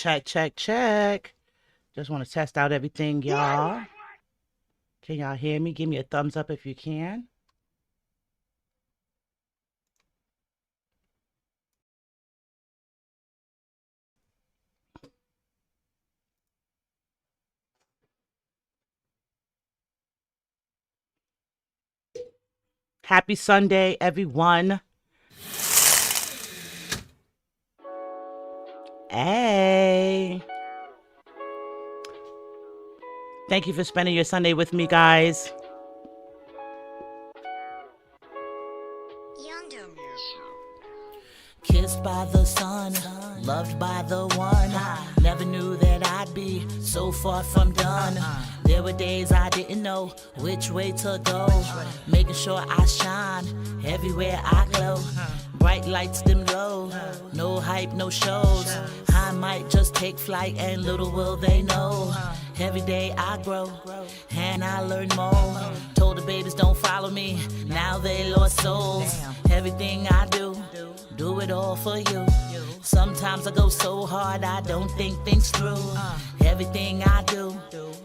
Check, check, check. Just want to test out everything, y'all. Can y'all hear me? Give me a thumbs up if you can. Happy Sunday, everyone. Hey. Thank you for spending your Sunday with me, guys. Kissed by the sun, loved by the one. Never knew that I'd be so far from done. There were days I didn't know which way to go. Making sure I shine everywhere I glow. Bright lights, dim low. No hype, no shows. I might just take flight and little will they know. Every day I grow and I learn more. Told the babies don't follow me, now they lost souls. Everything I do it all for you. Sometimes I go so hard I don't think things through. Everything I do,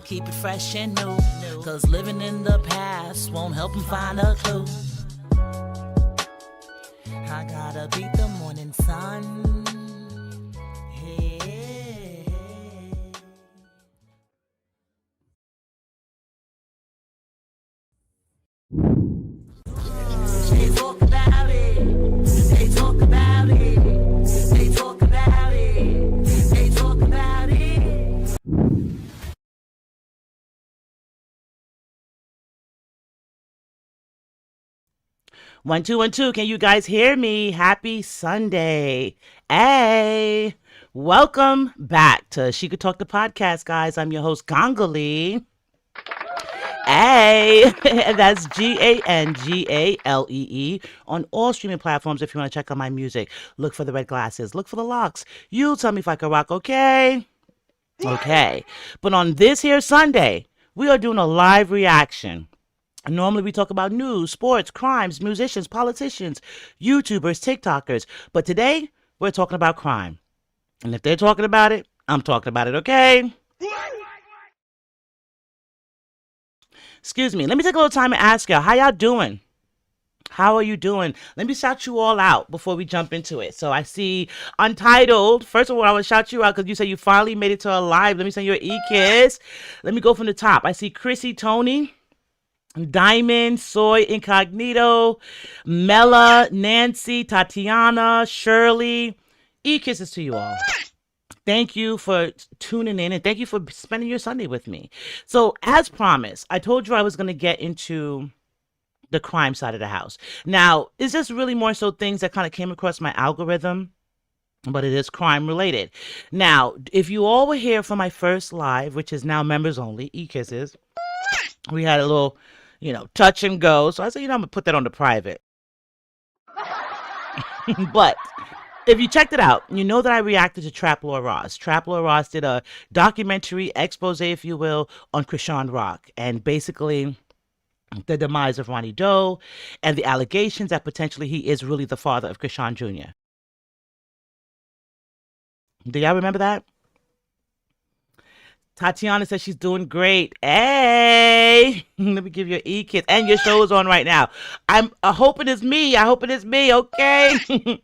keep it fresh and new. Cause living in the past won't help them find a clue. I gotta beat the morning sun. Hey. They talk about it. They talk about it. They talk about it. They talk about it. One, two, 1, 2. Can you guys hear me? Happy Sunday. Hey. Welcome back to She Could Talk the podcast, guys. I'm your host, Gangalee. Hey, that's Gangalee on all streaming platforms. If you want to check out my music, look for the red glasses, look for the locks. You tell me if I can rock, okay? Okay. But on this here Sunday, we are doing a live reaction. Normally we talk about news, sports, crimes, musicians, politicians, YouTubers, TikTokers. But today, we're talking about crime. And if they're talking about it, I'm talking about it, okay? Excuse me. Let me take a little time and ask y'all, how y'all doing? How are you doing? Let me shout you all out before we jump into it. So I see Untitled. First of all, I want to shout you out because you said you finally made it to a live. Let me send you an e-kiss. Let me go from the top. I see Chrissy Tony, Diamond, Soy Incognito, Mela, Nancy, Tatiana, Shirley. E-kisses to you all. Thank you for tuning in and thank you for spending your Sunday with me. So as promised, I told you I was going to get into the crime side of the house. Now, it's just really more so things that kind of came across my algorithm, but it is crime related. Now, if you all were here for my first live, which is now members only, e-kisses, we had a little, touch and go. So I said, I'm going to put that on the private. But if you checked it out, you know that I reacted to Trap Lord Ross. Trap Lord Ross did a documentary expose, if you will, on Chrisean Rock. And basically the demise of Ronnie Doe and the allegations that potentially he is really the father of Chrisean Jr. Do y'all remember that? Tatiana says she's doing great. Hey, let me give you an e-kiss. And your show is on right now. I'm hoping it's me. I hope it is me, okay?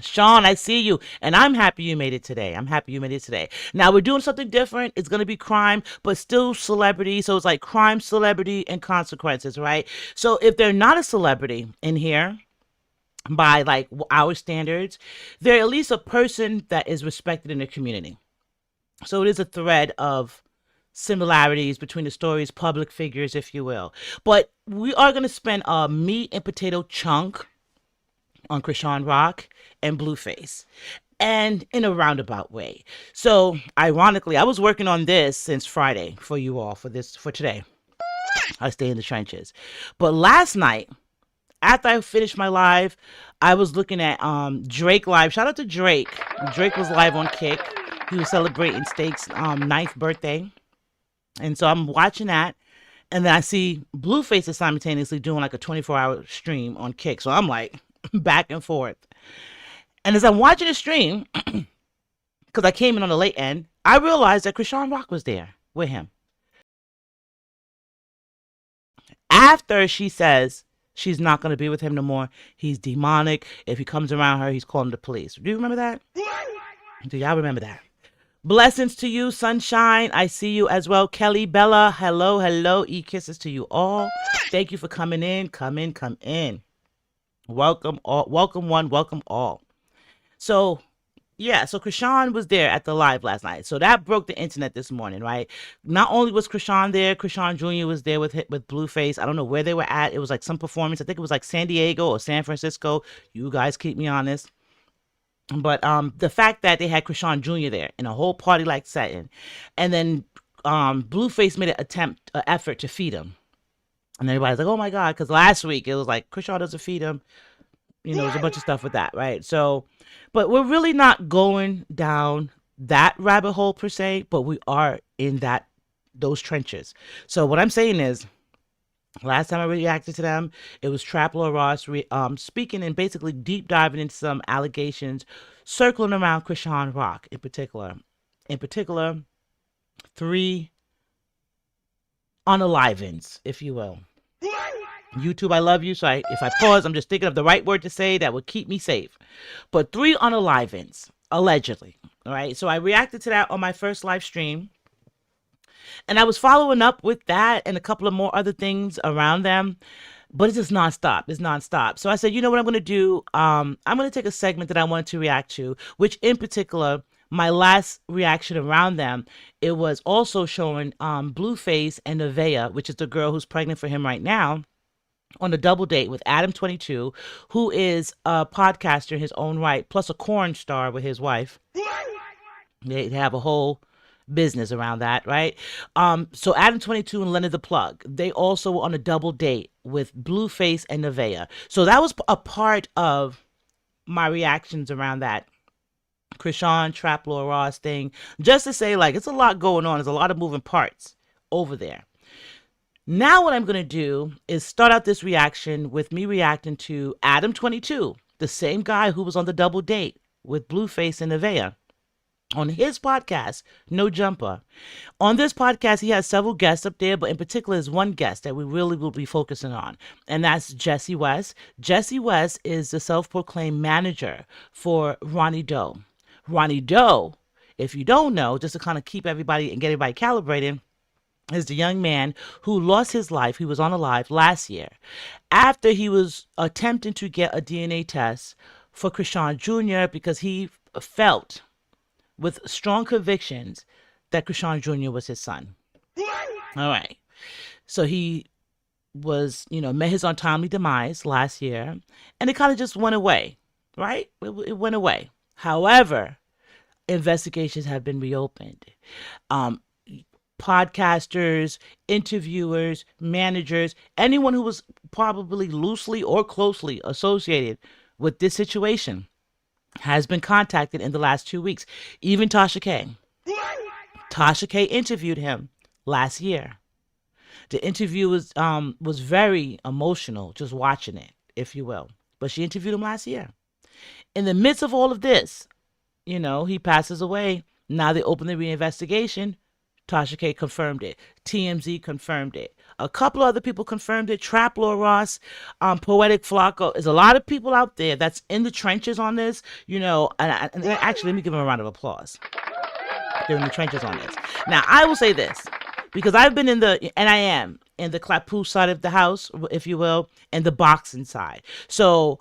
Sean, I see you, and I'm happy you made it today. Now, we're doing something different. It's going to be crime, but still celebrity. So it's like crime, celebrity, and consequences, right? So if they're not a celebrity in here, by like our standards, they're at least a person that is respected in the community. So it is a thread of similarities between the stories, public figures, if you will. But we are going to spend a meat and potato chunk on Chrisean Rock and Blueface, and in a roundabout way. So ironically, I was working on this since Friday for you all for today. I stay in the trenches. But last night, after I finished my live, I was looking at Drake live. Shout out to Drake. Drake was live on Kick. He was celebrating Stake's 9th birthday. And so I'm watching that. And then I see Blueface is simultaneously doing like a 24-hour stream on Kick. So I'm like, back and forth. And as I'm watching the stream, because I came in on the late end, I realized that Chrisean Rock was there with him. After she says she's not going to be with him no more, he's demonic. If he comes around her, he's calling the police. Do you remember that? Do y'all remember that? Blessings to you, Sunshine. I see you as well. Kelly, Bella, hello, hello. E-kisses to you all. Thank you for coming in. Come in, come in. Welcome all. Welcome one, welcome all. So, yeah, so Chrisean was there at the live last night. So that broke the internet this morning, right? Not only was Chrisean there, Chrisean Jr. was there with Blueface. I don't know where they were at. It was like some performance. I think it was like San Diego or San Francisco. You guys keep me honest. But the fact that they had Chrisean Jr. there in a whole party-like setting, and then Blueface made an effort to feed him. And everybody's like, oh my God, because last week it was like, Chrisean doesn't feed him. You know, there's a bunch of stuff with that, right? So, but we're really not going down that rabbit hole per se, but we are in those trenches. So what I'm saying is, last time I reacted to them, it was Trap Lord Ross speaking and basically deep diving into some allegations circling around Chrisean Rock in particular. In particular, 3 unalivings, if you will. YouTube, I love you. So if I pause, I'm just thinking of the right word to say that would keep me safe. But 3 unalivings, allegedly. All right. So I reacted to that on my first live stream. And I was following up with that and a couple of more other things around them. But it's just nonstop. It's nonstop. So I said, you know what I'm going to do? I'm going to take a segment that I wanted to react to, which in particular, my last reaction around them, it was also showing Blueface and Nevaeh, which is the girl who's pregnant for him right now, on a double date with Adam22, who is a podcaster in his own right, plus a corn star with his wife. They have a whole business around that, right? So Adam22 and Leonard the Plug, they also were on a double date with Blueface and Nevaeh. So that was a part of my reactions around that Chrisean Trap Lord Ross thing, just to say, like, it's a lot going on. There's a lot of moving parts over there. Now what I'm going to do is start out this reaction with me reacting to Adam22, the same guy who was on the double date with Blueface and Nevaeh. On his podcast, No Jumper. On this podcast, he has several guests up there, but in particular is one guest that we really will be focusing on, and that's Jesse West. Jesse West is the self-proclaimed manager for Ronnie Doe. Ronnie Doe, if you don't know, just to kind of keep everybody and get everybody calibrated, is the young man who lost his life. He was unalive last year after he was attempting to get a DNA test for Chrisean Jr. because he felt with strong convictions that Chrisean Jr. was his son. All right. So he was, met his untimely demise last year, and it kind of just went away, right? It went away. However, investigations have been reopened. Podcasters, interviewers, managers, anyone who was probably loosely or closely associated with this situation has been contacted in the last 2 weeks. Even Tasha K. Tasha K interviewed him last year. The interview was very emotional, just watching it, if you will. But she interviewed him last year. In the midst of all of this, he passes away. Now they open the reinvestigation. Tasha K confirmed it. TMZ confirmed it. A couple other people confirmed it. Trap Lord Ross, Poetic Flacco. There's a lot of people out there that's in the trenches on this, and actually, let me give them a round of applause. They're in the trenches on this. Now, I will say this, because I've been and I am in the clapoo side of the house, if you will, and the boxing side. So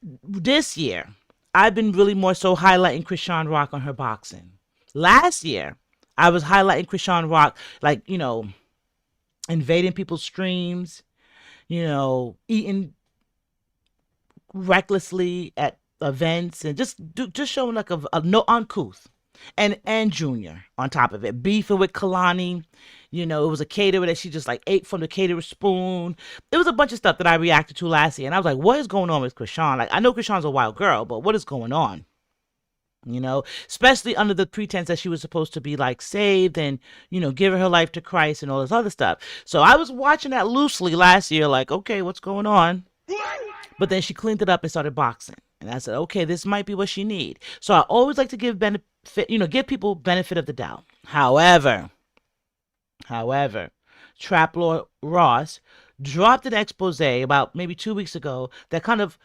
this year, I've been really more so highlighting Chrisean Rock on her boxing. Last year, I was highlighting Chrisean Rock, like, invading people's streams, eating recklessly at events, and just showing like a no uncouth. And Junior on top of it, beefing with Kalani. It was a caterer that she just like ate from the caterer's spoon. It was a bunch of stuff that I reacted to last year, and I was like, what is going on with Chrisean? Like, I know Chrisean's a wild girl, but what is going on? Especially under the pretense that she was supposed to be like saved and, giving her life to Christ and all this other stuff. So I was watching that loosely last year, like, okay, what's going on? But then she cleaned it up and started boxing. And I said, okay, this might be what she need. So I always like to give give people benefit of the doubt. However, Trap Lord Ross dropped an expose about maybe 2 weeks ago that kind of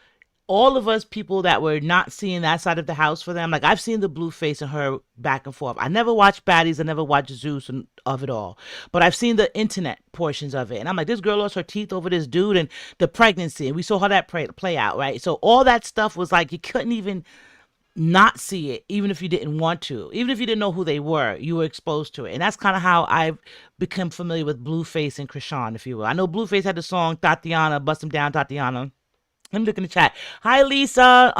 all of us people that were not seeing that side of the house for them. Like, I've seen the Blueface and her back and forth. I never watched Baddies. I never watched Zeus and of it all. But I've seen the internet portions of it. And I'm like, this girl lost her teeth over this dude and the pregnancy. And we saw how that play out, right? So all that stuff was like, you couldn't even not see it, even if you didn't want to. Even if you didn't know who they were, you were exposed to it. And that's kind of how I've become familiar with Blueface and Chrisean, if you will. I know Blueface had the song Tatiana, Bust Him Down, Tatiana. Let me look in the chat. Hi, Lisa.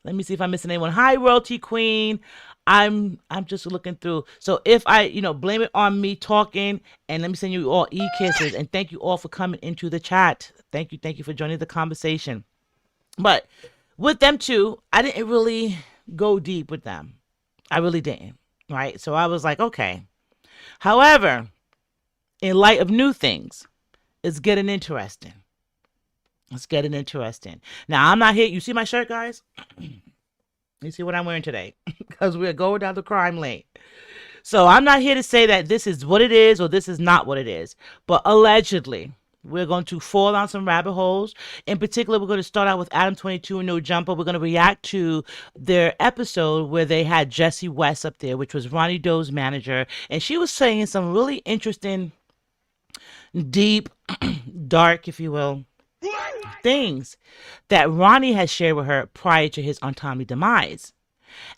Let me see if I'm missing anyone. Hi, Royalty Queen. I'm just looking through. So if I, blame it on me talking, and let me send you all e-kisses, and thank you all for coming into the chat. Thank you for joining the conversation. But with them too, I didn't really go deep with them. I really didn't, right? So I was like, okay. However, in light of new things, it's getting interesting. It's getting interesting. Now, I'm not here. You see my shirt, guys? You see what I'm wearing today? Because we're going down the crime lane. So I'm not here to say that this is what it is or this is not what it is. But allegedly, we're going to fall down some rabbit holes. In particular, we're going to start out with Adam 22 and No Jumper. We're going to react to their episode where they had Jessie West up there, which was Ronnie Doe's manager. And she was saying some really interesting, deep, dark, if you will, things that Ronnie has shared with her prior to his untimely demise.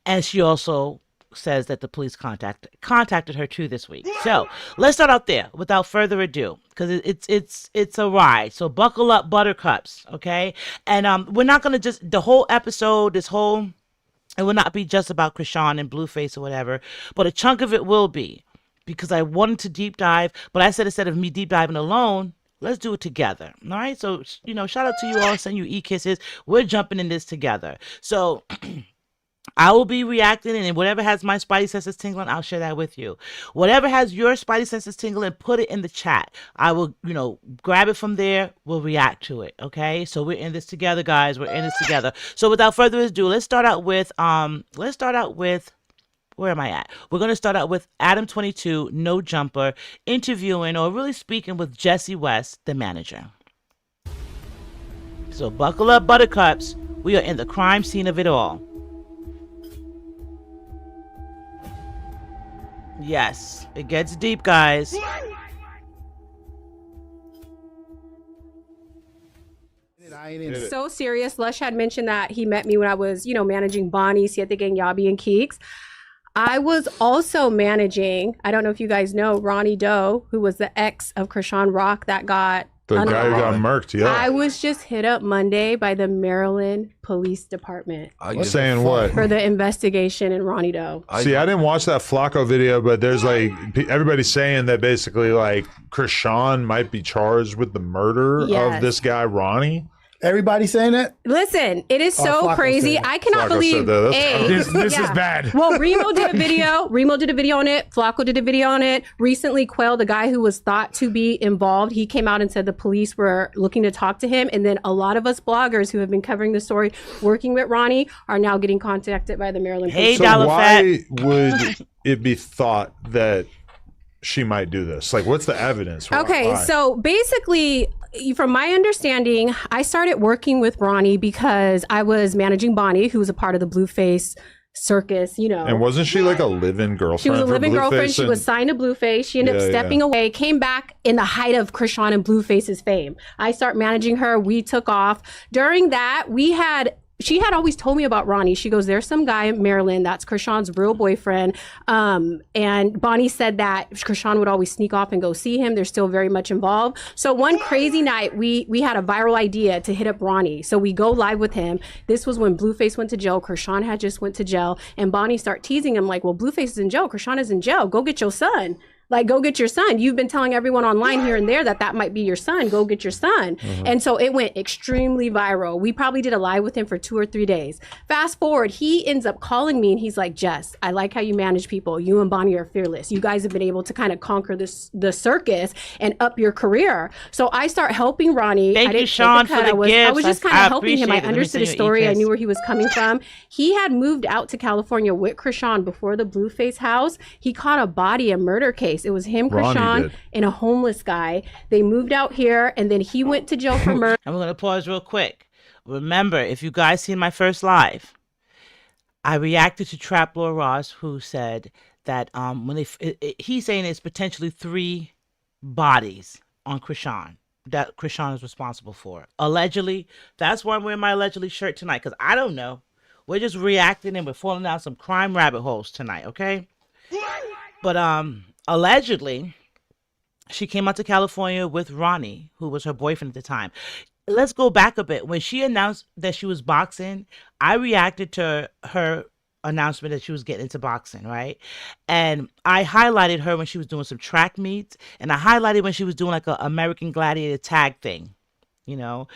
And she also says that the police contacted her too this week. So let's start out there without further ado, because it's a ride. So buckle up, buttercups, okay? And we're not gonna just the whole episode, it will not be just about Chrisean and Blueface or whatever, but a chunk of it will be, because I wanted to deep dive, but I said instead of me deep diving alone, let's do it together. All right. So, shout out to you all. Send you e-kisses. We're jumping in this together. So I will be reacting, and whatever has my spidey senses tingling, I'll share that with you. Whatever has your spidey senses tingling, put it in the chat. I will, grab it from there. We'll react to it. Okay. So we're in this together, guys. We're in this together. So without further ado, let's start out with, where am I at? We're going to start out with Adam 22, No Jumper, interviewing or really speaking with Jessie West, the manager. So buckle up, buttercups. We are in the crime scene of it all. Yes, it gets deep, guys. So serious. Lush had mentioned that he met me when I was, managing Bonnie, Siete Gang, Yabi, and Keeks. I was also managing, I don't know if you guys know, Ronnie Doe, who was the ex of Chrisean Rock that got... The guy who got murked, yeah. I was just hit up Monday by the Maryland Police Department. Saying what? For the investigation in Ronnie Doe. See, I didn't watch that Flacco video, but there's everybody's saying that basically Chrisean might be charged with the murder of this guy, Ronnie. Everybody saying that? Listen, it is so crazy. I cannot believe this is bad. Well, Remo did a video. Remo did a video on it. Flacco did a video on it. Recently, Quail, the guy who was thought to be involved, he came out and said the police were looking to talk to him. And then a lot of us bloggers who have been covering the story, working with Ronnie, are now getting contacted by the Maryland Police. So why would it be thought that she might do this? What's the evidence? Okay, so basically, from my understanding, I started working with Ronnie because I was managing Bonnie, who was a part of the Blueface circus, And wasn't she like a live-in girlfriend? She was a live-in girlfriend. She was signed to Blueface. She ended up stepping away, came back in the height of Chrisean and Blueface's fame. I start managing her. We took off. During that, she had always told me about Ronnie. She goes, there's some guy in Maryland that's Chrisean's real boyfriend. And Bonnie said that Chrisean would always sneak off and go see him. They're still very much involved. So one crazy night, we had a viral idea to hit up Ronnie. So we go live with him. This was when Blueface went to jail. Chrisean had just went to jail. And Bonnie started teasing him well, Blueface is in jail. Chrisean is in jail. Go get your son. Like, go get your son. You've been telling everyone online here and there that might be your son. Go get your son. And so it went extremely viral. We probably did a live with him for 2 or 3 days. Fast forward, he ends up calling me and he's like, Jess, I like how you manage people. You and Bonnie are fearless. You guys have been able to kind of conquer the circus and up your career. So I start helping Ronnie. Thank you, Sean, for the gifts. I was just kind of helping him. I appreciate it. understood his story. I knew where he was coming from. He had moved out to California with Chrisean before the Blueface house. He caught a body, a murder case. It was him, Chrisean, and a homeless guy. They moved out here, and then he went to jail for murder. I'm going to pause real quick. Remember, if you guys seen my first live, I reacted to Trap Lord Ross, who said that he's saying it's potentially 3 bodies on Chrisean that Chrisean is responsible for. Allegedly. That's why I'm wearing my allegedly shirt tonight, because I don't know. We're just reacting and we're falling down some crime rabbit holes tonight, okay? But allegedly, she came out to California with Ronnie, who was her boyfriend at the time. Let's go back a bit. When she announced that she was boxing, I reacted to her announcement that she was getting into boxing, right? And I highlighted her when she was doing some track meets, and I highlighted when she was doing like a American Gladiator tag thing, you know?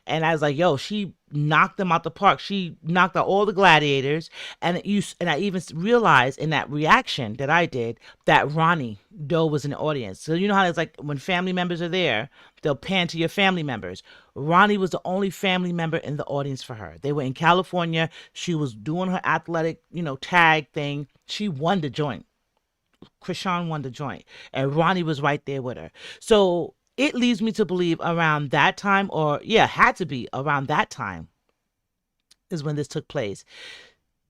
And I was like, yo, she knocked them out the park. She knocked out all the gladiators. And I even realized in that reaction that I did that Ronnie Doe was in the audience. So you know how it's like when family members are there, they'll pan to your family members. Ronnie was the only family member in the audience for her. They were in California. She was doing her athletic, tag thing. She won the joint. Chrisean won the joint. And Ronnie was right there with her. So it leads me to believe around that time, had to be around that time is when this took place.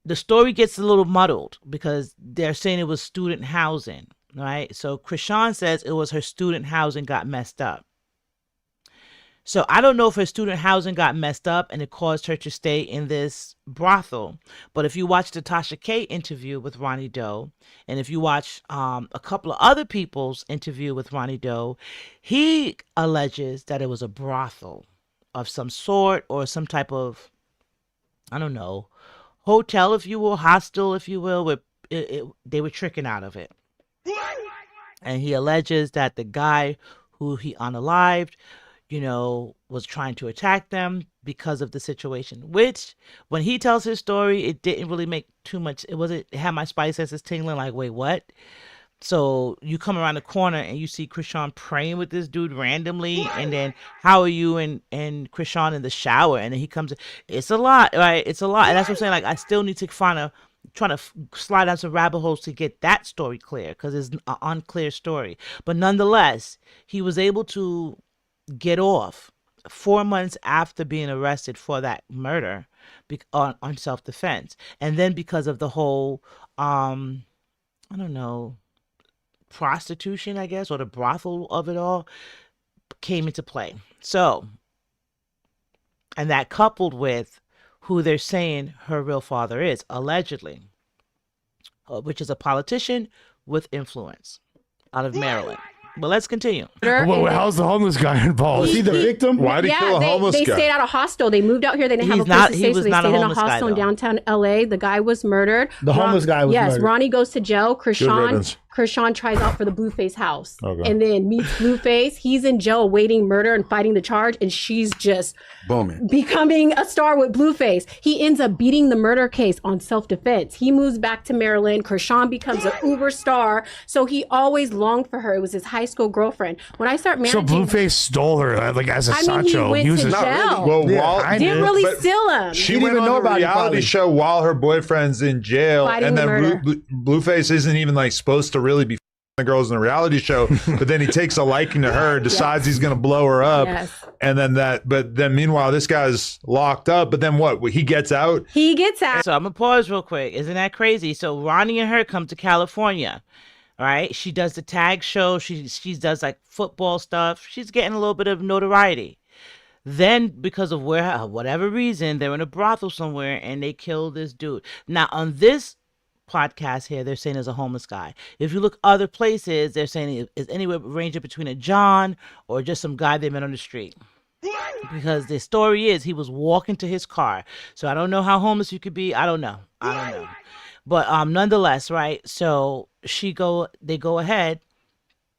The story gets a little muddled because they're saying it was student housing, right? So Chrisean says it was her student housing got messed up. So I don't know if her student housing got messed up and it caused her to stay in this brothel. But if you watch the Tasha K interview with Ronnie Doe, and if you watch a couple of other people's interview with Ronnie Doe, he alleges that it was a brothel of some sort or some type of, I don't know, hotel, if you will, hostel, if you will, where they were tricking out of it. And he alleges that the guy who he unalived, was trying to attack them because of the situation, which when he tells his story, it didn't really make too much. It had my spice senses tingling like, wait, what? So you come around the corner and you see Chrisean praying with this dude randomly. And then how are you and Chrisean in the shower? And then he comes, it's a lot, right? It's a lot. And that's what I'm saying. Like, I still need to trying to slide down some rabbit holes to get that story clear because it's an unclear story. But nonetheless, he was able to get off 4 months after being arrested for that murder on self-defense. And then because of the whole, I don't know, prostitution, I guess, or the brothel of it all came into play. So, and that coupled with who they're saying her real father is, allegedly, which is a politician with influence out of Maryland. But let's continue. Well, how's the homeless guy involved? Is he the victim? Why did he kill a homeless guy? They stayed at a hostel. They moved out here. They didn't have a place to stay, so they stayed in a hostel in downtown LA. The guy was murdered. The homeless guy was murdered. Yes, Ronnie goes to jail. Chrisean tries out for the Blueface house. Okay. And then meets Blueface. He's in jail awaiting murder and fighting the charge. And she's just becoming a star with Blueface. He ends up beating the murder case on self-defense. He moves back to Maryland. Chrisean becomes an uber star. So he always longed for her. It was his high school girlfriend. When I start managing... So Blueface stole her like as a Sancho. He went to jail. Well, didn't really steal him. She didn't even know about a reality show while her boyfriend's in jail. Fighting and then Blueface isn't even like supposed to really be the girls in the reality show, but then he takes a liking to her, decides he's going to blow her up. And then but then meanwhile, this guy's locked up. But then what? He gets out? He gets out. So I'm going to pause real quick. Isn't that crazy? So Ronnie and her come to California, right? She does the tag show. She does like football stuff. She's getting a little bit of notoriety. Then, because of whatever reason, they're in a brothel somewhere and they kill this dude. Now, on this podcast here, they're saying there's a homeless guy. If you look other places, they're saying it's anywhere ranging between a John or just some guy they met on the street. Because the story is he was walking to his car. So I don't know how homeless you could be. I don't know. But nonetheless, right? So they go ahead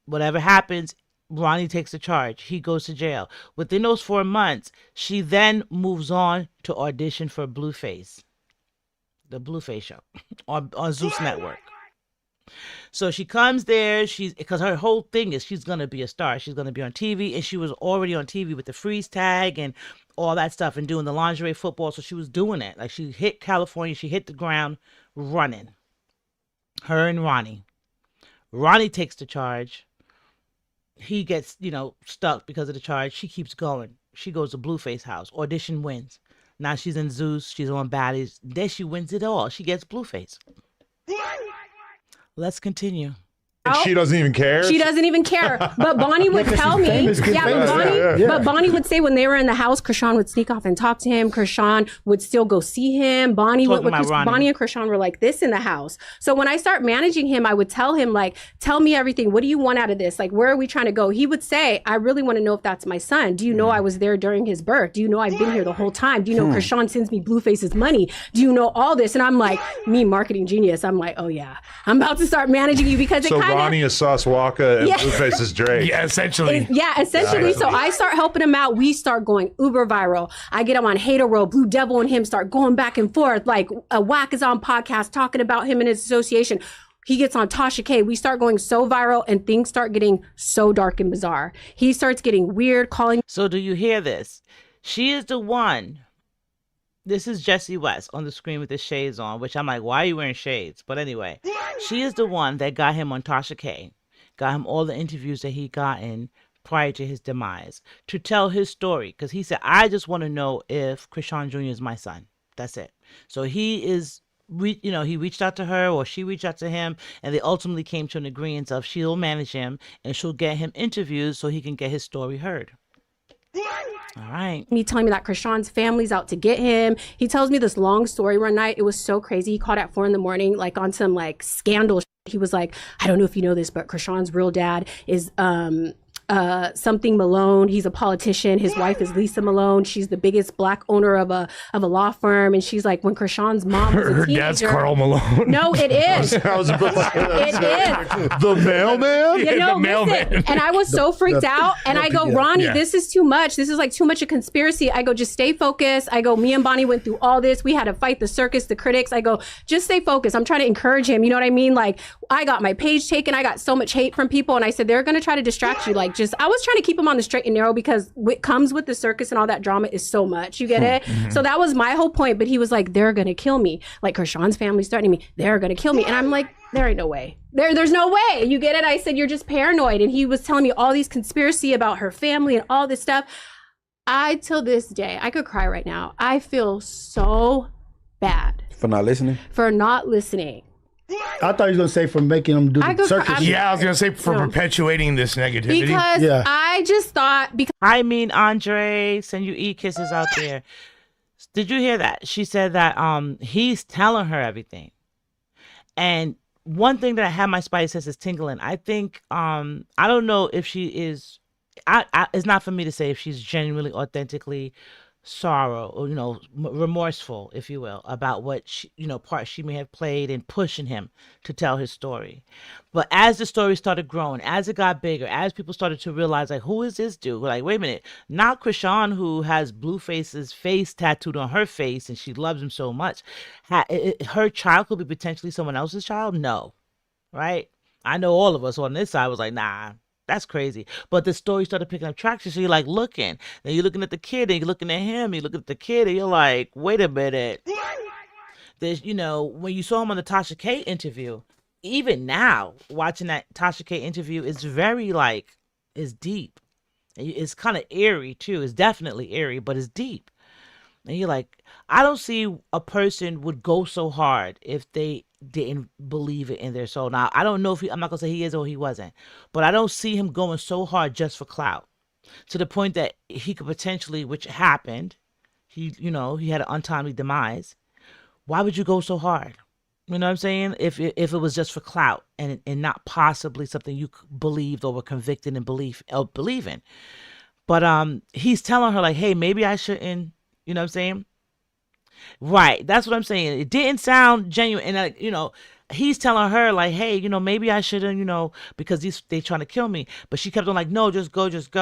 whatever happens, Ronnie takes the charge. He goes to jail. Within those 4 months, she then moves on to audition for Blueface, the Blueface show on Zeus Network. So she comes there, because her whole thing is she's going to be a star. She's going to be on TV, and she was already on TV with the freeze tag and all that stuff and doing the lingerie football. So she was doing it. Like, she hit California. She hit the ground running. Her and Ronnie. Ronnie takes the charge. He gets, stuck because of the charge. She keeps going. She goes to Blueface house. Audition wins. Now she's in Zeus. She's on Baddies. Then she wins it all. She gets Blueface. Let's continue. And she doesn't even care? She doesn't even care. But Bonnie would tell me. But Bonnie would say when they were in the house, Chrisean would sneak off and talk to him. Chrisean would still go see him. Bonnie and Chrisean were like this in the house. So when I start managing him, I would tell him, like, tell me everything. What do you want out of this? Like, where are we trying to go? He would say, I really want to know if that's my son. Do you know I was there during his birth? Do you know I've been here the whole time? Do you know Chrisean sends me Blueface's money? Do you know all this? And I'm like, me, marketing genius. I'm like, oh yeah, I'm about to start managing you because it kind of... Ronnie is Sauce Walker and Blueface is Drake. Yeah, essentially. So I start helping him out. We start going uber viral. I get him on Hater Row. Blue Devil and him start going back and forth. Like, Whack is on podcast talking about him and his association. He gets on Tasha K. We start going so viral and things start getting so dark and bizarre. He starts getting weird, calling. So do you hear this? She is the one. This is Jessie West on the screen with the shades on, which I'm like, why are you wearing shades? But anyway, she is the one that got him on Tasha K, got him all the interviews that he gotten prior to his demise to tell his story. Because he said, I just want to know if Chrisean Jr. is my son. That's it. So he reached out to her or she reached out to him, and they ultimately came to an agreement of she'll manage him and she'll get him interviews so he can get his story heard. All right. Me telling me that Chrisean's family's out to get him. He tells me this long story one night. It was so crazy. He called at 4 a.m, like on some like scandal. He was like, I don't know if you know this, but Chrisean's real dad is something Malone. He's a politician. His wife is Lisa Malone. She's the biggest black owner of a law firm. And she's like, when Chrisean's mom was a teenager, her dad's Carl Malone. No, it is. It is. The mailman? The mailman. And I was so freaked out. And I go, Ronnie, this is too much. This is like too much a conspiracy. I go, just stay focused. I go, me and Bonnie went through all this. We had to fight the circus, the critics. I go, just stay focused. I'm trying to encourage him. You know what I mean? Like, I got my page taken. I got so much hate from people. And I said, they're going to try to distract you. Like, I was trying to keep him on the straight and narrow because what comes with the circus and all that drama is so much. You get it? Mm-hmm. So that was my whole point. But he was like, they're going to kill me. Like, Chrisean's family's threatening me. They're going to kill me. And I'm like, there ain't no way. There's no way. You get it? I said, you're just paranoid. And he was telling me all these conspiracy about her family and all this stuff. Till this day, I could cry right now. I feel so bad. For not listening? For not listening. I thought you were going to say for making them do the circus. I was going to say for perpetuating this negativity. Because I just thought... I mean, Andre, send you e-kisses out there. Did you hear that? She said that he's telling her everything. And one thing that I had my spidey senses tingling, I think, I don't know if she is... it's not for me to say if she's genuinely, authentically sorrow or remorseful, if you will, about what she, part she may have played in pushing him to tell his story. But as the story started growing, as it got bigger, as people started to realize, like, who is this dude? We're like, wait a minute, not Chrisean, who has Blueface's face tattooed on her face and she loves him so much. Her child could be potentially someone else's child? No, right? I know all of us on this side was like, nah, that's crazy. But the story started picking up traction. So you're like looking. Then you're looking at the kid and you're looking at him. You look at the kid and you're like, wait a minute. There's, when you saw him on the Tasha K interview, even now, watching that Tasha K interview, it's very it's deep. It's kind of eerie too. It's definitely eerie, but it's deep. And you're like, I don't see a person would go so hard if they didn't believe it in their soul. Now, I don't know if I'm not going to say he is or he wasn't, but I don't see him going so hard just for clout to the point that he could potentially, which happened, he had an untimely demise. Why would you go so hard? You know what I'm saying? If it was just for clout and not possibly something you believed or were convicted in believe in. But he's telling her like, hey, maybe I shouldn't, you know what I'm saying? Right. That's what I'm saying. It didn't sound genuine. And he's telling her like, hey, maybe I shouldn't, because they trying to kill me. But she kept on like, no, just go, just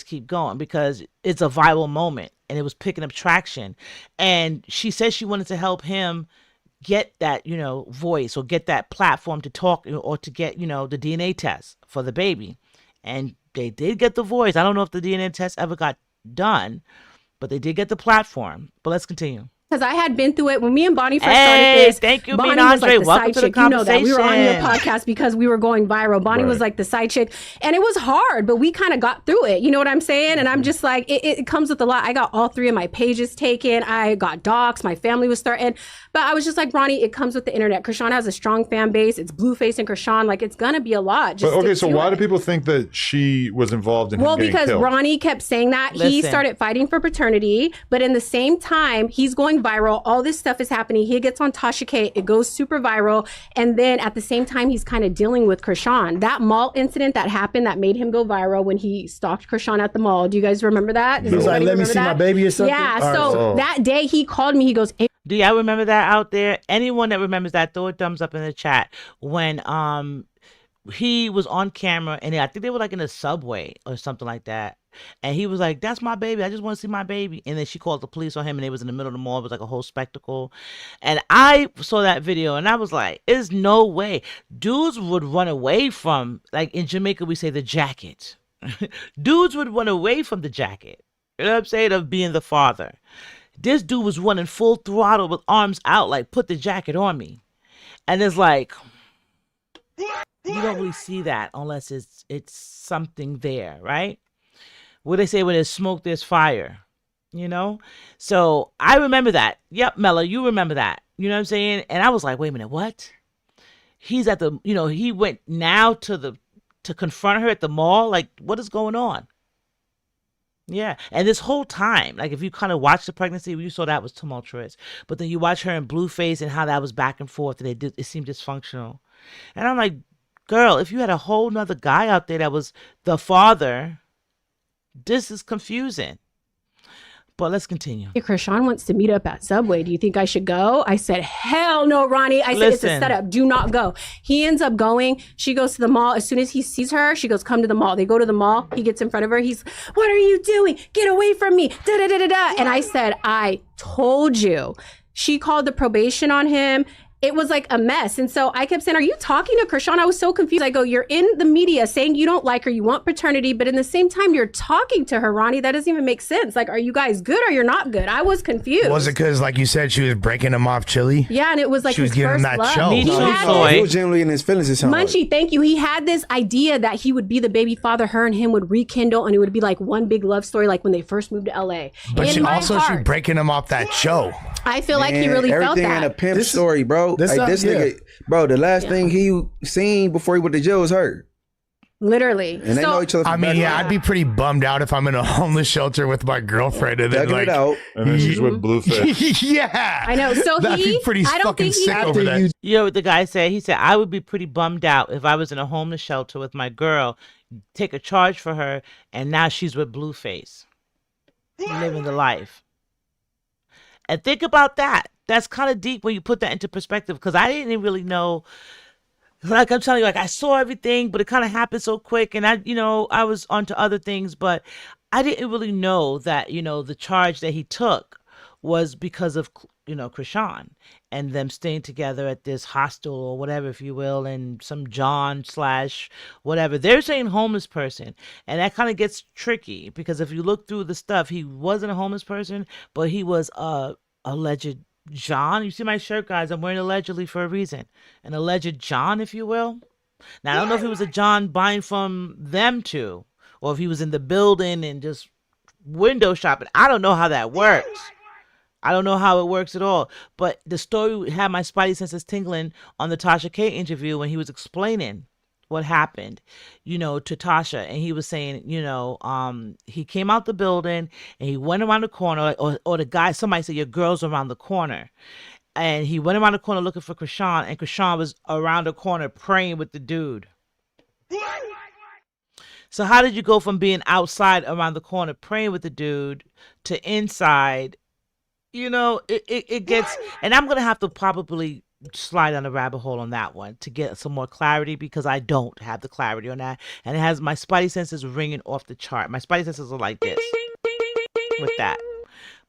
keep going, because it's a viral moment and it was picking up traction. And she said she wanted to help him get that, voice, or get that platform to talk, or to get, the DNA test for the baby. And they did get the voice. I don't know if the DNA test ever got done, but they did get the platform. But let's continue. Because I had been through it when me and Bonnie first started this. Thank you, Bonnie Mean Andre. was like the Welcome side to the chick. You know that. conversation. We were on your podcast because we were going viral. Bonnie was like the side chick. And it was hard, but we kind of got through it. You know what I'm saying? And I'm just like, it comes with a lot. I got all 3 of my pages taken. I got doxxed. My family was starting. But I was just like, Ronnie, it comes with the internet. Chrisean has a strong fan base. It's Blueface and Chrisean. Like, it's going to be a lot. Just okay, so why do people think that she was involved in him getting because killed? Ronnie kept saying that. He started fighting for paternity. But in the same time, he's going viral. All this stuff is happening. He gets on Tasha K. It goes super viral. And then at the same time, he's kind of dealing with Chrisean. That mall incident that happened that made him go viral when he stalked Chrisean at the mall. Do you guys remember that? He was like, let me see my baby or something? Yeah. So that day he called me. He goes, hey, do y'all remember that out there? Anyone that remembers that, throw a thumbs up in the chat. When he was on camera, and I think they were like in a subway or something like that. And he was like, that's my baby. I just want to see my baby. And then she called the police on him, and they was in the middle of the mall. It was like a whole spectacle. And I saw that video, and I was like, there's no way. Dudes would run away from, like in Jamaica, we say the jacket. Dudes would run away from the jacket. You know what I'm saying? Of being the father. This dude was running full throttle with arms out, like, put the jacket on me. And it's like, you don't really see that unless it's something there, right? What they say, when there's smoke, there's fire, So I remember that. Yep, Mella, you remember that. You know what I'm saying? And I was like, wait a minute, what? He's at the, he went now to confront her at the mall. Like, what is going on? Yeah. And this whole time, like, if you kind of watch the pregnancy, you saw that was tumultuous. But then you watch her in Blueface and how that was back and forth, and it seemed dysfunctional. And I'm like, girl, if you had a whole nother guy out there that was the father, this is confusing. But let's continue. Chrisean wants to meet up at Subway. Do you think I should go? I said, hell no, Ronnie. I said, it's a setup. Do not go. He ends up going. She goes to the mall. As soon as he sees her, she goes, come to the mall. They go to the mall. He gets in front of her. He's, what are you doing? Get away from me. Da, da, da, da, da. And I said, I told you. She called the probation on him. It was like a mess. And so I kept saying, are you talking to Chrisean? I was so confused. I go, you're in the media saying you don't like her, you want paternity, but in the same time, you're talking to her, Ronnie. That doesn't even make sense. Like, are you guys good or you're not good? I was confused. Was it because, like you said, she was breaking him off chili? Yeah, and it was like she was his giving him first that love. show. He was generally in his feelings. Munchie, thank you. He had this idea that he would be the baby father, her and him would rekindle, and it would be like one big love story, like when they first moved to LA. But she also she breaking him off that show. I feel like he really felt that. Everything in a pimp story, bro. This nigga, bro, the last thing he seen before he went to jail was her. Literally. And they know each other. I mean, yeah, I'd be pretty bummed out if I'm in a homeless shelter with my girlfriend and then, like, out. And then she's with Blueface. Yeah. I know. So that'd be pretty fucking sick over that. You know what the guy said? He said, I would be pretty bummed out if I was in a homeless shelter with my girl, take a charge for her, and now she's with Blueface. Living the life. And think about that. That's kind of deep when you put that into perspective, because I didn't really know. Like I'm telling you, like I saw everything, but it kind of happened so quick, and I was onto other things, but I didn't really know that, the charge that he took was because of, Chrisean and them staying together at this hostel or whatever, if you will, and some John / whatever. They're saying homeless person, and that kind of gets tricky because if you look through the stuff, he wasn't a homeless person, but he was a alleged John. You see my shirt, guys? I'm wearing allegedly for a reason. An alleged John, if you will. Now, I don't know if he was a John buying from them two, or if he was in the building and just window shopping. I don't know how that works. I don't know how it works at all. But the story had my spidey senses tingling on the Tasha K interview when he was explaining what happened, to Tasha. And he was saying, he came out the building and he went around the corner, or the guy, somebody said, your girl's around the corner. And he went around the corner looking for Chrisean, and Chrisean was around the corner praying with the dude. So how did you go from being outside around the corner praying with the dude to inside? It gets, and I'm going to have to probably slide down a rabbit hole on that one to get some more clarity, because I don't have the clarity on that, and it has my spidey senses ringing off the chart. My spidey senses are like this with that.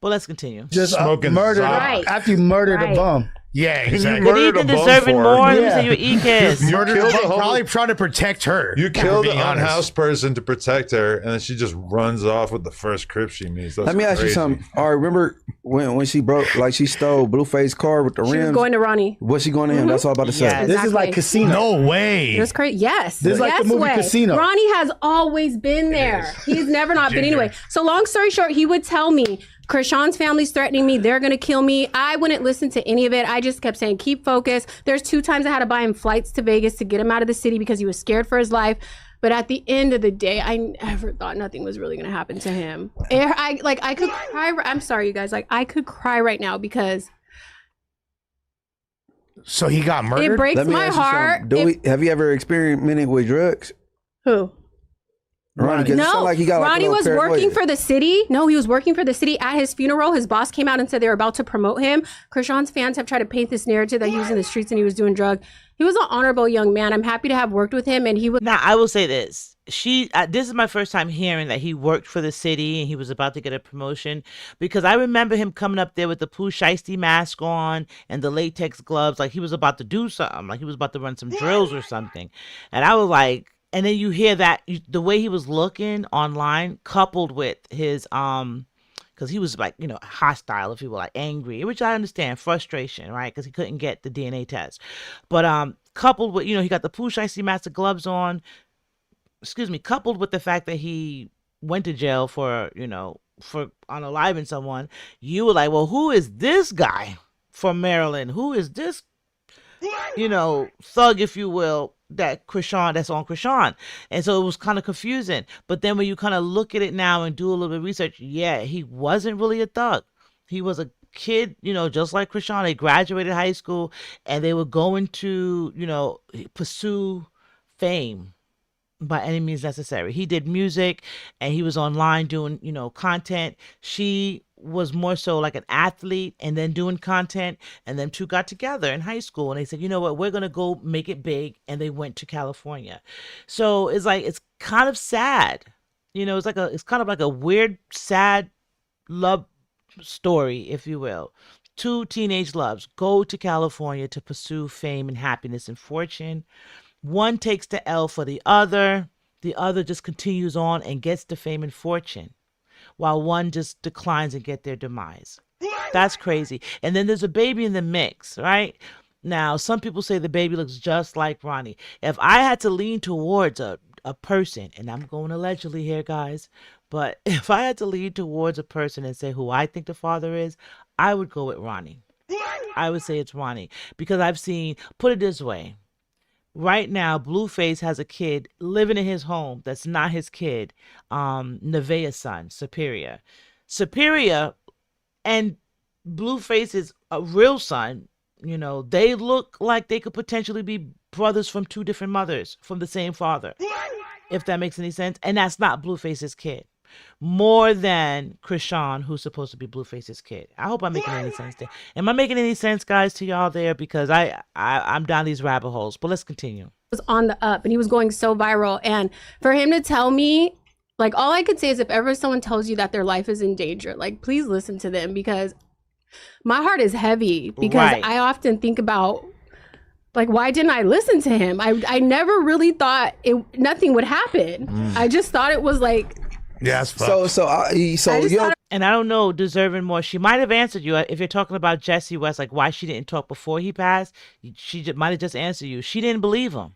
But let's continue. Just Smoking murder Right. after you murdered a bum. Yeah, exactly. Good murdered a evening, bum deserving for her. more. Let me Yeah. say your e-kiss. You Murdered killed the the whole- probably trying to protect her. You killed to an be honest. unhoused person to protect her, and then she just runs off with the first crip she meets. That's Let me ask you crazy. something. All right, remember when she broke, like she stole Blueface car with the She was rims? going to Ronnie. Was she going to him? That's all I'm about to say. Yes. This is like Exactly. Casino. No way. It was crazy. Yes. This is like the Yes movie way. Casino. Ronnie has always been there. He's never not been anyway. So long story short, he would tell me, Chrisean's family's threatening me. They're going to kill me. I wouldn't listen to any of it. I just kept saying, keep focused. There's 2 times I had to buy him flights to Vegas to get him out of the city because he was scared for his life. But at the end of the day, I never thought nothing was really going to happen to him. I could cry. I'm sorry, you guys. Like, I could cry right now because So he got murdered? it breaks Let me my ask you heart. something. Have you ever experimented with drugs? Who? Ronnie, 'cause it sound No, like he got like a Ronnie little was paranoia. working for the city. No, he was working for the city. At his funeral, his boss came out and said they were about to promote him. Chrisean's fans have tried to paint this narrative that he was in the streets and he was doing drugs. He was an honorable young man. I'm happy to have worked with him, and he was. Now, I will say this. This is my first time hearing that he worked for the city and he was about to get a promotion, because I remember him coming up there with the Pooh Shiesty mask on and the latex gloves, like he was about to do something, like he was about to run some drills or something. And I was like, and then you hear that the way he was looking online, coupled with his because he was like, hostile, if you will, like angry, which I understand, frustration, right? Because he couldn't get the DNA test, but coupled with, he got the Pooh Shiesty mask, the gloves on. Coupled with the fact that he went to jail for unaliving someone, you were like, well, who is this guy from Maryland? Who is this, thug, if you will, that's on Chrisean? And so it was kind of confusing. But then when you kind of look at it now and do a little bit of research, yeah, he wasn't really a thug. He was a kid, just like Chrisean. They graduated high school and they were going to, pursue fame by any means necessary. He did music and he was online doing, content. She was more so like an athlete and then doing content, and them two got together in high school and they said, you know what, we're going to go make it big, and they went to California. So it's kind of sad. It's kind of like a weird, sad love story, if you will. 2 teenage loves go to California to pursue fame and happiness and fortune. One takes the L for the other just continues on and gets the fame and fortune, while one just declines and get their demise. That's crazy. And then there's a baby in the mix, right? Now, some people say the baby looks just like Ronnie. If I had to lean towards a person, and I'm going allegedly here, guys, but if I had to lean towards a person and say who I think the father is, I would go with Ronnie. I would say it's Ronnie, because I've seen, put it this way, right now, Blueface has a kid living in his home that's not his kid, Nevaeh's son, Superior. Superior and Blueface's real son, they look like they could potentially be brothers from 2 different mothers from the same father, if that makes any sense. And that's not Blueface's kid. More than Chrisean, who's supposed to be Blueface's kid. I hope I'm making any sense there. Am I making any sense, guys, to y'all there? Because I'm down these rabbit holes. But let's continue. Was on the up and he was going so viral. And for him to tell me, like, all I could say is if ever someone tells you that their life is in danger, like, please listen to them, because my heart is heavy, because Right. I often think about, like, why didn't I listen to him? I never really thought nothing would happen. I just thought it was like, yeah, it's fucked. And I don't know, deserving more. She might have answered you if you're talking about Jesse West, like why she didn't talk before he passed. She might have just answered you. She didn't believe him.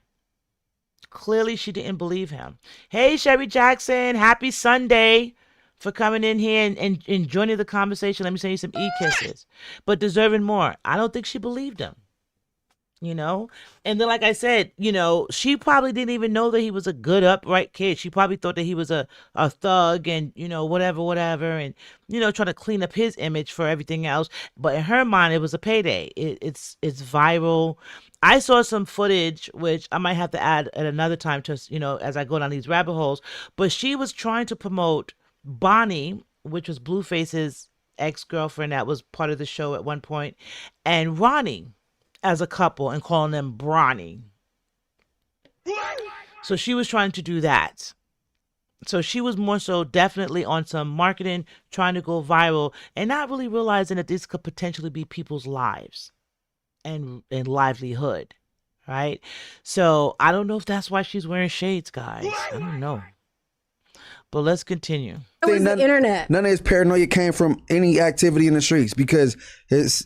Clearly, she didn't believe him. Hey, Sherry Jackson, happy Sunday for coming in here and joining the conversation. Let me send you some e-kisses. But deserving more. I don't think she believed him. And then, like I said, she probably didn't even know that he was a good, upright kid. She probably thought that he was a thug and, whatever, and, trying to clean up his image for everything else. But in her mind, it was a payday. It's viral. I saw some footage, which I might have to add at another time to, as I go down these rabbit holes. But she was trying to promote Bonnie, which was Blueface's ex-girlfriend that was part of the show at one point, and Ronnie. as a couple and calling them Bronny. So she was trying to do that. So she was more so definitely on some marketing, trying to go viral, and not really realizing that this could potentially be people's lives and livelihood, right? So I don't know if that's why she's wearing shades, guys. I don't know. But let's continue. It was the internet. None of his paranoia came from any activity in the streets because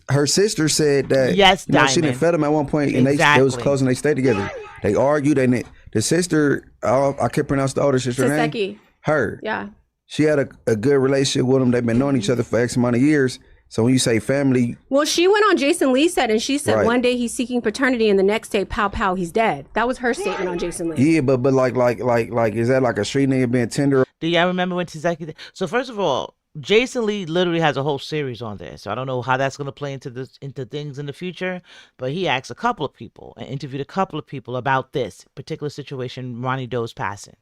her sister said that yes, she done fed him at one point, and they was close and they stayed together. They argued, and the sister, I can't pronounce the older sister name. Her. Yeah. She had a good relationship with him. They've been knowing each other for X amount of years. So when you say family. Well, she went on Jason Lee's set and she said one day he's seeking paternity and the next day, pow, pow, he's dead. That was her statement on Jason Lee. Yeah, but like, is that like a street nigga being tender? Do y'all remember when Tizeki? So first of all, Jason Lee literally has a whole series on this. So I don't know how that's going to play into things in the future, but he asked a couple of people and interviewed a couple of people about this particular situation, Ronnie Doe's passing.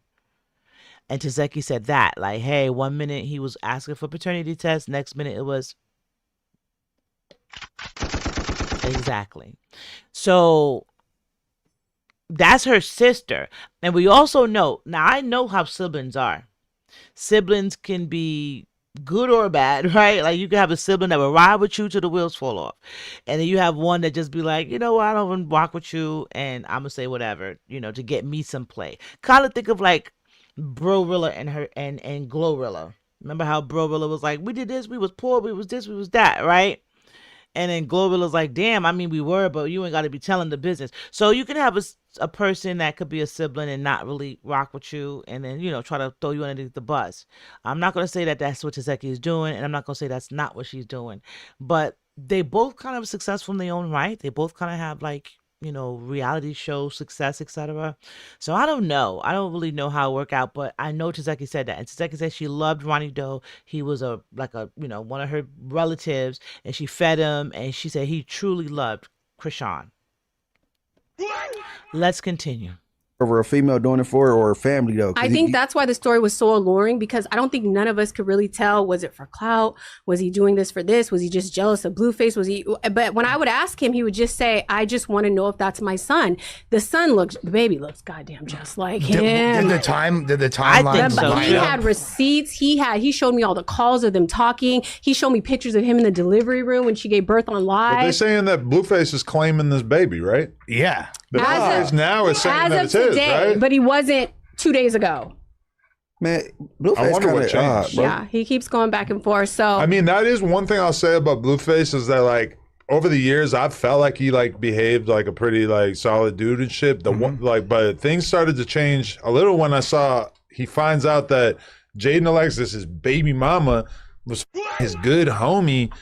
And Tizeki said that, like, hey, 1 minute he was asking for paternity test, next minute it was. Exactly. So that's her sister. And we also know, now I know how siblings are. Siblings can be good or bad, right? Like you can have a sibling that will ride with you till the wheels fall off. And then you have one that just be like, you know what, I don't even walk with you and I'm gonna say whatever, to get me some play. Kind of think of like Brorilla and Glorilla. Remember how Brorilla was like, we did this, we was poor, we was this, we was that, right? And then Glorilla's like, damn, I mean, we were, but you ain't got to be telling the business. So you can have a person that could be a sibling and not really rock with you and then, try to throw you underneath the bus. I'm not going to say that that's what Tizeki is doing, and I'm not going to say that's not what she's doing. But they both kind of successful in their own right. They both kind of have like, reality show success, etc. So I don't know. I don't really know how it worked out, but I know Tizeki said that. And Tizeki said she loved Ronnie Doe. He was one of her relatives, and she fed him, and she said he truly loved Chrisean. Let's continue. Over a female doing it for her or her family, though. I think that's why the story was so alluring, because I don't think none of us could really tell, was it for clout? Was he doing this for this? Was he just jealous of Blueface? But when I would ask him, he would just say, I just want to know if that's my son. The baby looks goddamn just like him. Did the timeline so. He had receipts. He showed me all the calls of them talking. He showed me pictures of him in the delivery room when she gave birth on live. But they're saying that Blueface is claiming this baby, right? Yeah. The Blueface now is saying that it's his, right? But he wasn't 2 days ago. Man, Blueface kind of changed, bro. Yeah, he keeps going back and forth. So I mean, that is one thing I'll say about Blueface is that like over the years I've felt like he like behaved like a pretty like solid dude and shit. But things started to change a little when I saw he finds out that Jaden Alexis, his baby mama, was his good homie,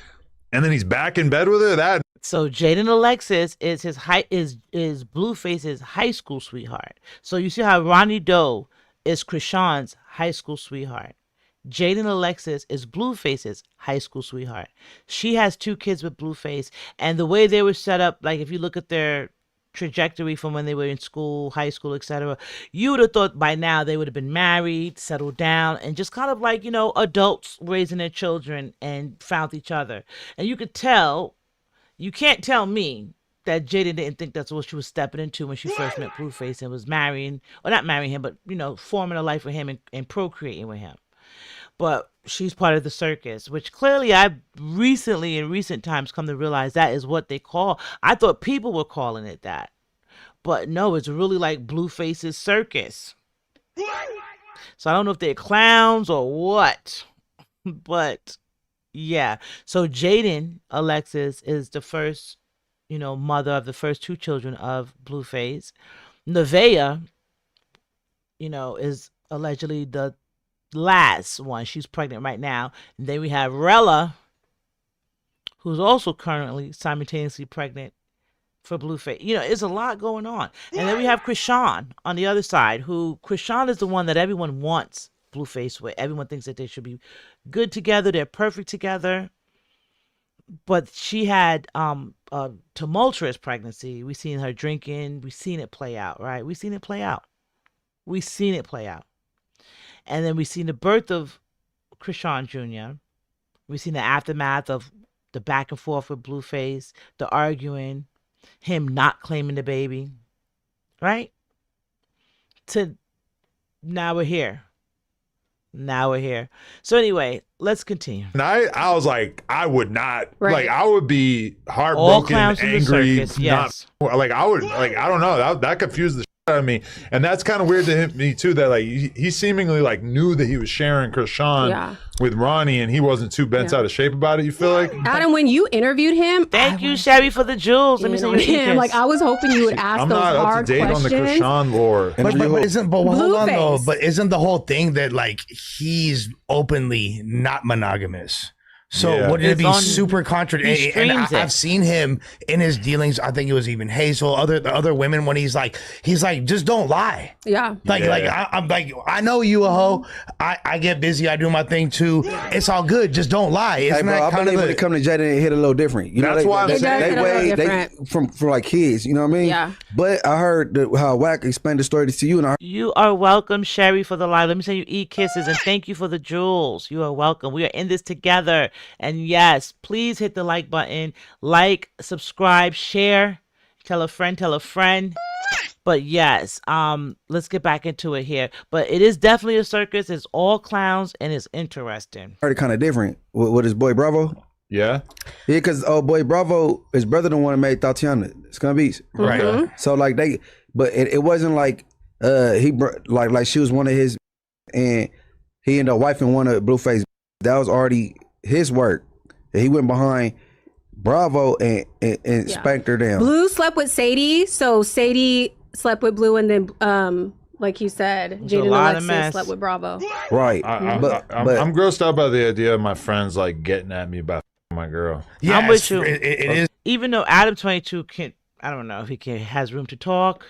and then he's back in bed with her. So Jaden Alexis is is Blueface's high school sweetheart. So you see how Ronnie Doe is Chrisean's high school sweetheart. Jaden Alexis is Blueface's high school sweetheart. She has 2 kids with Blueface, and the way they were set up, like if you look at their trajectory from when they were in school, high school, etc., you would have thought by now they would have been married, settled down, and just kind of like, adults raising their children and found each other. And you could tell. You can't tell me that Jada didn't think that's what she was stepping into when she first met Blueface and was not marrying him, but, forming a life with him and procreating with him. But she's part of the circus, which clearly I've recently, in recent times, come to realize that is what they call. I thought people were calling it that. But no, it's really like Blueface's circus. So I don't know if they're clowns or what, but... yeah. So Jaden Alexis is the first, mother of the first 2 children of Blueface. Nevaeh, is allegedly the last one. She's pregnant right now. And then we have Rella, who's also currently simultaneously pregnant for Blueface. It's a lot going on. And then we have Chrisean on the other side, Chrisean is the one that everyone wants Blueface with. Everyone thinks that they should be good together. They're perfect together. But she had a tumultuous pregnancy. We've seen her drinking. We've seen it play out, right? We've seen it play out. And then we've seen the birth of Chrisean Jr. We've seen the aftermath of the back and forth with Blueface, the arguing. him not claiming the baby, right? To now we're here. Now we're here. So anyway, let's continue. And I was like, I would not, like, I would be heartbroken, angry, circus, yes. not, like, I would, like, I don't know, that confused the shit out of me. And that's kind of weird to me too, that like he seemingly like knew that he was sharing Chrisean with Ronnie, and he wasn't too bent out of shape about it. You feel like, Adam, when you interviewed him, thank you, Sherry, for the jewels. Let me see him. Like, I was hoping you would ask I'm those not hard up to date questions. on the Chrisean lore. But hold on though. Blueface. But isn't the whole thing that like he's openly not monogamous? So wouldn't it be super contradictory? And I've seen him in his dealings. I think it was even Hazel, the other women, when he's like, just don't lie. Yeah. I'm like, I know you a hoe. I get busy. I do my thing too. It's all good. Just don't lie. Isn't I believe when it comes to Jada, it hit a little different. You know, that's why I'm saying they from like kids. You know what I mean? Yeah. But I heard how Wack explained the story to you, and you are welcome, Sherry, for the live. Let me send you e-kisses, and thank you for the jewels. You are welcome. We are in this together. And yes, please hit the like button, like, subscribe, share, tell a friend. But yes, let's get back into it here. But it is definitely a circus. It's all clowns, and it's interesting. heard it kind of different with his boy Bravo. Yeah, because boy Bravo, his brother the one that made Tatiana Scum Beats. Right. Mm-hmm. So like it wasn't like like she was one of his, and he ended up wifing one of Blueface. That was already his work. He went behind Bravo and spanked her down. Blue slept with Sadie, so Sadie slept with Blue, and then like you said, Jaden and Alexis slept with Bravo. Right. But I'm grossed out by the idea of my friends like getting at me about my girl. Yeah, I'm with you. It is. Even though Adam 22 can't, I don't know if he has room to talk.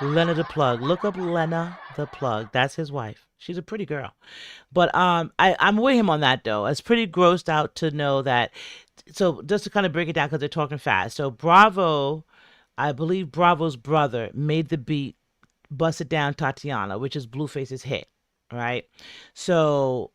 Lena the Plug. Look up Lena the Plug. That's his wife. She's a pretty girl. But I'm with him on that, though. It's pretty grossed out to know that. So just to kind of break it down, because they're talking fast. So Bravo, I believe Bravo's brother made the beat, Busted Down Tatiana, which is Blueface's hit, right? So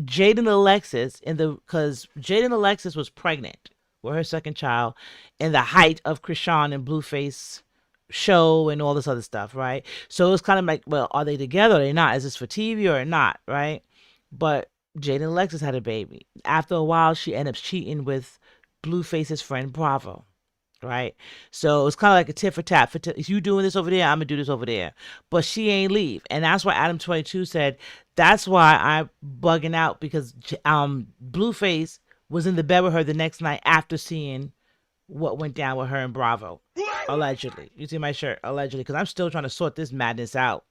Jaden Alexis, because Jaden Alexis was pregnant with her second child in the height of Chrisean and Blueface show and all this other stuff, right? So it's kind of like, well, are they together or are they not? Is this for TV or not, right? But Jaden Alexis had a baby. After a while, she ended up cheating with Blueface's friend Bravo, right? So it's kind of like a tit for tat. If you doing this over there, I'm gonna do this over there. But she ain't leave, and that's why Adam 22 said that's why I'm bugging out, because Blueface was in the bed with her the next night after seeing what went down with her and Bravo. Allegedly. You see my shirt? Allegedly. Because I'm still trying to sort this madness out.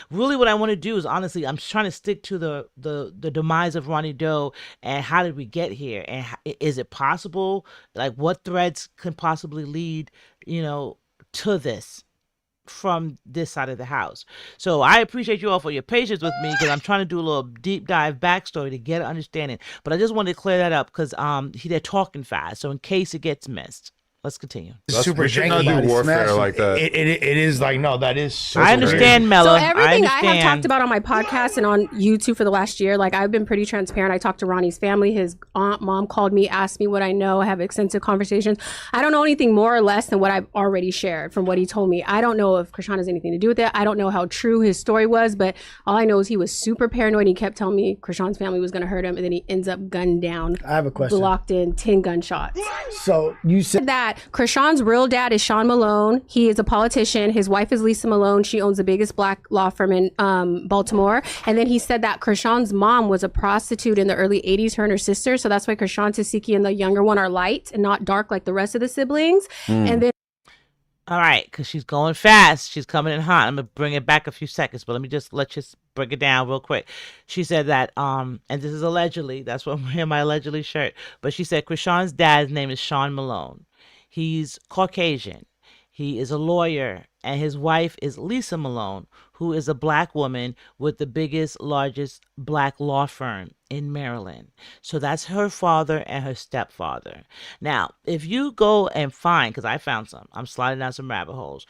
Really what I want to do is, honestly, I'm trying to stick to the demise of Ronnie Doe and how did we get here? And is it possible? Like, what threads can possibly lead, to this from this side of the house? So I appreciate you all for your patience with me, because I'm trying to do a little deep dive backstory to get an understanding. But I just wanted to clear that up because they're talking fast. So in case it gets missed. Let's continue. Super janky. Not do warfare like that. It is like, no, that is super I understand, crazy. Mello. So everything I have understand. talked about on my podcast and on YouTube for the last year, like, I've been pretty transparent. I talked to Ronnie's family. His mom called me, asked me what I know. I have extensive conversations. I don't know anything more or less than what I've already shared from what he told me. I don't know if Chrisean has anything to do with it. I don't know how true his story was, but all I know is he was super paranoid. He kept telling me Chrisean's family was going to hurt him, and then he ends up gunned down. I have a question. Blocked in 10 gunshots. So you said that Chrisean's real dad is Sean Malone. He is a politician. His wife is Lisa Malone. She owns the biggest black law firm in Baltimore. And then he said that Chrisean's mom was a prostitute in the early 80s, her and her sister. So that's why Chrisean, Tasiki, and the younger one are light and not dark like the rest of the siblings. And then all right, because she's going fast. She's coming in hot. I'm going to bring it back a few seconds, but let me just break it down real quick. She said that, and this is allegedly, that's what I'm wearing my allegedly shirt, but she said Chrisean's dad's name is Sean Malone. He's Caucasian. He is a lawyer, and his wife is Lisa Malone, who is a black woman with the biggest, largest black law firm in Maryland. So that's her father and her stepfather. Now, if you go and find, because I found some, I'm sliding down some rabbit holes.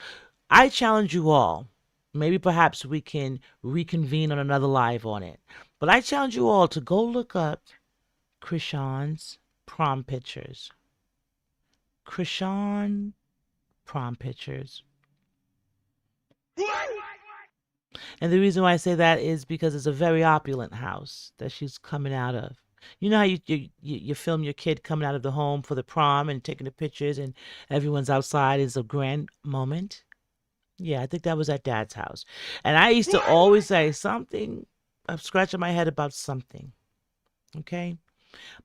I challenge you all, maybe perhaps we can reconvene on another live on it, but I challenge you all to go look up Chrisean's prom pictures. Chrisean prom pictures. And the reason why I say that is because it's a very opulent house that she's coming out of. You know how you film your kid coming out of the home for the prom and taking the pictures and everyone's outside is a grand moment? Yeah, I think that was at Dad's house. And I used to always say something. I'm scratching my head about something. Okay?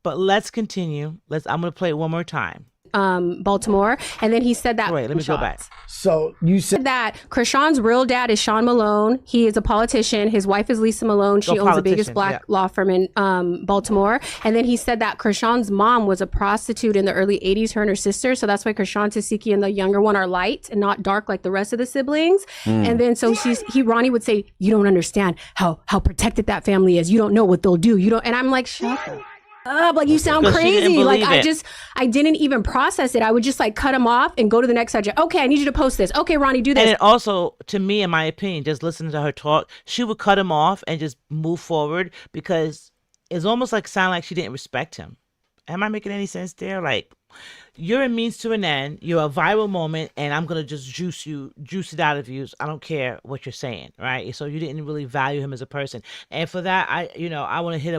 But let's continue. I'm going to play it one more time. Baltimore, and then he said that. Wait, let me go back. So you said that Chrisean's real dad is Sean Malone. He is a politician. His wife is Lisa Malone. She owns the biggest black law firm in Baltimore. And then he said that Chrisean's mom was a prostitute in the early 80s, her and her sister. So that's why Chrisean, Tasiki, and the younger one are light and not dark like the rest of the siblings. And then so Ronnie would say, "You don't understand how protected that family is. You don't know what they'll do. You don't." And I'm like, "Shut up. Like you sound crazy." Like I didn't even process it. I would just like cut him off and go to the next subject. Okay, I need you to post this. Okay, Ronnie, do this. And it also, to me, in my opinion, just listening to her talk, she would cut him off and just move forward because it's almost like sound like she didn't respect him. Am I making any sense there? Like, you're a means to an end. You're a viral moment, and I'm gonna just juice it out of you. I don't care what you're saying, right? So you didn't really value him as a person, and for that, I want to hit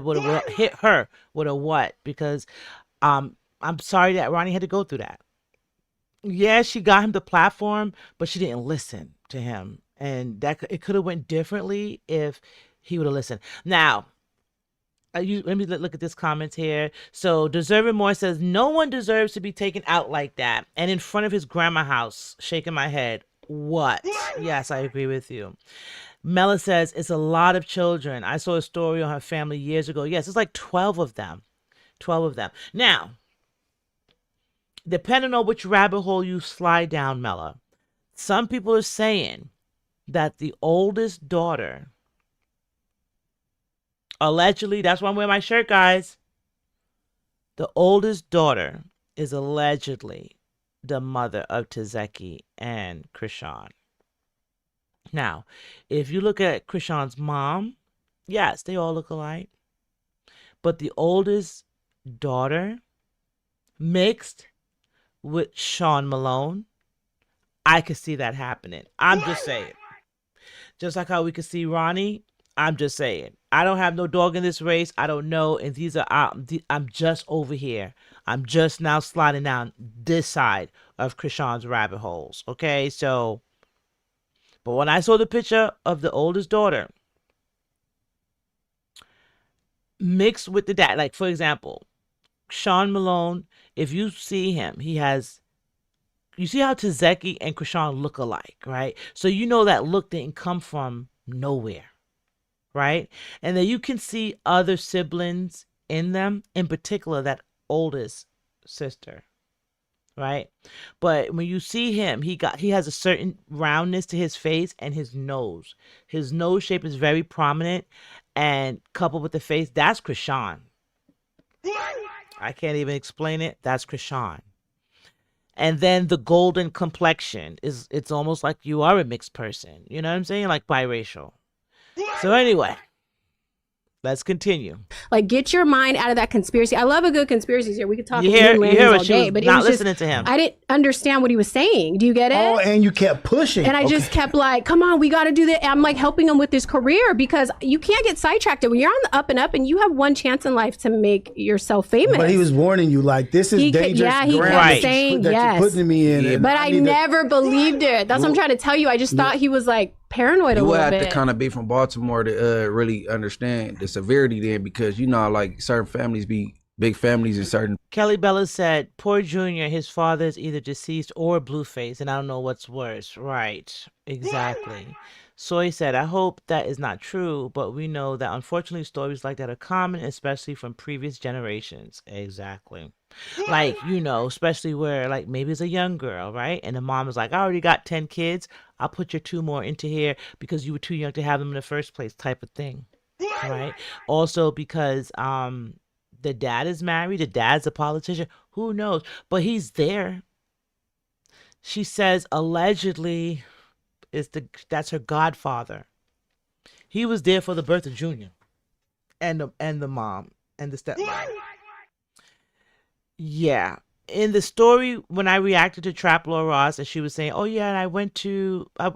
her with a what? Because, I'm sorry that Ronnie had to go through that. Yeah, she got him the platform, but she didn't listen to him, and it could have went differently if he would have listened. Now. Let me look at this comment here. So Deserving More says, "No one deserves to be taken out like that. And in front of his grandma house," shaking my head. What? Yes, I agree with you. Mela says, "It's a lot of children. I saw a story on her family years ago." Yes, it's like 12 of them. 12 of them. Now, depending on which rabbit hole you slide down, Mela, some people are saying that the oldest daughter, allegedly, that's why I'm wearing my shirt, guys. The oldest daughter is allegedly the mother of Tazeki and Chrisean. Now, if you look at Chrisean's mom, yes, they all look alike. But the oldest daughter mixed with Sean Malone, I could see that happening. I'm just saying. Just like how we could see Ronnie, I'm just saying. I don't have no dog in this race. I don't know. And these are, I'm just over here. I'm just now sliding down this side of Chrisean's rabbit holes. Okay, so, but when I saw the picture of the oldest daughter mixed with the dad, like for example, Sean Malone, if you see him, you see how Tazeki and Chrisean look alike, right? So you know that look didn't come from nowhere. Right? And then you can see other siblings in them, in particular that oldest sister, right? But when you see him, he has a certain roundness to his face and his nose. His nose shape is very prominent, and coupled with the face, that's Chrisean. I can't even explain it. That's Chrisean. And then the golden complexion it's almost like you are a mixed person. You know what I'm saying? Like biracial. So anyway, let's continue. Like, get your mind out of that conspiracy. I love a good conspiracy here. We could talk you hear all day, but not listening to him. I didn't understand what he was saying. Do you get it? Oh, and you kept pushing. And I just kept like, come on, we got to do that. I'm like helping him with his career because you can't get sidetracked. When you're on the up and up and you have one chance in life to make yourself famous. But he was warning you like, this is dangerous. Yeah, he kept saying that yes. You're putting me in. Yeah, but I never believed it. That's what I'm trying to tell you. I just thought he was like paranoid a little bit. You have to kind of be from Baltimore to really understand the severity there because you know like certain families be big families in certain. Kelly Bella said, "Poor Junior, his father is either deceased or Blueface, and I don't know what's worse." Right, exactly. Soy said, "I hope that is not true, but we know that unfortunately stories like that are common, especially from previous generations." Exactly. Like, especially where like maybe it's a young girl, right? And the mom is like, "I already got 10 kids. I'll put your 2 more into here because you were too young to have them in the first place," type of thing. Right? Also because the dad is married, the dad's a politician, who knows? But he's there. She says allegedly that's her godfather. He was there for the birth of Junior and the mom and the stepmom. Yeah. in the story when I reacted to Trap Law Ross, and she was saying, "Oh yeah, and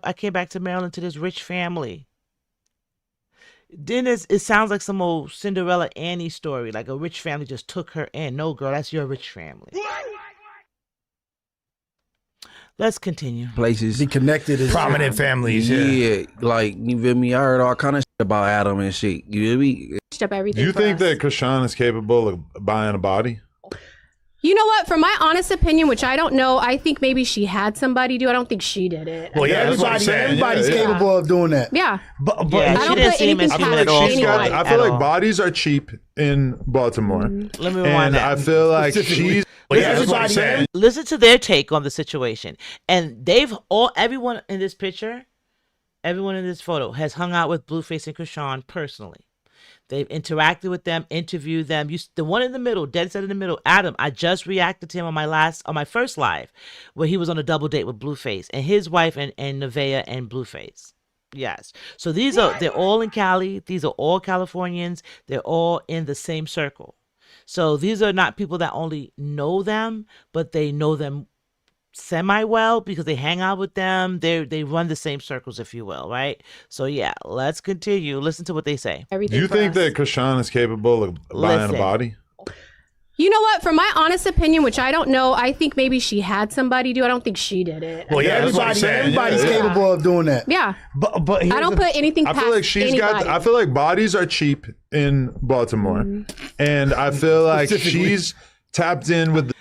I came back to Maryland to this rich family." Then it sounds like some old Cinderella Annie story, like a rich family just took her in. No, girl, that's your rich family. Let's continue. Places. Be connected as Prominent families. Yeah, like, you feel me? I heard all kind of shit about Adam and shit. You feel me? Up everything. Do you for think us. that Chrisean is capable of buying a body? You know what? From my honest opinion, which I don't know, I think maybe she had somebody do. I don't think she did it. Well, yeah, that's what I'm saying. Everybody's Yeah, yeah. capable of doing that. Yeah. But Yeah, I she don't didn't put seem as anything human past at all. anyone. I feel like bodies are cheap in Baltimore. Let me rewind And that. I feel like she's. Well, yeah, that's what I'm saying. Listen to their take on the situation. And everyone in this picture, everyone in this photo has hung out with Blueface and Chrisean personally. They've interacted with them, interviewed them. The one in the middle, dead set in the middle, Adam, I just reacted to him on my first live where he was on a double date with Blueface and his wife and Nevaeh and Blueface. Yes. So they're all in Cali. These are all Californians. They're all in the same circle. So these are not people that only know them, but they know them semi-well because they hang out with them. They run the same circles, if you will, right? So yeah, let's continue. Listen to what they say. Do you think that Chrisean is capable of buying a body? You know what? From my honest opinion, which I don't know, I think maybe she had somebody do. I don't think she did it. Well, yeah, that's what I'm saying. Everybody's capable of doing that. Yeah. But I don't put anything past I feel like she's anybody. I feel like bodies are cheap in Baltimore, and I feel like she's tapped in with.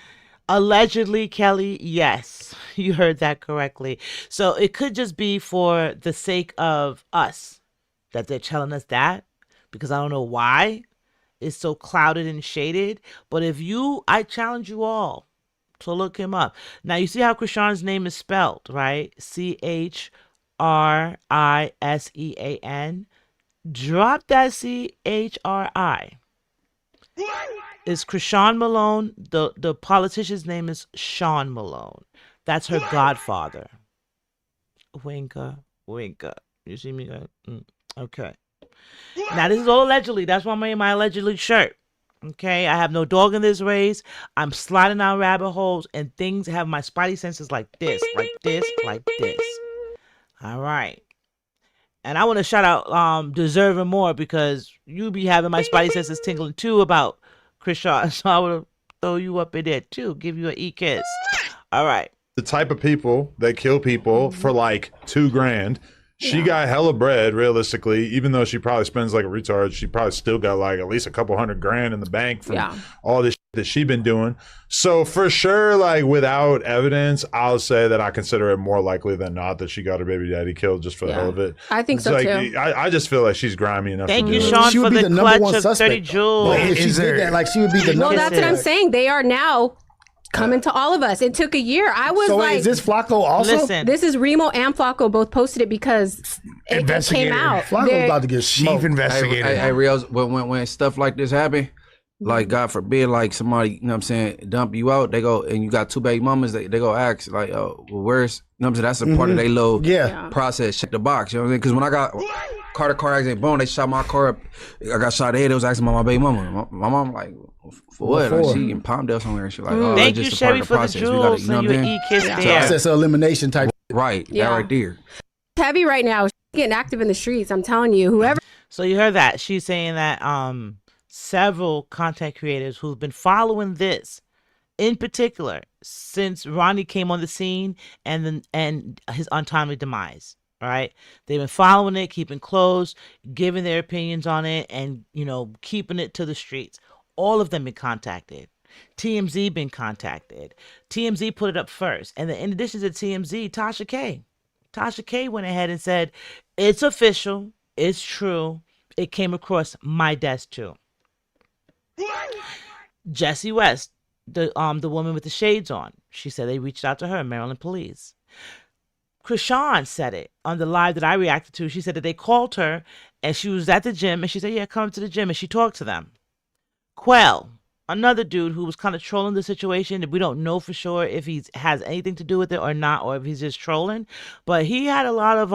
Allegedly, Kelly, yes, you heard that correctly. So it could just be for the sake of us that they're telling us that, because I don't know why it's so clouded and shaded. But I challenge you all to look him up. Now, you see how Chrisean's name is spelled, right? Chrisean. Drop that CHRI. Is Chrisean Malone. The politician's name is Sean Malone. That's her godfather. Winka. You see me? Okay. Now, this is all allegedly. That's why I'm wearing my allegedly shirt. Okay? I have no dog in this race. I'm sliding down rabbit holes, and things have my spidey senses like this, like this, like this. All right. And I want to shout out Deserving More, because you be having my spidey senses tingling too about Chrisean, so I would throw you up in there too, give you an e-kiss. All right. The type of people that kill people for like $2,000. She got hella bread, realistically, even though she probably spends like a retard. She probably still got like at least a couple $100,000 in the bank from all this shit that she been doing. So for sure, like without evidence, I'll say that I consider it more likely than not that she got her baby daddy killed just for the hell of it. I think It's so like, too. I just feel like she's grimy enough. Thank to you, do it. Sean, She for would be the the number clutch one of 30 suspect. jewels. Well, if she did that, like she would be the Well, number. that's what I'm saying. They are now coming to all of us. It took a year. I was So like, wait, is this Flacco also? Listen, this is Remo and Flacco both posted it because it came Investigator. out. Flacco's They're- about to get Chief smoked. investigator. Hey, Rios, when stuff like this happen, like God forbid, like somebody, you know what I'm saying, dump you out, they go, and you got two baby mamas, they go ask, like, oh, well, where's, you know what I'm saying, that's a part of their little Yeah. process, check the box, you know what I'm saying, because when I got car accident, boom, they shot my car up, I got shot in the head, they was asking about my baby mama. My mom, like, for what? Like, she in Palmdale somewhere, and she like, oh, thank it's you, just a part Sherry, of the for the process. We gotta, jewels. you know So what you I'm an saying? e-kiss there. Process elimination type. Right, Yeah. that right there. heavy right now. She's getting active in the streets. I'm telling you, whoever. So you heard that. She's saying that several content creators who've been following this, in particular, since Ronnie came on the scene and his untimely demise. All right, they've been following it, keeping close, giving their opinions on it, and keeping it to the streets. All of them been contacted. TMZ been contacted. TMZ put it up first, and then in addition to TMZ, Tasha K went ahead and said, "It's official. It's true. It came across my desk too." Jessie West, the woman with the shades on, she said they reached out to her, Maryland police. Chrisean said it on the live that I reacted to. She said that they called her and she was at the gym and she said, "Yeah, come to the gym," and she talked to them. Quell, another dude who was kind of trolling the situation. We don't know for sure if he has anything to do with it or not, or if he's just trolling. But he had a lot of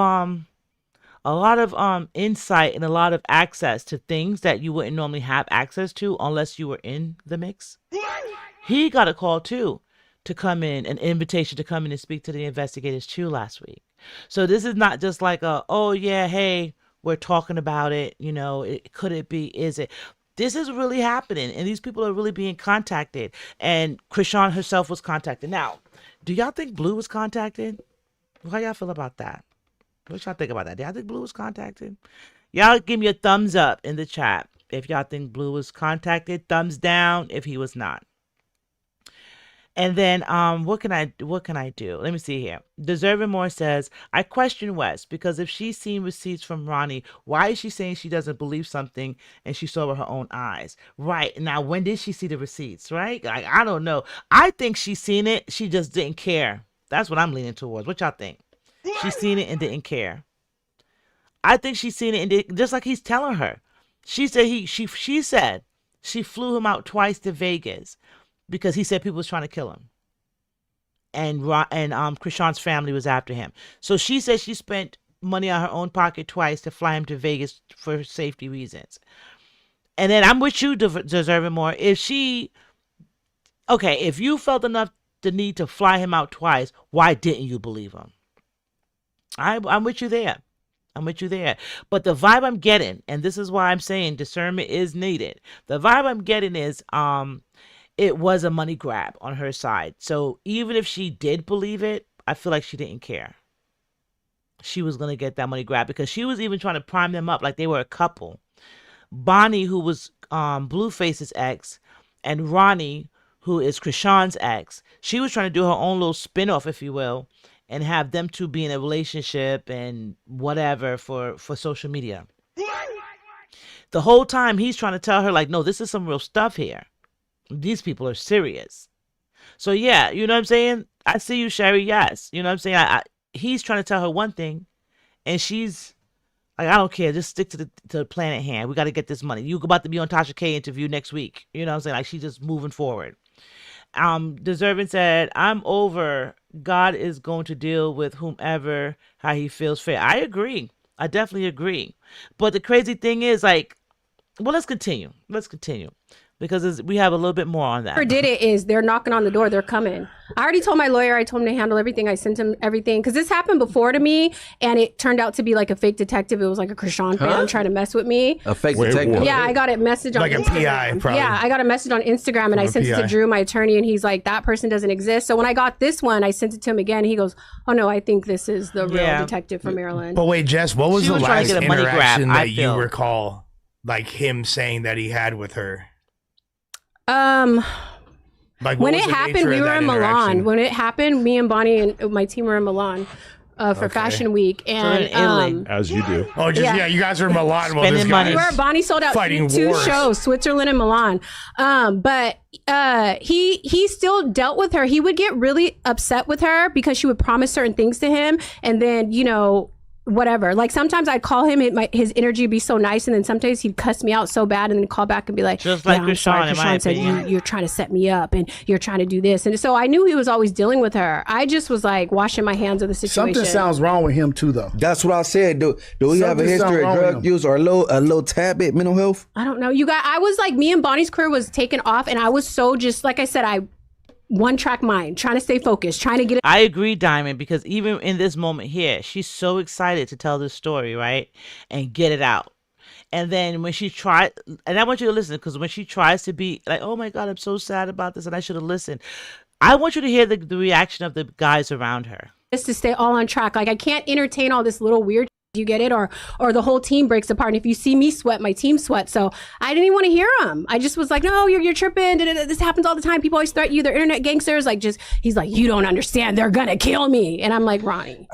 insight and a lot of access to things that you wouldn't normally have access to unless you were in the mix. He got a call too. to come in, an invitation to come in and speak to the investigators too last week. So this is not just like oh yeah, hey, we're talking about it, could it be, is it? This is really happening, and these people are really being contacted, and Chrisean herself was contacted. Now, do y'all think Blue was contacted? How y'all feel about that? What y'all think about that? Do y'all think Blue was contacted? Y'all give me a thumbs up in the chat if y'all think Blue was contacted. Thumbs down if he was not. And then what can I do? Let me see here. Deserving More says, I question West because if she's seen receipts from Ronnie, why is she saying she doesn't believe something and she saw with her own eyes? Right. Now, when did she see the receipts, right? Like, I don't know. I think she's seen it. She just didn't care. That's what I'm leaning towards. What y'all think? She's seen it and didn't care. I think she's seen it and just like he's telling her. She said she said she flew him out twice to Vegas because he said people was trying to kill him. And Chrisean's family was after him. So she said she spent money out of her own pocket twice to fly him to Vegas for safety reasons. And then I'm with you, Deserving More. If you felt enough the need to fly him out twice, why didn't you believe him? I'm with you there. But the vibe I'm getting, and this is why I'm saying discernment is needed. The vibe I'm getting is it was a money grab on her side. So even if she did believe it, I feel like she didn't care. She was going to get that money grab because she was even trying to prime them up like they were a couple. Bonnie, who was Blueface's ex, and Ronnie, who is Chrisean's ex, she was trying to do her own little spinoff, if you will, and have them two be in a relationship and whatever for social media. The whole time he's trying to tell her, like, no, this is some real stuff here. These people are serious. So, yeah, you know what I'm saying? I see you, Sherry, yes. You know what I'm saying? He's trying to tell her one thing, and she's like, I don't care. Just stick to the plan at hand. We got to get this money. You're about to be on Tasha K interview next week. You know what I'm saying? Like, she's just moving forward. Deserving said, I'm over. God is going to deal with whomever, how he feels fair. I agree. I definitely agree. But the crazy thing is, like, well, let's continue. Because we have a little bit more on that. Whoever did it is they're knocking on the door. They're coming. I already told my lawyer. I told him to handle everything. I sent him everything because this happened before to me, and it turned out to be like a fake detective. It was like a Chrisean fan trying to mess with me. A fake detective. What? Yeah, I got a message on like Instagram. a PI, probably. Yeah, I got a message on Instagram, and I sent it to Drew, my attorney, and he's like, that person doesn't exist. So when I got this one, I sent it to him again. He goes, oh no, I think this is the real detective from Maryland. But wait, Jess, what was She the was trying to last get a money grab, interaction I that feel. you recall, like him saying that he had with her? Like, when it happened, we were in Milan. When it happened, me and Bonnie and my team were in Milan for Fashion Week, and as you do. Oh, just you guys are in Milan. Well, Spending this money. guy's Bonnie sold out two shows, Switzerland and Milan. But he still dealt with her. He would get really upset with her because she would promise certain things to him, and then whatever. Like sometimes I'd call him, his energy would be so nice, and then sometimes he'd cuss me out so bad, and then call back and be like, just like Chrisean said, you're trying to set me up, and you're trying to do this. And so I knew he was always dealing with her. I just was like washing my hands of the situation. Something sounds wrong with him too, though. That's what I said. Do we have a history of drug use or a little tad bit mental health? I don't know. I was like, me and Bonnie's career was taken off, and I was so just, like I said, one track mind, trying to stay focused, trying to get it. I agree, Diamond, because even in this moment here, she's so excited to tell this story, right? And get it out. And then when she tried, and I want you to listen, because when she tries to be like, oh my God, I'm so sad about this, and I should have listened. I want you to hear the reaction of the guys around her. Just to stay all on track. Like, I can't entertain all this little weird. You get it? Or the whole team breaks apart. And if you see me sweat, my team sweats. So I didn't even want to hear him. I just was like, no, you're tripping. This happens all the time. People always threaten you. They're internet gangsters. He's like, you don't understand. They're going to kill me. And I'm like, Ronnie.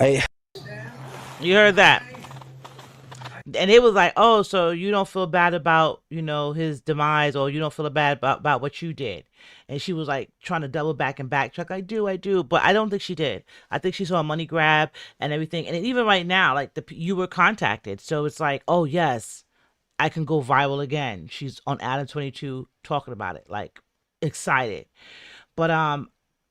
You heard that. And it was like, oh, so you don't feel bad about, his demise, or you don't feel bad about what you did. And she was like trying to double back and backtrack. I do. But I don't think she did. I think she saw a money grab and everything. And even right now, like you were contacted. So it's like, oh, yes, I can go viral again. She's on Adam 22 talking about it, like excited. But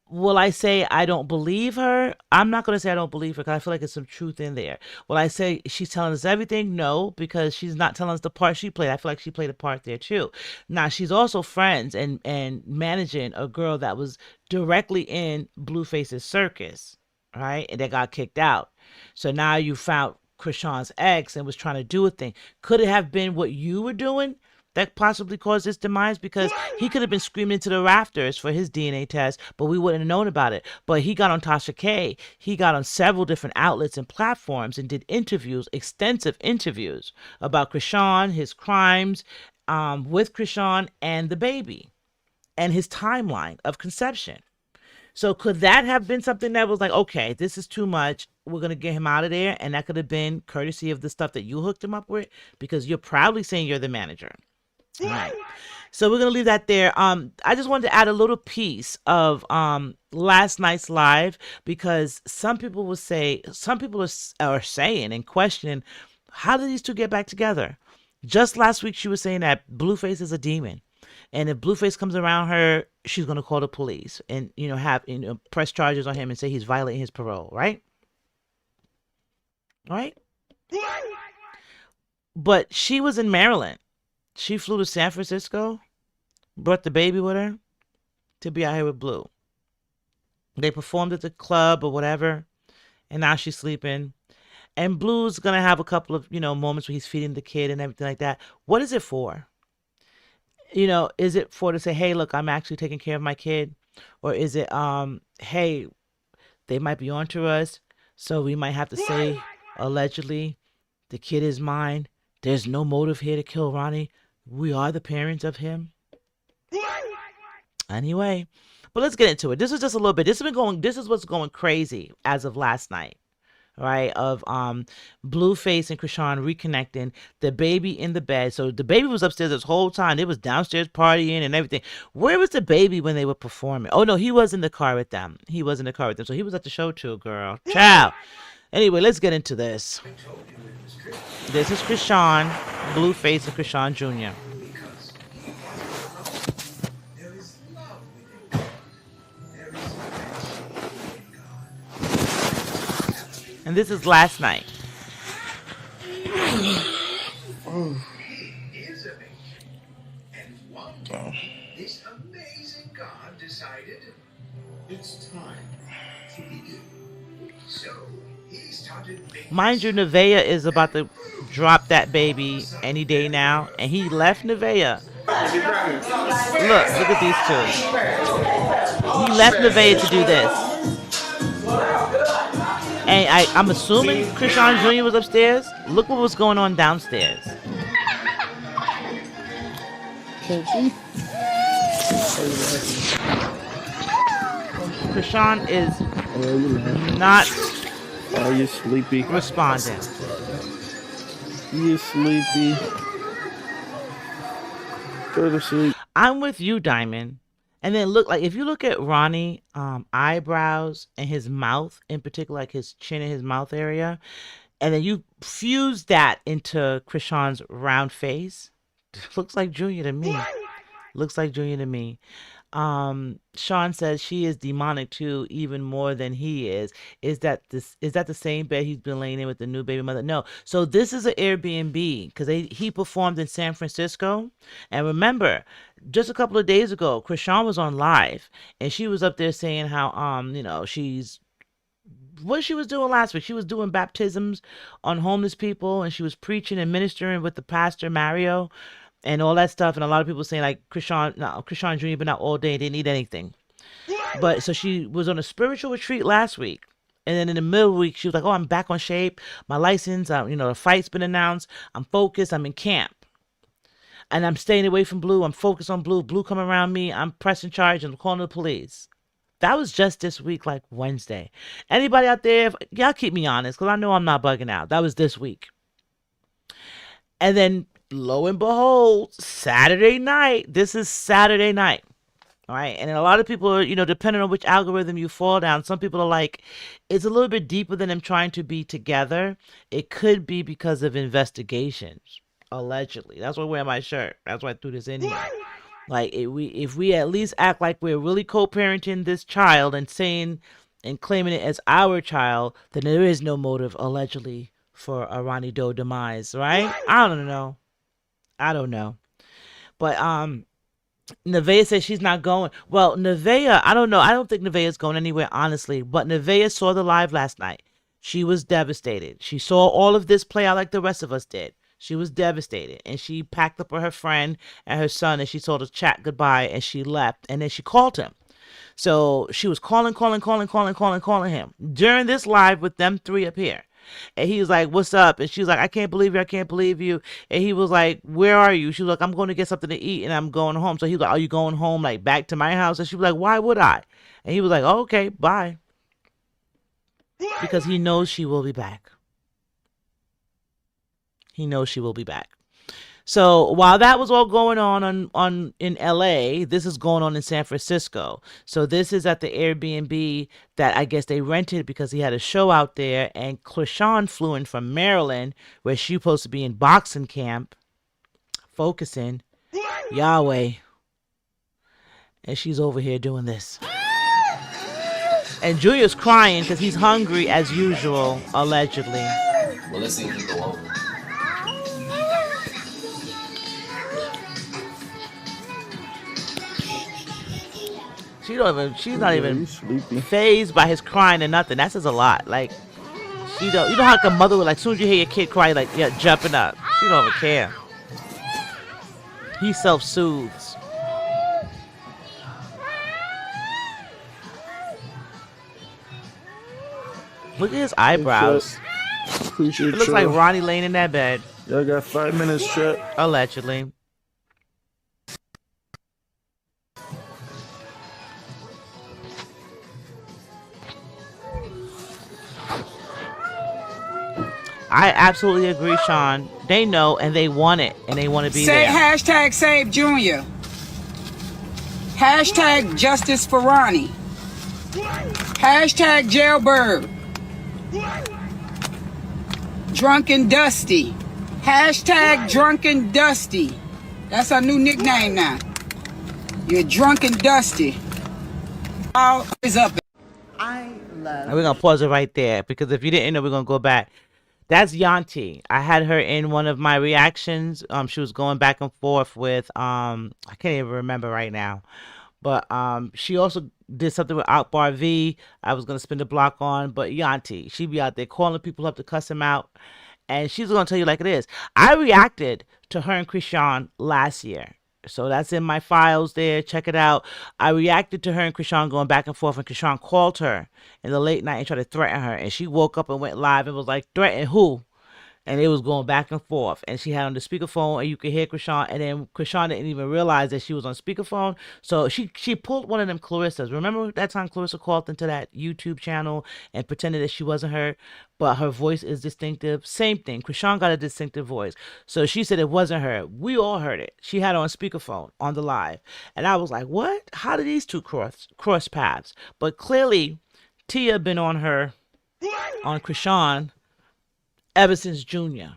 Will I say I don't believe her? I'm not going to say I don't believe her because I feel like there's some truth in there. Will I say she's telling us everything? No, because she's not telling us the part she played. I feel like she played a part there too. Now, she's also friends and managing a girl that was directly in Blueface's circus, right? And they got kicked out. So now you found Chrisean's ex and was trying to do a thing. Could it have been what you were doing that possibly caused his demise? Because he could have been screaming into the rafters for his DNA test, but we wouldn't have known about it. But he got on Tasha K. He got on several different outlets and platforms and did interviews, extensive interviews about Chrisean, his crimes with Chrisean and the baby, and his timeline of conception. So could that have been something that was like, okay, this is too much. We're going to get him out of there. And that could have been courtesy of the stuff that you hooked him up with, because you're proudly saying you're the manager. All right. So we're going to leave that there. I just wanted to add a little piece of last night's live, because some people are saying and questioning, how did these two get back together? Just last week, she was saying that Blueface is a demon. And if Blueface comes around her, she's going to call the police and, press charges on him and say he's violating his parole, right? Right? But she was in Maryland. She flew to San Francisco, brought the baby with her to be out here with Blue. They performed at the club or whatever, and now she's sleeping. And Blue's going to have a couple of, moments where he's feeding the kid and everything like that. What is it for? Is it for to say, hey, look, I'm actually taking care of my kid? Or is it, hey, they might be onto us, so we might have to say, allegedly, the kid is mine. There's no motive here to kill Ronnie. We are the parents of him. Anyway, but let's get into it. This is just a little bit. This is what's going crazy as of last night. Right, of Blueface and Chrisean reconnecting, the baby in the bed. So the baby was upstairs this whole time. They was downstairs partying and everything. Where was the baby when they were performing? Oh no, he was in the car with them. So he was at the show too, girl. Ciao. Anyway, let's get into this. This is Chrisean, Blueface, and Chrisean Jr. And this is last night. This amazing God decided it's time to begin. So he started. Mind you, Nevaeh is about to drop that baby any day now, and he left Nevaeh. Look at these two. He left Nevaeh to do this. And I'm assuming Chrisean Jr. was upstairs. Look what was going on downstairs. Chrisean is not Are you sleepy? responding. You sleepy? Go to sleep. I'm with you, Diamond. And then if you look at Ronnie eyebrows and his mouth in particular, like his chin and his mouth area, and then you fuse that into Chrisean's round face, looks like Junior to me. Sean says she is demonic too, even more than he is. Is that the same bed he's been laying in with the new baby mother? No. So this is an Airbnb because he performed in San Francisco. And remember, just a couple of days ago, Chrisean was on live and she was up there saying how what she was doing last week. She was doing baptisms on homeless people and she was preaching and ministering with the pastor Mario and all that stuff. And a lot of people saying like Chrisean Jr. been out all day, didn't eat anything. But so she was on a spiritual retreat last week. And then in the middle of the week, she was like, oh, I'm back on shape. My license, the fight's been announced. I'm focused. I'm in camp. And I'm staying away from Blue. I'm focused on Blue. Blue coming around me. I'm pressing charge and calling the police. That was just this week, like Wednesday. Anybody out there, y'all keep me honest, because I know I'm not bugging out. That was this week. And then, lo and behold, Saturday night. This is Saturday night. All right. And a lot of people are, depending on which algorithm you fall down, some people are like, it's a little bit deeper than them trying to be together. It could be because of investigations, allegedly. That's why I wear my shirt. That's why I threw this in here. Like if we at least act like we're really co-parenting this child and saying and claiming it as our child, then there is no motive allegedly for a Ronnie Doe demise, right? I don't know. But Nevaeh says she's not going. Well, Nevaeh, I don't know. I don't think Nevaeh's going anywhere, honestly. But Nevaeh saw the live last night. She was devastated. She saw all of this play out like the rest of us did. She was devastated. And she packed up with her friend and her son and she told us chat goodbye and she left. And then she called him. So she was calling him during this live with them three up here. And he was like, what's up? And she was like, I can't believe you. And he was like, where are you? She was like, I'm going to get something to eat and I'm going home. So he was like, are you going home, like back to my house? And she was like, why would I? And he was like, oh, okay, bye. Because he knows she will be back. So while that was all going on in LA, this is going on in San Francisco. So this is at the Airbnb that I guess they rented because he had a show out there. And Chrisean flew in from Maryland, where she's supposed to be in boxing camp, focusing. Yahweh. And she's over here doing this. And Julia's crying because he's hungry as usual, allegedly. Well, let's see if he go over. She's not even fazed by his crying or nothing. That says a lot. Like, you know how like a mother would, like, as soon as you hear your kid cry, like, yeah, jumping up. She don't even care. He self-soothes. Look at his eyebrows. Appreciate it looks like Ronnie laying in that bed. Y'all got 5 minutes, chat. Allegedly. I absolutely agree, Sean. They know and they want it and they want to be there. Hashtag Save Junior. Hashtag Justice for Ronnie. Hashtag Jailbird. Drunken Dusty. Hashtag Drunken Dusty. That's our new nickname now. You're Drunken Dusty. All is up. And we're going to pause it right there because if you didn't know, we're going to go back. That's Yanti. I had her in one of my reactions. She was going back and forth with I can't even remember right now. But she also did something with Akbar V. I was gonna spin the block on, but Yanti, she be out there calling people up to cuss him out. And she's gonna tell you like it is. I reacted to her and Chrisean last year. So that's in my files there. Check it out. I reacted to her and Chrisean going back and forth, and Chrisean called her in the late night and tried to threaten her. And she woke up and went live and was like, threaten who? And it was going back and forth. And she had on the speakerphone, and you could hear Chrisean. And then Chrisean didn't even realize that she was on speakerphone. So she pulled one of them Clarissas. Remember that time Clarissa called into that YouTube channel and pretended that she wasn't her, but her voice is distinctive? Same thing. Chrisean got a distinctive voice. So she said it wasn't her. We all heard it. She had it on speakerphone on the live. And I was like, what? How did these two cross paths? But clearly, Tia been on Chrisean ever since Junior,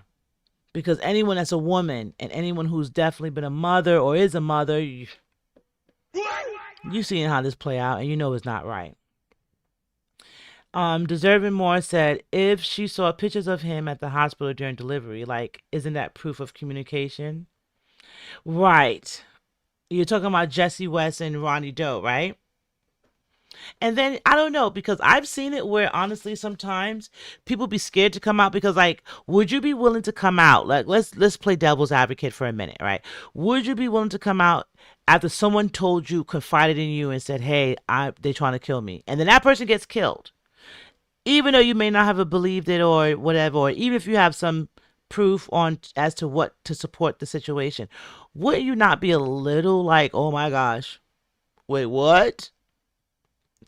because anyone that's a woman and anyone who's definitely been a mother or is a mother, you seeing how this play out and you know it's not right. Deserving More said, if she saw pictures of him at the hospital during delivery, like, isn't that proof of communication? Right. You're talking about Jesse West and Ronnie Doe, right? And then I don't know, because I've seen it where honestly sometimes people be scared to come out because, like, would you be willing to come out? Like, let's play devil's advocate for a minute, right? Would you be willing to come out after someone told you, confided in you and said, hey, they're trying to kill me, and then that person gets killed, even though you may not have believed it or whatever, or even if you have some proof on as to what to support the situation, wouldn't you not be a little like, oh my gosh, wait, what?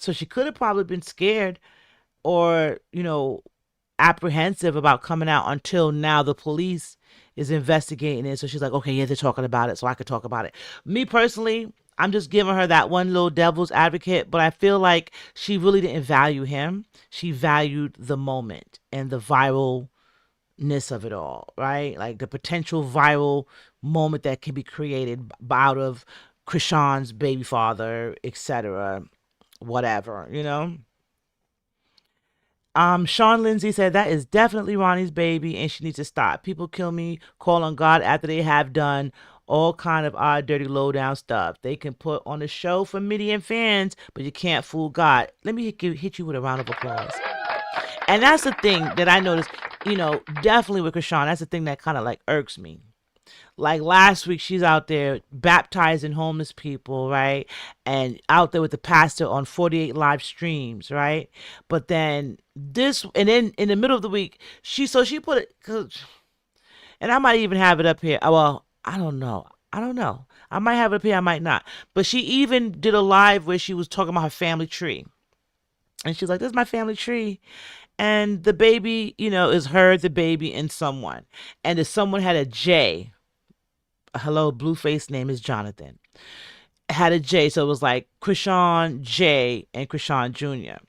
So she could have probably been scared or, apprehensive about coming out until now the police is investigating it. So she's like, okay, yeah, they're talking about it, so I could talk about it. Me personally, I'm just giving her that one little devil's advocate, but I feel like she really didn't value him. She valued the moment and the viralness of it all, right? Like the potential viral moment that can be created out of Chrisean's baby father, etc. Whatever, Sean Lindsay said that is definitely Ronnie's baby and she needs to stop. People kill me, call on God after they have done all kind of odd, dirty, low down stuff. They can put on a show for million fans, but you can't fool God. Let me hit you with a round of applause. And that's the thing that I noticed, definitely with Chrisean, that's the thing that kind of like irks me. Like last week, she's out there baptizing homeless people, right? And out there with the pastor on 48 live streams, right? But then and then in the middle of the week, she put it, and I might even have it up here. Well, I don't know. I might have it up here, I might not. But she even did a live where she was talking about her family tree. And she's like, this is my family tree. And the baby, is her, the baby, and someone. And if someone had a J, hello, Blueface name is Jonathan, had a J. So it was like Chrisean J and Chrisean Jr.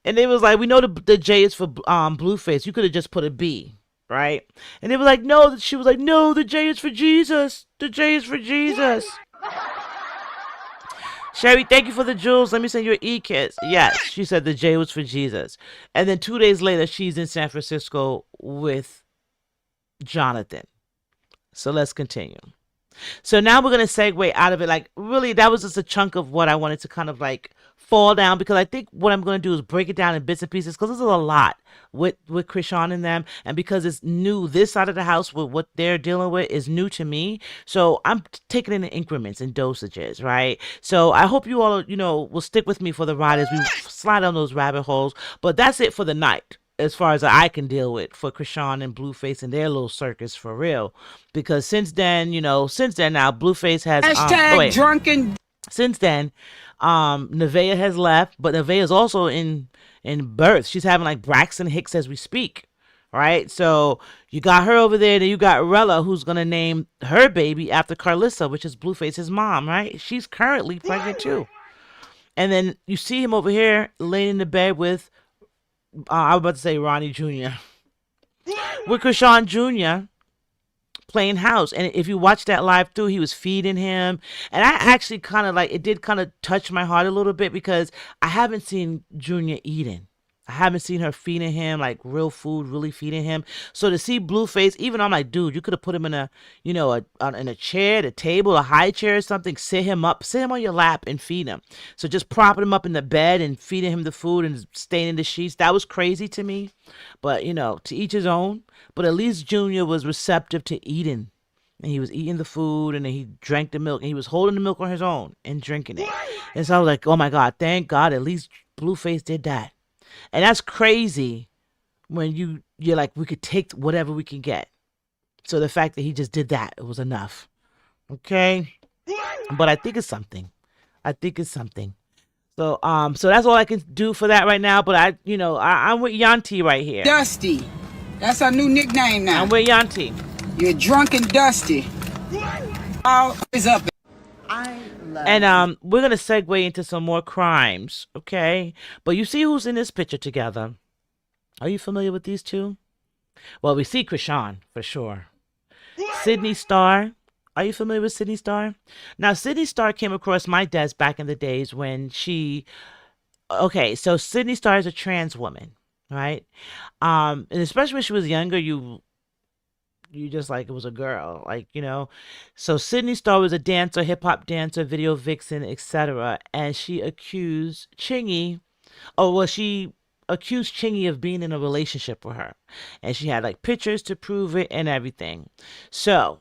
And it was like, we know the J is for Blueface. You could have just put a B, right? And they were like, no. She was like, no, the J is for Jesus. The J is for Jesus. Sherry, thank you for the jewels. Let me send you an e-kiss. Yes, she said the J was for Jesus. And then 2 days later, she's in San Francisco with Jonathan. So let's continue. So now we're going to segue out of it. Like, really, that was just a chunk of what I wanted to kind of like fall down, because I think what I'm going to do is break it down in bits and pieces, because there's a lot with Chrisean and them, and because it's new, this side of the house with what they're dealing with is new to me, so I'm taking it in increments and dosages, right? So I hope you all will stick with me for the ride as we slide down those rabbit holes. But that's it for the night, as far as I can deal with for Chrisean and Blueface and their little circus, for real. Because since then now, Blueface has drunken. Since then, Nevaeh has left, but Nevaeh is also in birth. She's having like Braxton Hicks as we speak, right? So you got her over there, then you got Rella, who's gonna name her baby after Carlissa, which is Blueface's mom, right? She's currently pregnant too. And then you see him over here laying in the bed with I was about to say Ronnie Jr. with Chrisean Jr. playing house. And if you watch that live through, he was feeding him. And I actually kind of it did kind of touch my heart a little bit, because I haven't seen Junior eating. I haven't seen her feeding him, like real food, really feeding him. So to see Blueface, even I'm like, dude, you could have put him in in a chair, the table, a high chair or something, sit him on your lap and feed him. So just propping him up in the bed and feeding him the food and staying in the sheets, that was crazy to me. But, to each his own. But at least Junior was receptive to eating. And he was eating the food, and then he drank the milk, and he was holding the milk on his own and drinking it. And so I was like, oh my God, thank God, at least Blueface did that. And that's crazy when you're like, we could take whatever we can get. So the fact that he just did that, it was enough. Okay? But I think it's something. So so that's all I can do for that right now. But I'm with Yanti right here. Dusty. That's our new nickname now. I'm with Yanti. You're drunk and dusty. All is up. And we're gonna segue into some more crimes, okay? But you see who's in this picture together? Are you familiar with these two? Well, we see Chrisean for sure. Sidney Starr. Are you familiar with Sidney Starr? Now, Sidney Starr came across my desk back in the days when so Sidney Starr is a trans woman, right? And especially when she was younger, you just like, it was a girl, So Sidney Starr was a dancer, hip-hop dancer, video vixen, etc. And she accused Chingy of being in a relationship with her. And she had pictures to prove it and everything. So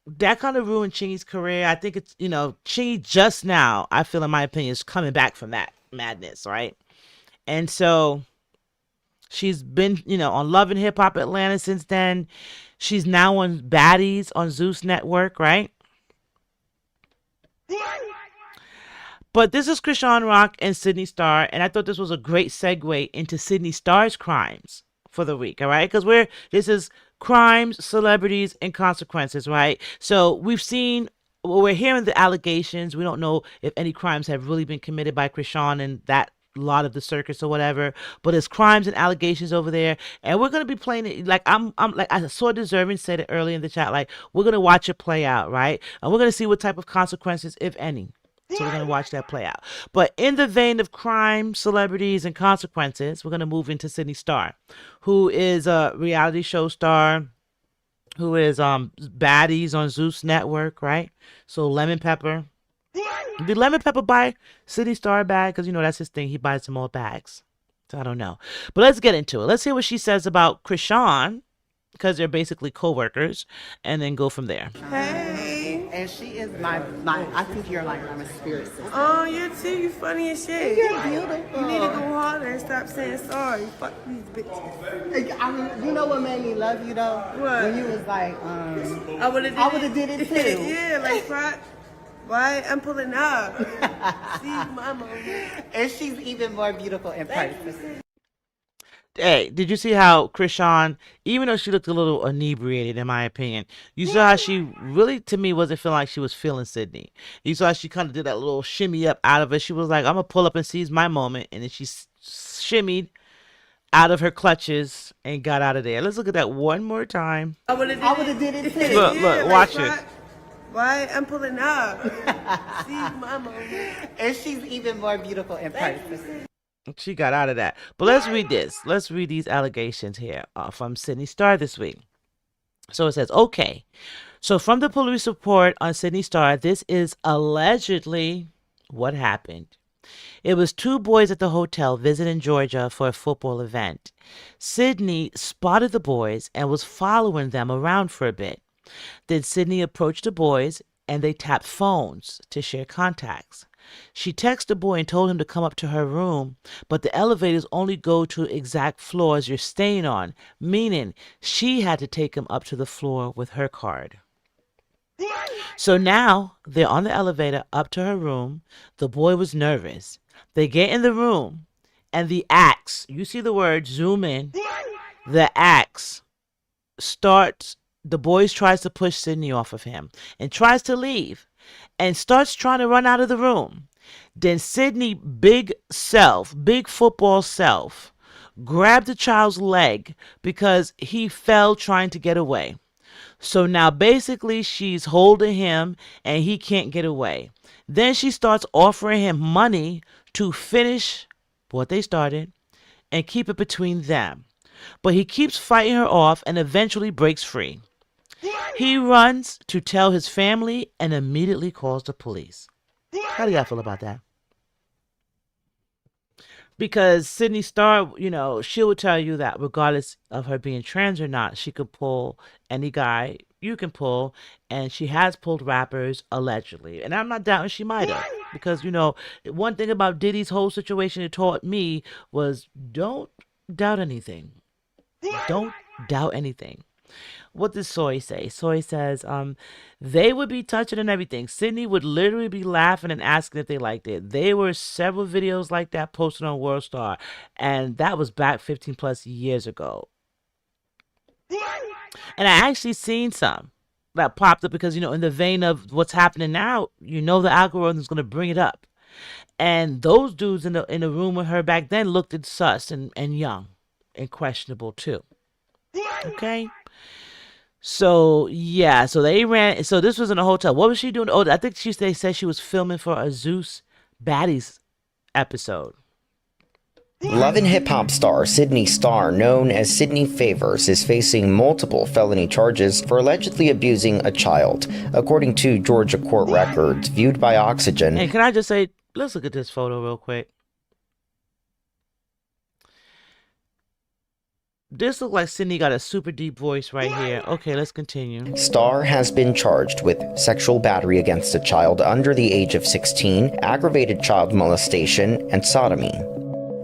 that kind of ruined Chingy's career. I think it's, Chingy just now, I feel in my opinion, is coming back from that madness, right? And so she's been, on Love and Hip Hop Atlanta since then. She's now on Baddies on Zeus Network, right? But this is Chrisean Rock and Sidney Starr, and I thought this was a great segue into Sidney Starr's crimes for the week, all right? Because this is crimes, celebrities, and consequences, right? So we're hearing the allegations. We don't know if any crimes have really been committed by Chrisean and that lot of the circus or whatever, but there's crimes and allegations over there, and we're gonna be playing it like I'm like I saw Deserving said it early in the chat, like we're gonna watch it play out, right? And we're gonna see what type of consequences, if any. So we're gonna watch that play out. But in the vein of crime, celebrities, and consequences, we're gonna move into Sidney Starr, who is a reality show star, who is Baddies on Zeus Network, right? So Lemon Pepper. Did Lemon Pepper buy Sidney Starr a bag? Because, you know, that's his thing. He buys some more bags. So I don't know. But let's get into it. Let's hear what she says about Chrisean, because they're basically co-workers, and then go from there. Hey. And she is my I think you're like my spirit sister. Oh, you too. You funny as shit. You're beautiful. You need to go harder and stop saying sorry. Fuck these bitches. I mean, you know what made me love you though? What? When you was like, I would have did it too. Yeah, like why I'm pulling up. See, mama. And she's even more beautiful in person. Hey, did you see how Chrisean, even though she looked a little inebriated, in my opinion, you saw how she really, to me, wasn't feeling like she was feeling Sidney. You saw how she kind of did that little shimmy up out of it. She was like, I'm going to pull up and seize my moment. And then she shimmied out of her clutches and got out of there. Let's look at that one more time. I would have did it too. Look, watch it. Why I'm pulling up. See, mama. And she's even more beautiful in person. She got out of that. But let's read this. Let's read these allegations here from Sidney Starr this week. So it says, okay. So from the police report on Sidney Starr, this is allegedly what happened. It was two boys at the hotel visiting Georgia for a football event. Sidney spotted the boys and was following them around for a bit. Then Sidney approached the boys and they tapped phones to share contacts. She texted the boy and told him to come up to her room, but the elevators only go to exact floors you're staying on, meaning she had to take him up to the floor with her card. So now they're on the elevator up to her room. The boy was nervous. They get in the room and the axe, you see the word, zoom in, the axe starts, the boy tries to push Sidney off of him and tries to leave and starts trying to run out of the room. Then Sidney, big football self, grabbed the child's leg because he fell trying to get away. So now basically she's holding him and he can't get away. Then she starts offering him money to finish what they started and keep it between them. But he keeps fighting her off and eventually breaks free. He runs to tell his family and immediately calls the police. How do y'all feel about that? Because Sidney Starr, you know, she will tell you that regardless of her being trans or not, she could pull any guy you can pull, and she has pulled rappers allegedly. And I'm not doubting she might have, because, you know, one thing about Diddy's whole situation it taught me was don't doubt anything. Don't doubt anything. What does Soy say? Soy says, they would be touching and everything. Sidney would literally be laughing and asking if they liked it. There were several videos like that posted on World Star, and that was back 15 plus years ago. And I actually seen some that popped up because, you know, in the vein of what's happening now, you know, the algorithm is going to bring it up. And those dudes in the room with her back then looked at sus and young and questionable too. Okay. So yeah, so they ran. So this was in a hotel. What was she doing? Oh, I think they said she was filming for a Zeus Baddies episode. Love and hip hop star Sidney Starr, known as Sidney Favors, is facing multiple felony charges for allegedly abusing a child, according to Georgia court records viewed by Oxygen. And can I just say, let's look at this photo real quick. This looks like Sidney got a super deep voice right here. Okay, let's continue. Starr has been charged with sexual battery against a child under the age of 16, aggravated child molestation, and sodomy.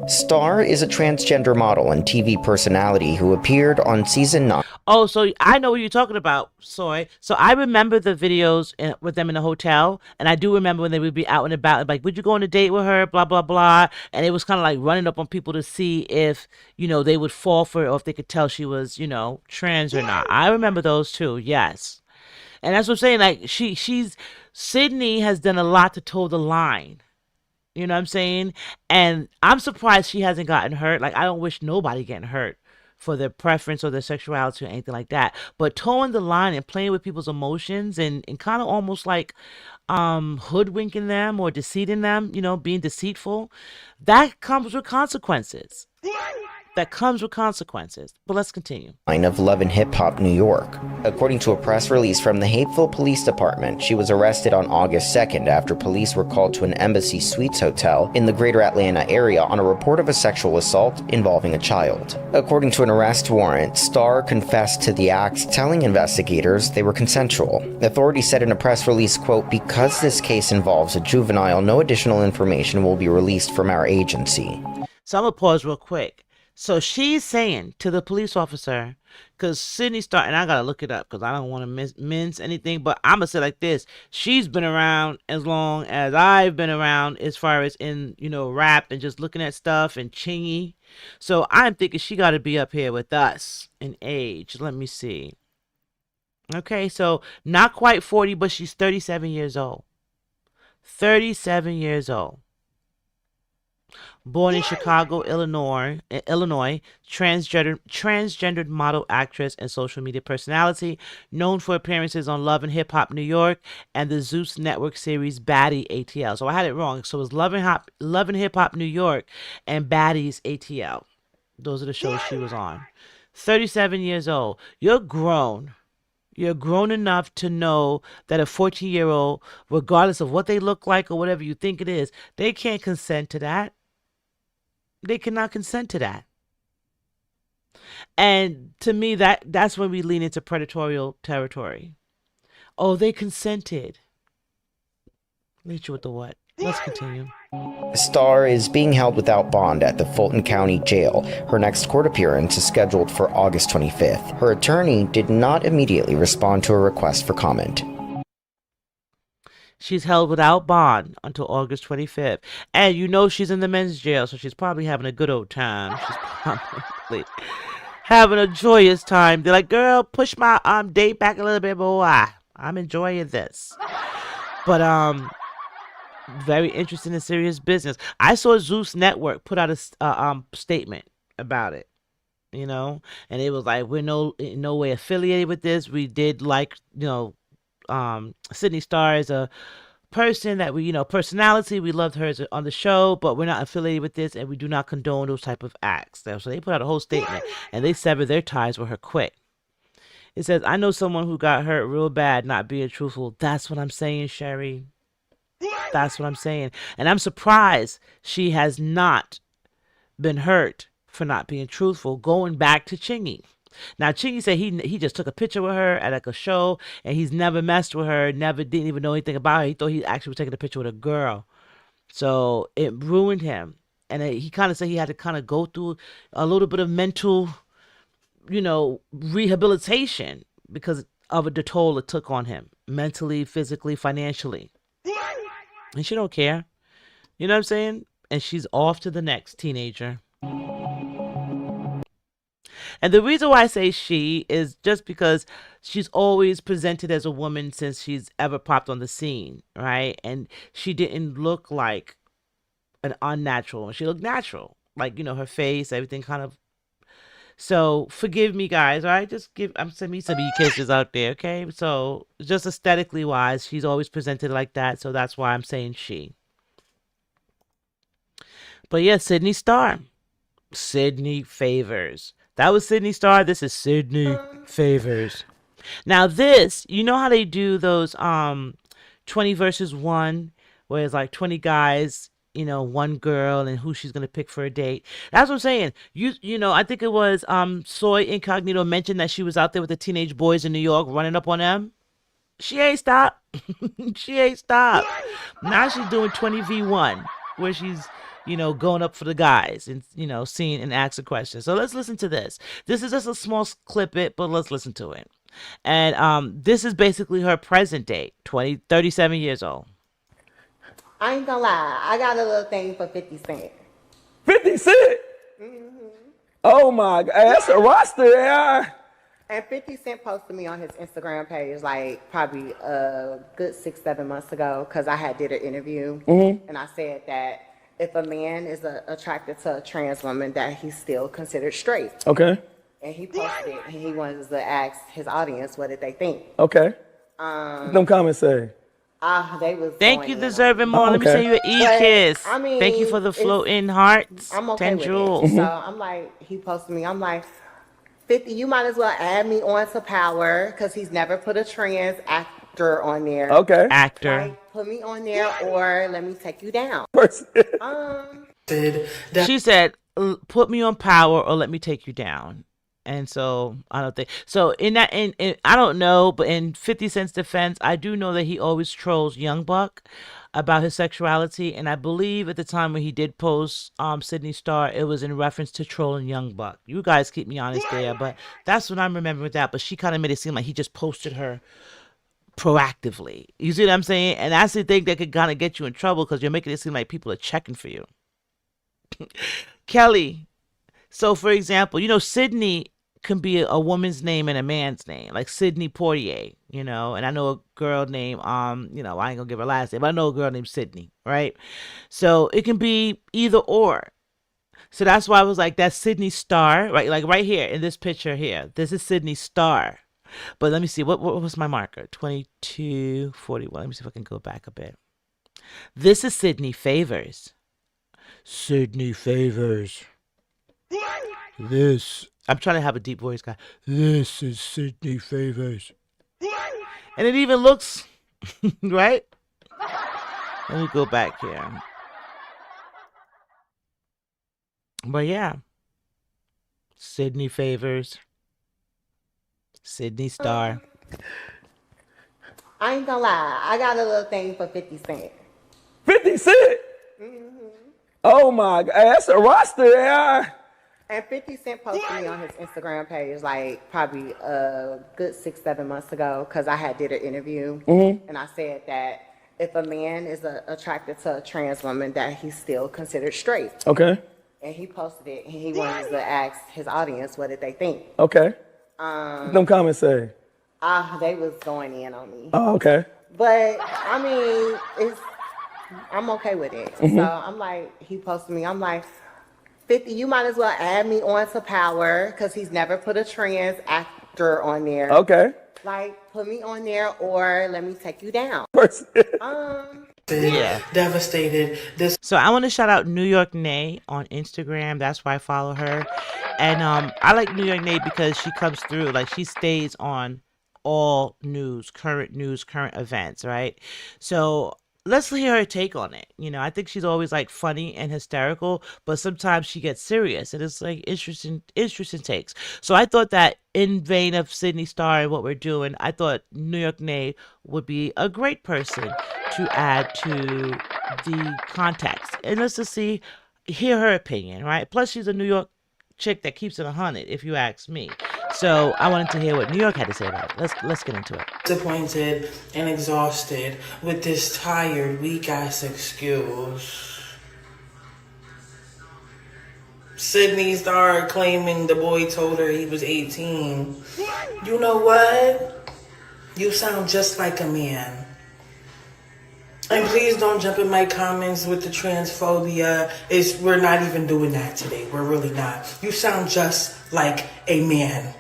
Starr is a transgender model and TV personality who appeared on season 9. Oh, so I know what you're talking about, Soy. So I remember the videos with them in the hotel, and I do remember when they would be out and about, like, would you go on a date with her, blah, blah, blah. And it was kind of like running up on people to see if, you know, they would fall for it or if they could tell she was, you know, trans or not. I remember those too, yes. And that's what I'm saying, like, Sidney has done a lot to toe the line You know what I'm saying? And I'm surprised she hasn't gotten hurt. Like, I don't wish nobody getting hurt for their preference or their sexuality or anything like that. But towing the line and playing with people's emotions and kind of almost like hoodwinking them or deceiving them, being deceitful, that comes with consequences. But let's continue. Of Love and Hip Hop New York. According to a press release from the Hapeville Police Department, she was arrested on August 2nd after police were called to an Embassy Suites hotel in the greater Atlanta area on a report of a sexual assault involving a child. According to an arrest warrant, Starr confessed to the acts, telling investigators they were consensual. Authorities said in a press release, quote, "Because this case involves a juvenile, no additional information will be released from our agency." So I'm going to pause real quick. So she's saying to the police officer, because Sidney Starr, and I got to look it up because I don't want to mince anything, but I'm going to say like this. She's been around as long as I've been around as far as in, rap and just looking at stuff and chingy. So I'm thinking she got to be up here with us in age. Let me see. Okay, so not quite 40, but she's 37 years old. 37 years old. Born in Chicago, Illinois, transgendered model, actress, and social media personality, known for appearances on Love and Hip Hop New York and the Zeus Network series Baddie ATL. So I had it wrong. So it was Love and Hip Hop New York and Baddies ATL. Those are the shows she was on. 37 years old. You're grown. You're grown enough to know that a 14-year-old, regardless of what they look like or whatever you think it is, they can't consent to that. They cannot consent to that. And to me, that's when we lean into predatorial territory. Oh, they consented. Lead you with the what? Let's continue. Starr is being held without bond at the Fulton County Jail. Her next court appearance is scheduled for August 25th. Her attorney did not immediately respond to a request for comment. She's held without bond until August 25th. And she's in the men's jail, so she's probably having a good old time. She's probably having a joyous time. They're like, girl, push my date back a little bit more. I'm enjoying this. But very interesting and serious business. I saw Zeus Network put out a statement about it. And it was like, we're in no way affiliated with this. We did Sidney Starr is a person that we, personality. We loved her on the show, but we're not affiliated with this, and we do not condone those type of acts. So they put out a whole statement, and they severed their ties with her quick. It says, I know someone who got hurt real bad not being truthful. That's what I'm saying, Sherry. That's what I'm saying. And I'm surprised she has not been hurt for not being truthful, going back to Chingy. Now, Chingy said he just took a picture with her at a show, and he's never messed with her, didn't even know anything about her. He thought he actually was taking a picture with a girl. So it ruined him. And he kind of said he had to kind of go through a little bit of mental, rehabilitation because of the toll it took on him, mentally, physically, financially. And she don't care. You know what I'm saying? And she's off to the next teenager. And the reason why I say she is just because she's always presented as a woman since she's ever popped on the scene, right? And she didn't look like an unnatural. She looked natural. Like, her face, everything kind of. So forgive me, guys, all right? I'm sending me some e-kisses out there, okay? So just aesthetically wise, she's always presented like that. So that's why I'm saying she. But yeah, Sidney Starr. Sidney Favors. That was Sidney Starr. This is Sidney Favors. Now this, how they do those 20 versus 1, where it's like 20 guys, one girl and who she's gonna pick for a date. That's what I'm saying. I think it was Soy Incognito mentioned that she was out there with the teenage boys in New York running up on them. She ain't stopped. She ain't stopped. Now she's doing 20v1, where she's going up for the guys and, seeing and asking questions. So let's listen to this. This is just a small clip but let's listen to it. And this is basically her present date, 37 years old. I ain't gonna lie, I got a little thing for 50 Cent. 50 Cent? Mm-hmm. Oh my God, that's a roster. And 50 Cent posted me on his Instagram page like probably a good 6-7 months ago because I had did an interview and I said that if a man is attracted to a trans woman, that he's still considered straight. Okay. And he posted it and he wanted to ask his audience what did they think. Okay. What them comments say? They was Thank you, deserving more. Oh, Let me okay. send you an e-kiss. I mean, thank you for the floating hearts. I'm okay 10 with jewels. it. So I'm like, he posted me. I'm like, 50, you might as well add me on to Power because he's never put a trans actor on there. Okay. Actor. Like, put me on there or let me take you down. She said, put me on Power or let me take you down. And so I don't think so. In that, in I don't know, but in 50 Cent's defense, I do know that he always trolls Young Buck about his sexuality, and I believe at the time when he did post Sidney Starr, it was in reference to trolling Young Buck. You guys keep me honest there, but that's what I'm remembering with that. But she kind of made it seem like he just posted her proactively. You see what I'm saying? And that's the thing that could kind of get you in trouble because you're making it seem like people are checking for you. Kelly. So, for example, you know, Sydney can be a woman's name and a man's name, like Sidney Poitier, you know, and I know a girl named, you know, I ain't gonna give her last name, but I know a girl named Sydney, right? So it can be either or. So that's why I was like, that's Sidney Starr, right? Like right here in this picture here, this is Sidney Starr. But let me see, what was my marker? 2241. Let me see if I can go back a bit. This is Sidney Favors. Sidney Favors. This, I'm trying to have a deep voice, guy. This is Sidney Favors. And it even looks, right? Let me go back here. But yeah. Sidney Favors. Sidney Starr. I ain't gonna lie. I got a little thing for 50 Cent. 50 Cent? Oh my God. That's a roster, yeah. And 50 Cent posted me on his Instagram page like probably a good 6-7 months ago because I had did an interview and I said that if a man is attracted to a trans woman, that he's still considered straight. Okay. And he posted it and he wanted to ask his audience what did they think. Okay. What them comments say? They was going in on me. Oh, okay. But I mean, I'm okay with it. So I'm like, he posted me. I'm like, 50, you might as well add me on to Power because he's never put a trans actor on there. Okay. Like, put me on there or let me take you down. Yeah. Devastated. So I want to shout out New York Nay on Instagram. That's why I follow her. And I like New York Nay because she comes through. Like, she stays on all news, current events, right? So let's hear her take on it. You know, I think she's always like funny and hysterical, but sometimes she gets serious and it's like interesting takes. So I thought that in vain of Sidney Starr and what we're doing, I thought New York Nay would be a great person to add to the context. And let's just hear her opinion, right? Plus she's a New York chick that keeps it 100, if you ask me. So I wanted to hear what New York had to say about it. Let's get into it. Disappointed and exhausted with this tired, weak-ass excuse. Sidney Starr claiming the boy told her he was 18. You know what? You sound just like a man. And please don't jump in my comments with the transphobia. We're not even doing that today. We're really not. You sound just like a man.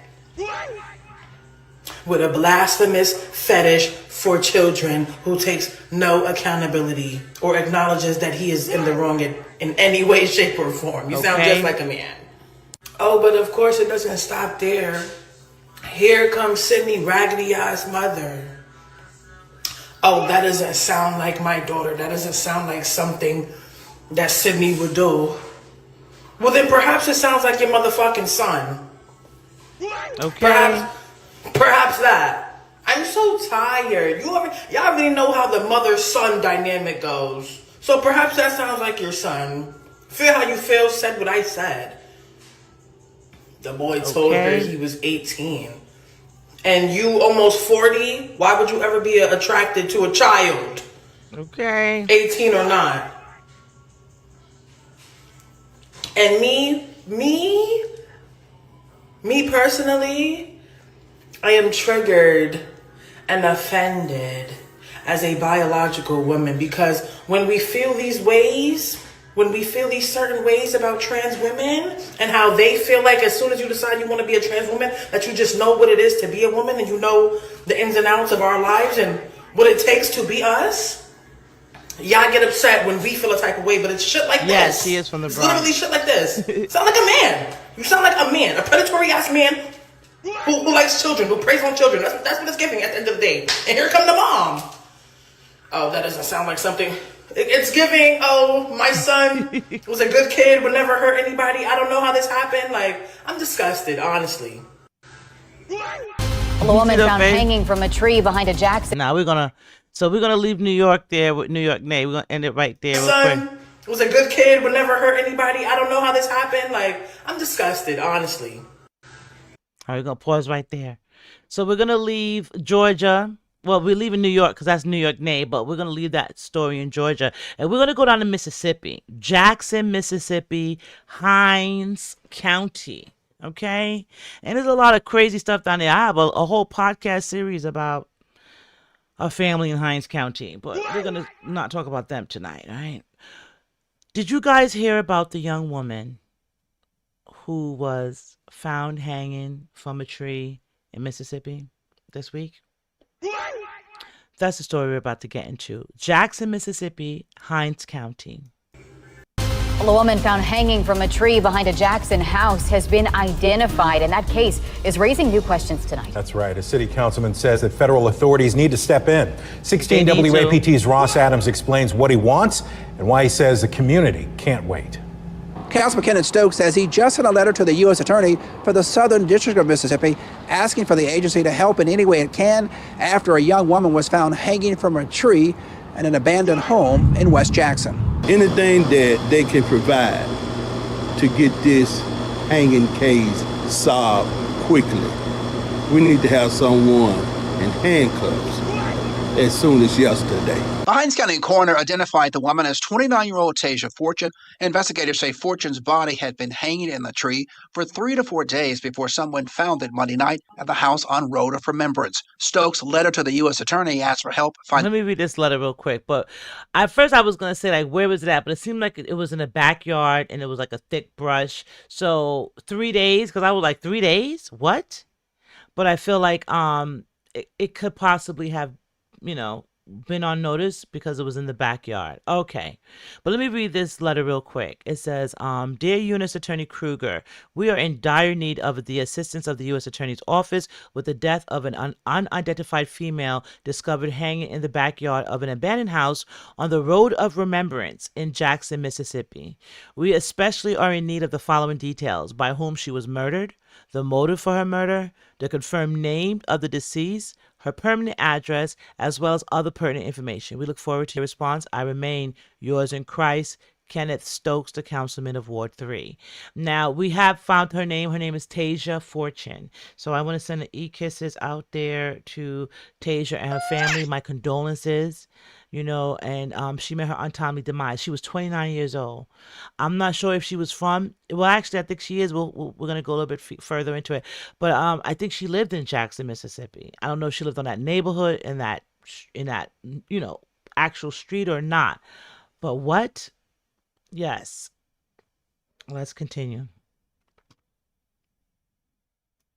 With a blasphemous fetish for children who takes no accountability or acknowledges that he is in the wrong in any way, shape, or form. You sound just like a man. Oh, but of course it doesn't stop there. Here comes Sidney raggedy-ass mother. Oh, that doesn't sound like my daughter. That doesn't sound like something that Sidney would do. Well, then perhaps it sounds like your motherfucking son. Okay. Perhaps that. I'm so tired. Y'all already know how the mother-son dynamic goes. So perhaps that sounds like your son. Feel how you feel, said what I said. The boy told her he was 18. And you almost 40, why would you ever be attracted to a child? Okay. 18 or not. And me personally, I am triggered and offended as a biological woman because when we feel these ways, when we feel these certain ways about trans women and how they feel like as soon as you decide you want to be a trans woman, that you just know what it is to be a woman and you know the ins and outs of our lives and what it takes to be us. Y'all get upset when we feel a type of way, but it's shit like this. Yes, she is from the Bronx. It's literally shit like this. Sound like a man. You sound like a man, a predatory ass man who likes children, who preys on children. That's what it's giving at the end of the day. And here come the mom. Oh, that doesn't sound like something. It's giving, oh, my son was a good kid, would never hurt anybody. I don't know how this happened. Like, I'm disgusted, honestly. A woman found hanging from a tree behind a Jackson. Now we're gonna leave New York there with New York Nay. We're gonna end it right there. My son was a good kid, would never hurt anybody. I don't know how this happened. Like, I'm disgusted, honestly. All right, we're gonna pause right there. So we're gonna leave Georgia. Well, we're leaving New York because that's New York Nay, but we're going to leave that story in Georgia. And we're going to go down to Mississippi. Jackson, Mississippi, Hinds County. Okay? And there's a lot of crazy stuff down there. I have a whole podcast series about a family in Hinds County, but we're going to not talk about them tonight, all right? Did you guys hear about the young woman who was found hanging from a tree in Mississippi this week? That's the story we're about to get into. Jackson, Mississippi, Hinds County. A woman found hanging from a tree behind a Jackson house has been identified, and that case is raising new questions tonight. That's right. A city councilman says that federal authorities need to step in. 16 WAPT's Ross Adams explains what he wants and why he says the community can't wait. Councilman Kenneth Stokes says he just sent a letter to the U.S. Attorney for the Southern District of Mississippi asking for the agency to help in any way it can after a young woman was found hanging from a tree in an abandoned home in West Jackson. Anything that they can provide to get this hanging case solved quickly. We need to have someone in handcuffs as soon as yesterday. The Hinds County coroner identified the woman as 29-year-old Tasia Fortune. Investigators say Fortune's body had been hanging in the tree for 3 to 4 days before someone found it Monday night at the house on Road of Remembrance. Stokes' letter to the U.S. Attorney asked for help. Let me read this letter real quick. But at first I was going to say, like, where was it at? But it seemed like it was in a backyard and it was like a thick brush. So 3 days, because I was like, 3 days? What? But I feel like it could possibly have, been on notice because it was in the backyard. Okay. But let me read this letter real quick. It says, Dear U.S. Attorney Kruger, we are in dire need of the assistance of the U.S. Attorney's Office with the death of an unidentified female discovered hanging in the backyard of an abandoned house on the Road of Remembrance in Jackson, Mississippi. We especially are in need of the following details: by whom she was murdered, the motive for her murder, the confirmed name of the deceased, her permanent address, as well as other pertinent information. We look forward to your response. I remain yours in Christ, Kenneth Stokes, the councilman of Ward 3. Now, we have found her name. Her name is Tasia Fortune. So I want to send the e-kisses out there to Tasia and her family. My condolences. And she met her untimely demise. She was 29 years old. I'm not sure if she was from, well, actually, I think she is. We're going to go a little bit further into it. But I think she lived in Jackson, Mississippi. I don't know if she lived on that neighborhood, in that actual street or not. But what? Yes. Let's continue.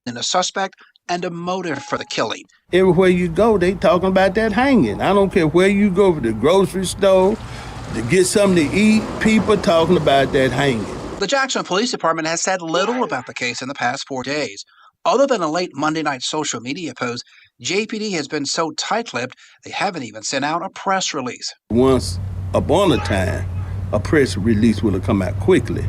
And a suspect and a motive for the killing. Everywhere you go, they talking about that hanging. I don't care where you go, to the grocery store, to get something to eat, people talking about that hanging. The Jackson Police Department has said little about the case in the past 4 days. Other than a late Monday night social media post, JPD has been so tight-lipped, they haven't even sent out a press release. Once upon a time, a press release will have come out quickly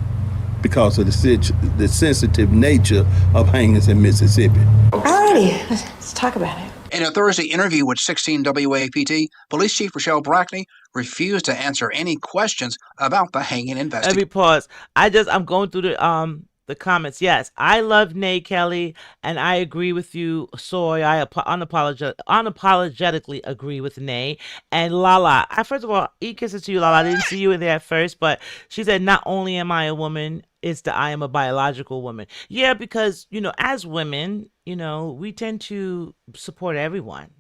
because of the sensitive nature of hangings in Mississippi. Alrighty, let's talk about it. In a Thursday interview with 16 WAPT, Police Chief Rochelle Brackney refused to answer any questions about the hanging investigation. Let me pause. I'm going through the comments. Yes, I love Nay Kelly, and I agree with you, Soy. I unapologetically agree with Nay. And Lala, first of all, e-kisses to you, Lala. I didn't see you in there at first, but she said, not only am I a woman, it's that I am a biological woman. Yeah, because, as women, we tend to support everyone.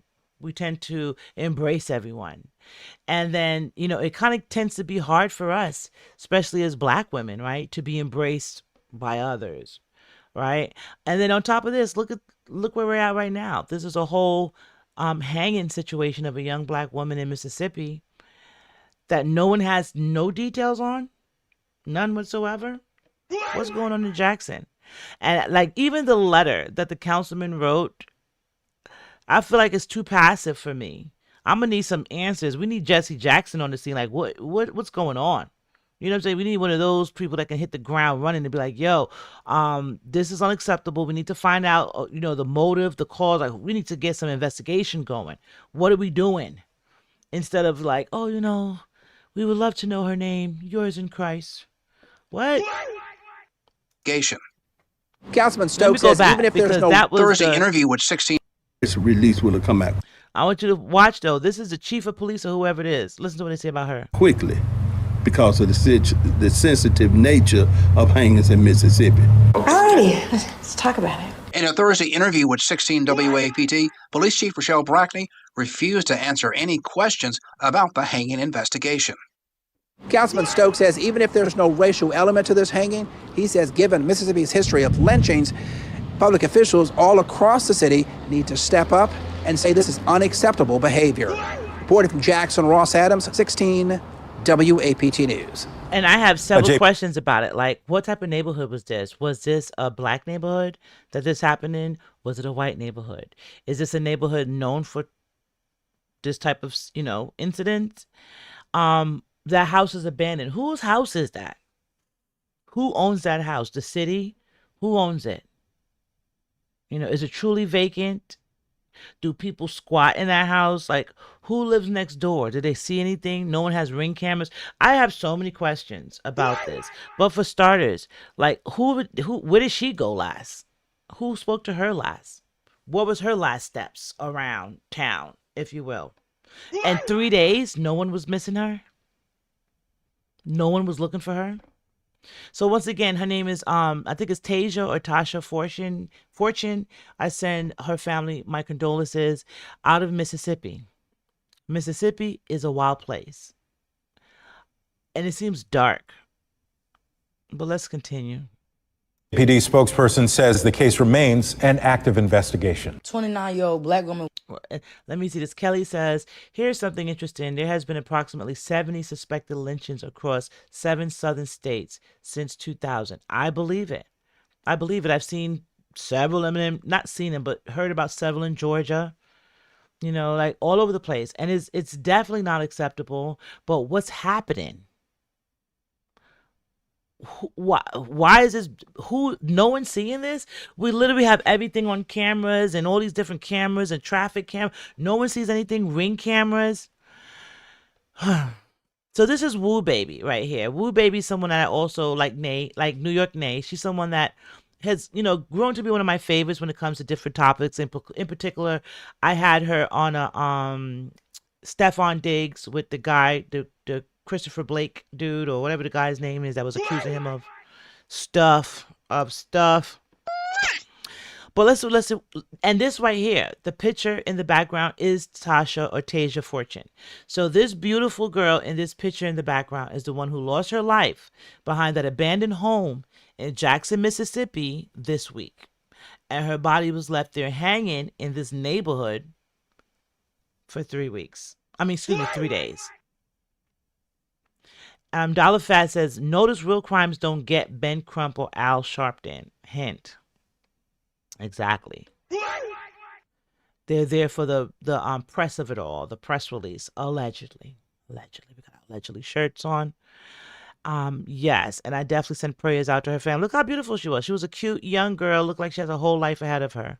We tend to embrace everyone. And then, it kind of tends to be hard for us, especially as Black women, right, to be embraced by others, right? And then on top of this, look where we're at right now. This is a whole hanging situation of a young Black woman in Mississippi that no one has no details on, none whatsoever. What's going on in Jackson? And like even the letter that the councilman wrote, I feel like it's too passive for me. I'm gonna need some answers. We need Jesse Jackson on the scene. Like what's going on? You know what I'm saying? We need one of those people that can hit the ground running and be like, yo, this is unacceptable. We need to find out, the motive, the cause. Like we need to get some investigation going. What are we doing? Instead of like, oh, we would love to know her name. Yours in Christ. What? Councilman Stokes says even if there's no Thursday interview with 16. This release will come out I want you to watch though. This is the chief of police or whoever it is. Listen to what they say about her. quickly because of the sensitive nature of hangings in Mississippi. Alrighty, let's talk about it. In a Thursday interview with 16 WAPT, Police Chief Rochelle Brackney refused to answer any questions about the hanging investigation. Councilman Stokes says even if there's no racial element to this hanging, he says given Mississippi's history of lynchings, public officials all across the city need to step up and say this is unacceptable behavior. Reporting from Jackson, Ross Adams, 16 WAPT News. And I have several questions about it. Like, what type of neighborhood was this? Was this a Black neighborhood that this happened in? Was it a white neighborhood? Is this a neighborhood known for this type of, incident? That house is abandoned. Whose house is that? Who owns that house? The city? Who owns it? Is it truly vacant? Do people squat in that house? Like, who lives next door? Did they see anything? No one has Ring cameras. I have so many questions about this. But for starters, like, where did she go last? Who spoke to her last? What was her last steps around town, if you will? And 3 days, no one was missing her? No one was looking for her? So once again, her name is I think it's Tasia or Tasha Fortune. I send her family my condolences out of Mississippi. Mississippi is a wild place. And it seems dark. But let's continue. PD spokesperson says the case remains an active investigation. 29-year-old Black woman. Let me see this. Kelly says, here's something interesting. There has been approximately 70 suspected lynchings across 7 southern states since 2000. I believe it. I've seen several of them, not seen them, but heard about several in Georgia, like all over the place. And it's definitely not acceptable. But what's happening? Why is this? No one's seeing this? We literally have everything on cameras and all these different cameras and traffic cameras. No one sees anything. Ring cameras. So this is Woo Baby right here. Woo Baby is someone that I also like New York Nay. She's someone that has, grown to be one of my favorites when it comes to different topics. In particular, I had her on a Stefan Diggs with the guy, the Christopher Blake dude or whatever the guy's name is that was accusing him of stuff. But let's and this right here, the picture in the background is Tasha or Tasia Fortune. So this beautiful girl in this picture in the background is the one who lost her life behind that abandoned home in Jackson, Mississippi this week. And her body was left there hanging in this neighborhood for 3 weeks. 3 days. Dollar Fat says, notice real crimes don't get Ben Crump or Al Sharpton. Hint. Exactly. They're there for the press of it all, the press release. Allegedly. We got allegedly shirts on. Yes, and I definitely send prayers out to her family. Look how beautiful she was. She was a cute young girl. Looked like she has a whole life ahead of her.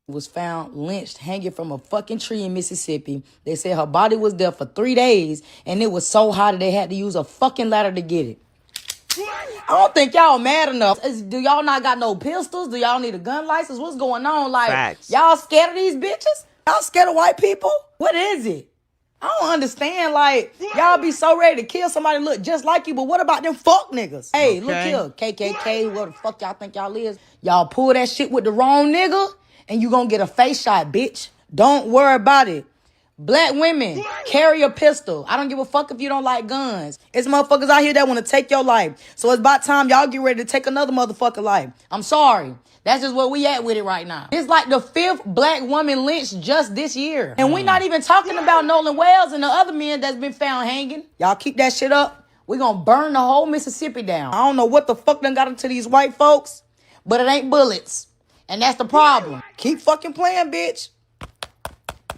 Was found lynched hanging from a fucking tree in Mississippi. They said her body was there for 3 days and it was so hot that they had to use a fucking ladder to get it. I don't think y'all mad enough. Do y'all not got no pistols? Do y'all need a gun license? What's going on? Like, Facts. Y'all scared of these bitches? Y'all scared of white people? What is it? I don't understand. Like, y'all be so ready to kill somebody look just like you, but what about them fuck niggas? Hey, look here, KKK, whoever the fuck y'all think y'all is. Y'all pull that shit with the wrong nigga, and you gonna get a face shot, bitch. Don't worry about it. Black women, carry a pistol. I don't give a fuck if you don't like guns. It's motherfuckers out here that want to take your life. So it's about time y'all get ready to take another motherfucker life. I'm sorry. That's just where we at with it right now. It's like the 5th black woman lynched just this year. And we not even talking about Nolan Wells and the other men that's been found hanging. Y'all keep that shit up. We gonna burn the whole Mississippi down. I don't know what the fuck done got into these white folks, but it ain't bullets. And that's the problem. Keep fucking playing, bitch.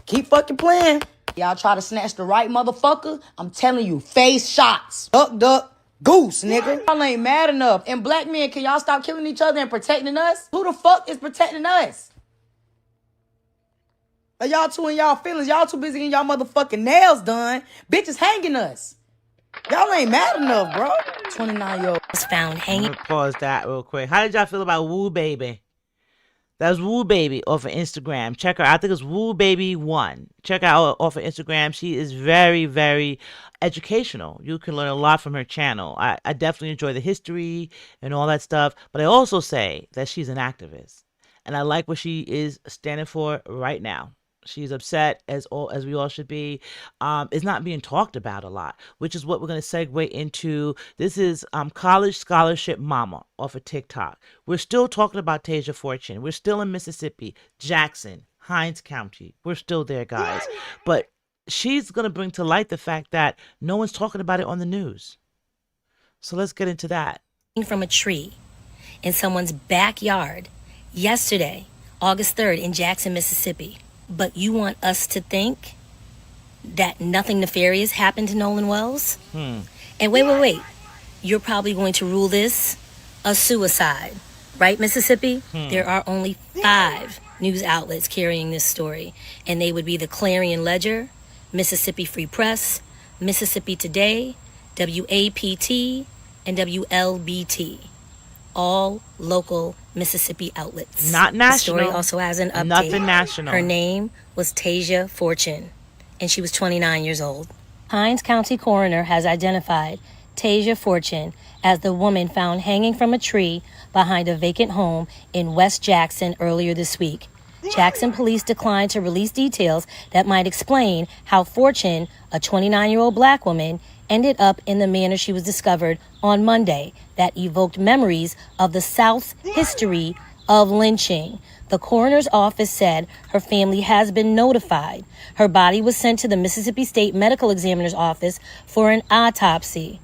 Keep fucking playing. Y'all try to snatch the right motherfucker, I'm telling you, face shots. Duck, duck, goose, nigga. Y'all ain't mad enough. And black men, can y'all stop killing each other and protecting us? Who the fuck is protecting us? Are y'all two in y'all feelings? Y'all too busy getting y'all motherfucking nails done. Bitches hanging us. Y'all ain't mad enough, bro. 29-year-old was found hanging. Pause that real quick. How did y'all feel about Woo Baby? That was Woo Baby off of Instagram. Check her. I think it's Woo Baby 1. Check her out off of Instagram. She is very, very educational. You can learn a lot from her channel. I definitely enjoy the history and all that stuff. But I also say that she's an activist. And I like what she is standing for right now. She's upset, as we all should be. It's not being talked about a lot, which is what we're going to segue into. This is College Scholarship Mama off of TikTok. We're still talking about Tasia Fortune. We're still in Mississippi, Jackson, Hinds County. We're still there, guys. But she's going to bring to light the fact that no one's talking about it on the news. So let's get into that. From a tree in someone's backyard yesterday, August 3rd, in Jackson, Mississippi. But you want us to think that nothing nefarious happened to Nolan Wells? And wait. You're probably going to rule this a suicide, right, Mississippi? There are only 5 news outlets carrying this story, and they would be the Clarion Ledger, Mississippi Free Press, Mississippi Today, WAPT, and WLBT. All local Mississippi outlets. Not national. The story also has an update. Nothing national. Her name was Tasia Fortune, and she was 29 years old. Hinds County coroner has identified Tasia Fortune as the woman found hanging from a tree behind a vacant home in West Jackson earlier this week. Jackson police declined to release details that might explain how Fortune, a 29-year-old black woman, ended up in the manner she was discovered on Monday that evoked memories of the South's history of lynching. The coroner's office said her family has been notified. Her body was sent to the Mississippi State Medical Examiner's office for an autopsy.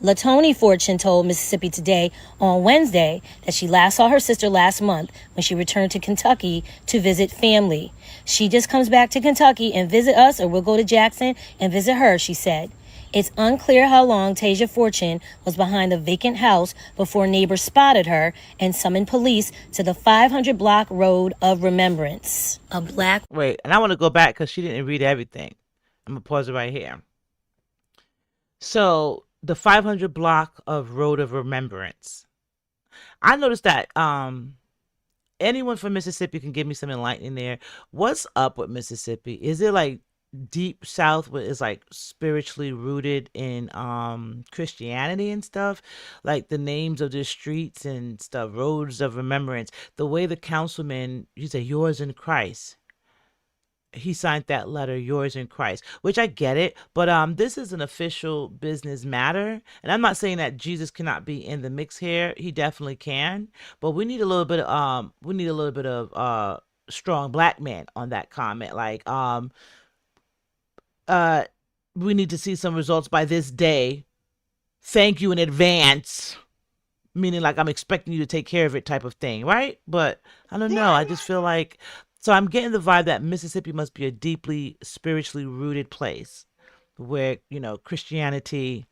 LaTony Fortune told Mississippi Today on Wednesday that she last saw her sister last month when she returned to Kentucky to visit family. She just comes back to Kentucky and visit us, or we'll go to Jackson and visit her, she said. It's unclear how long Tasia Fortune was behind the vacant house before neighbors spotted her and summoned police to the 500 block road of remembrance. Wait, and I want to go back because she didn't read everything. I'm going to pause it right here. So, the 500 block of road of remembrance. I noticed that anyone from Mississippi can give me some enlightening there. What's up with Mississippi? Is it like deep south where it's like spiritually rooted in Christianity and stuff, like the names of the streets and stuff, roads of remembrance, the way the councilman, you say yours in Christ, he signed that letter, yours in Christ, which I get it, but this is an official business matter, and I'm not saying that Jesus cannot be in the mix here. He definitely can, but we need a little bit of strong black man on that comment, like we need to see some results by this day. Thank you in advance. Meaning like I'm expecting you to take care of it type of thing, right? But I don't know. I just feel like, so I'm getting the vibe that Mississippi must be a deeply spiritually rooted place where, you know, Christianity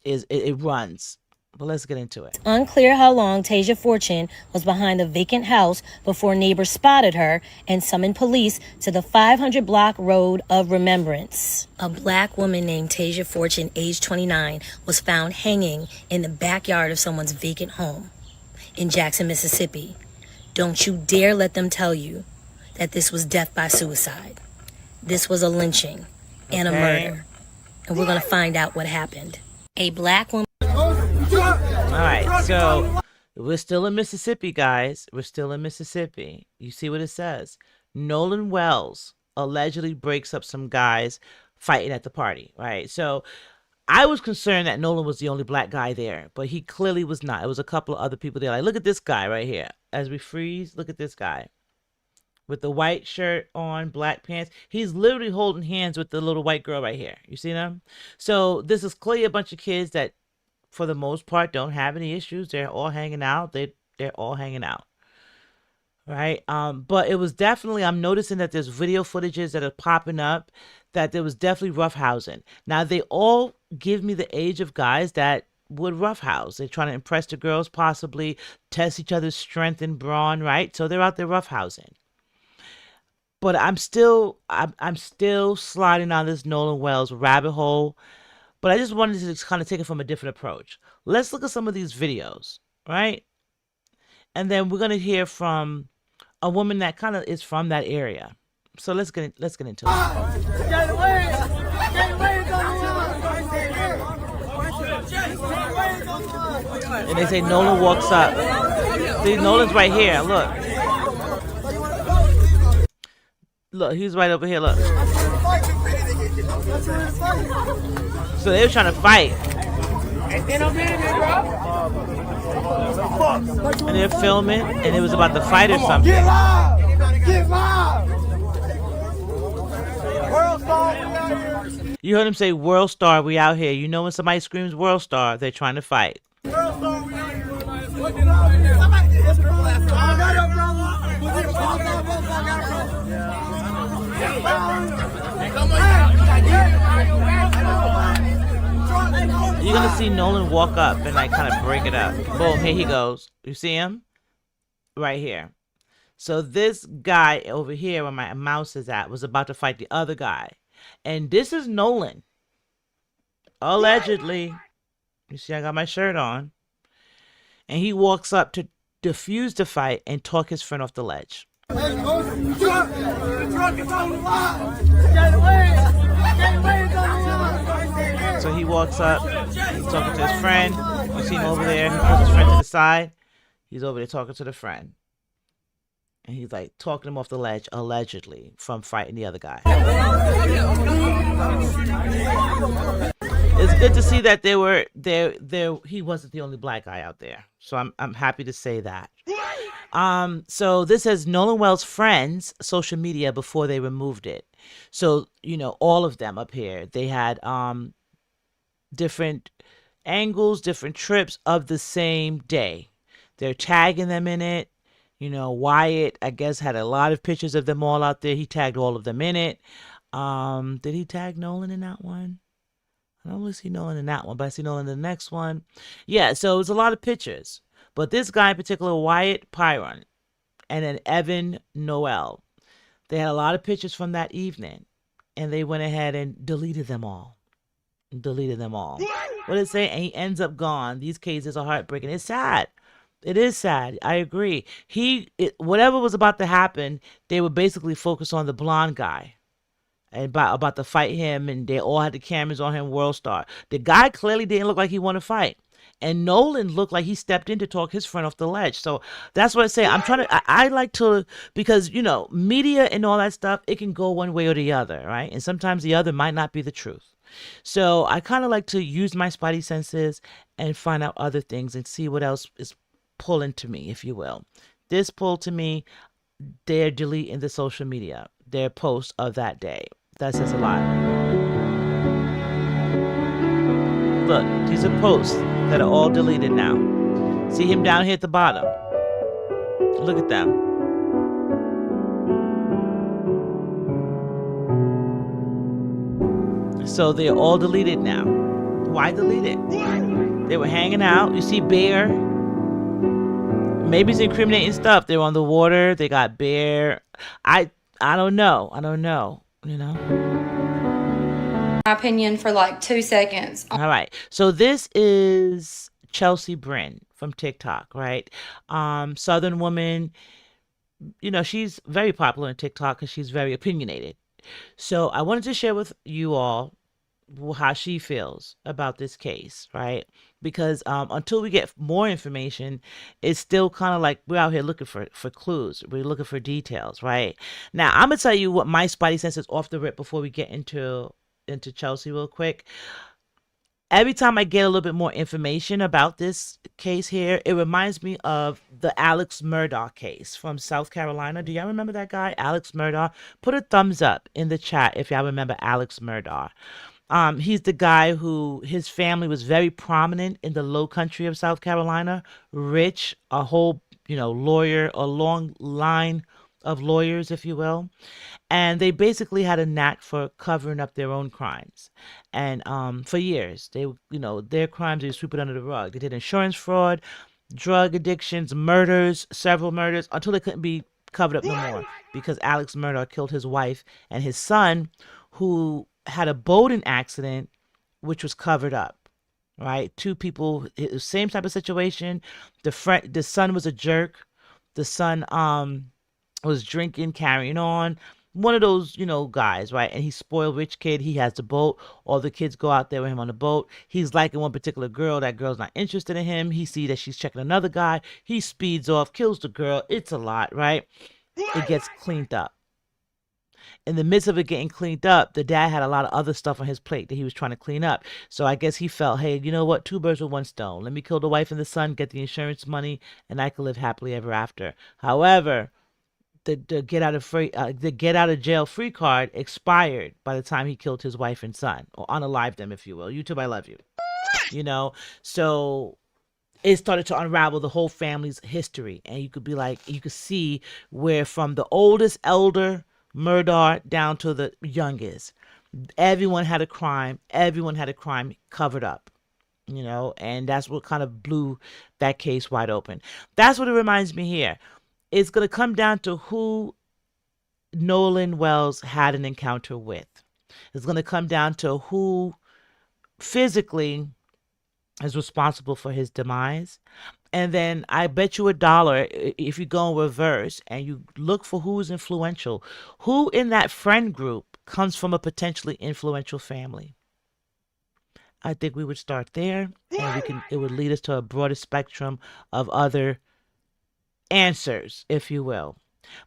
it runs. But let's get into it. It's unclear how long Tasia Fortune was behind the vacant house before neighbors spotted her and summoned police to the 500 block road of remembrance. A black woman named Tasia Fortune, age 29, was found hanging in the backyard of someone's vacant home in Jackson, Mississippi. Don't you dare let them tell you that this was death by suicide. This was a lynching, and a murder. And we're going to find out what happened. A black woman. All right, so we're still in Mississippi, guys. We're still in Mississippi. You see what it says? Nolan Wells allegedly breaks up some guys fighting at the party, right? So I was concerned that Nolan was the only black guy there, but he clearly was not. It was a couple of other people there. Like, look at this guy right here. As we freeze, look at this guy with the white shirt on, black pants. He's literally holding hands with the little white girl right here. You see them? So this is clearly a bunch of kids that, for the most part, don't have any issues. They're all hanging out. They're all hanging out. Right? But it was definitely, I'm noticing that there's video footages that are popping up that there was definitely roughhousing. Now, they all give me the age of guys that would roughhouse. They're trying to impress the girls, possibly test each other's strength and brawn, right? So they're out there roughhousing. But I'm still sliding on this Nolan Wells rabbit hole. But I just wanted to kind of take it from a different approach. Let's look at some of these videos, right? And then we're gonna hear from a woman that kind of is from that area. So let's get into it. And they say Nolan walks up. See, Nolan's right here. Look, he's right over here. Look. So they were trying to fight. And they're filming, and it was about the fight or something. Get live! Get live! World Star, we out here. You heard him say, World Star, we out here. You know when somebody screams World Star, they're trying to fight. World Star, we out here. Somebody get this girl last time. I got it, You're going to see Nolan walk up and like kind of break it up. Boom, here he goes. You see him? Right here. So this guy over here where my mouse is at was about to fight the other guy. And this is Nolan. Allegedly. You see I got my shirt on. And he walks up to defuse the fight and talk his friend off the ledge. So he walks up, he's talking to his friend. You see him over there, he pulls his friend to the side. He's over there talking to the friend. And he's like talking him off the ledge, allegedly, from fighting the other guy. It's good to see that he wasn't the only black guy out there. So I'm happy to say that. So this says Nolan Wells' friends' social media before they removed it. So, you know, all of them up here, they had different angles, different trips of the same day. They're tagging them in it. You know, Wyatt, I guess, had a lot of pictures of them all out there. He tagged all of them in it. Did he tag Nolan in that one? I don't really see Nolan in that one, but I see Nolan in the next one. Yeah, so it's a lot of pictures. But this guy in particular, Wyatt Pyron, and then Evan Noel, they had a lot of pictures from that evening. And they went ahead and deleted them all. What did it say? And he ends up gone. These cases are heartbreaking. It's sad. It is sad. I agree. Whatever was about to happen, they would basically focus on the blonde guy. And about to fight him, and they all had the cameras on him, World Star. The guy clearly didn't look like he wanted to fight. And Nolan looked like he stepped in to talk his friend off the ledge. So that's what I say. I like to, because, you know, media and all that stuff, it can go one way or the other, right? And sometimes the other might not be the truth. So I kind of like to use my spidey senses and find out other things and see what else is pulling to me, if you will. This pulled to me, they're deleting the social media, their posts of that day. That says a lot. Look, these are posts that are all deleted now. See him down here at the bottom. Look at them. So they're all deleted now. Why delete it? They were hanging out. You see Bear. Maybe it's incriminating stuff. They're on the water. They got Bear. I don't know. You know? My opinion for like 2 seconds. All right. So this is Chelsea Bryn from TikTok, right? Southern woman. You know, she's very popular on TikTok because she's very opinionated. So I wanted to share with you all how she feels about this case, right? Because until we get more information, it's still kind of like we're out here looking for clues. We're looking for details, right? Now, I'm going to tell you what my spidey sense is off the rip before we get into Chelsea real quick. Every time I get a little bit more information about this case here, it reminds me of the Alex Murdaugh case from South Carolina. Do y'all remember that guy, Alex Murdaugh? Put a thumbs up in the chat if y'all remember Alex Murdaugh. He's the guy who his family was very prominent in the low country of South Carolina, rich, a whole, lawyer, a long line of lawyers, if you will. And they basically had a knack for covering up their own crimes. And for years, their crimes, they sweep it under the rug. They did insurance fraud, drug addictions, murders, several murders, until they couldn't be covered up no more because Alex Murdaugh killed his wife and his son, who had a boating accident, which was covered up, right? Two people, same type of situation. The son was a jerk. The son was drinking, carrying on. One of those, guys, right? And he's spoiled rich kid. He has the boat. All the kids go out there with him on the boat. He's liking one particular girl. That girl's not interested in him. He sees that she's checking another guy. He speeds off, kills the girl. It's a lot, right? It gets cleaned up. In the midst of it getting cleaned up, the dad had a lot of other stuff on his plate that he was trying to clean up. So I guess he felt, hey, you know what? 2 birds with 1 stone. Let me kill the wife and the son, get the insurance money, and I can live happily ever after. However, the get out of jail free card expired by the time he killed his wife and son, or unalived them, if you will. YouTube, I love you. So it started to unravel the whole family's history, and you could see where from the oldest elder Murdaugh down to the youngest, everyone had a crime. Everyone had a crime covered up, and that's what kind of blew that case wide open. That's what it reminds me here. It's going to come down to who Nolan Wells had an encounter with. It's going to come down to who physically is responsible for his demise. And then I bet you $1, if you go in reverse and you look for who's influential, who in that friend group comes from a potentially influential family. I think we would start there, and it would lead us to a broader spectrum of other answers, if you will.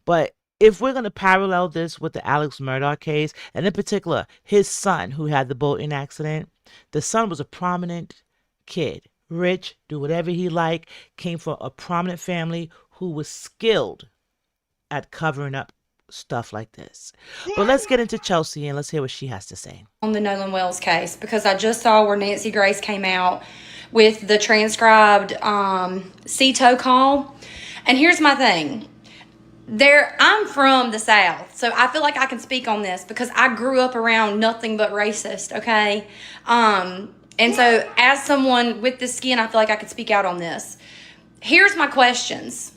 But if we're going to parallel this with the Alex Murdaugh case, and in particular, his son who had the boating accident, the son was a prominent kid, rich, do whatever he liked, came from a prominent family who was skilled at covering up stuff like this. But let's get into Chelsea and let's hear what she has to say. On the Nolan Wells case, because I just saw where Nancy Grace came out with the transcribed CTO call. And here's my thing. I'm from the South, so I feel like I can speak on this because I grew up around nothing but racist, okay? And so as someone with this skin, I feel like I could speak out on this. Here's my questions.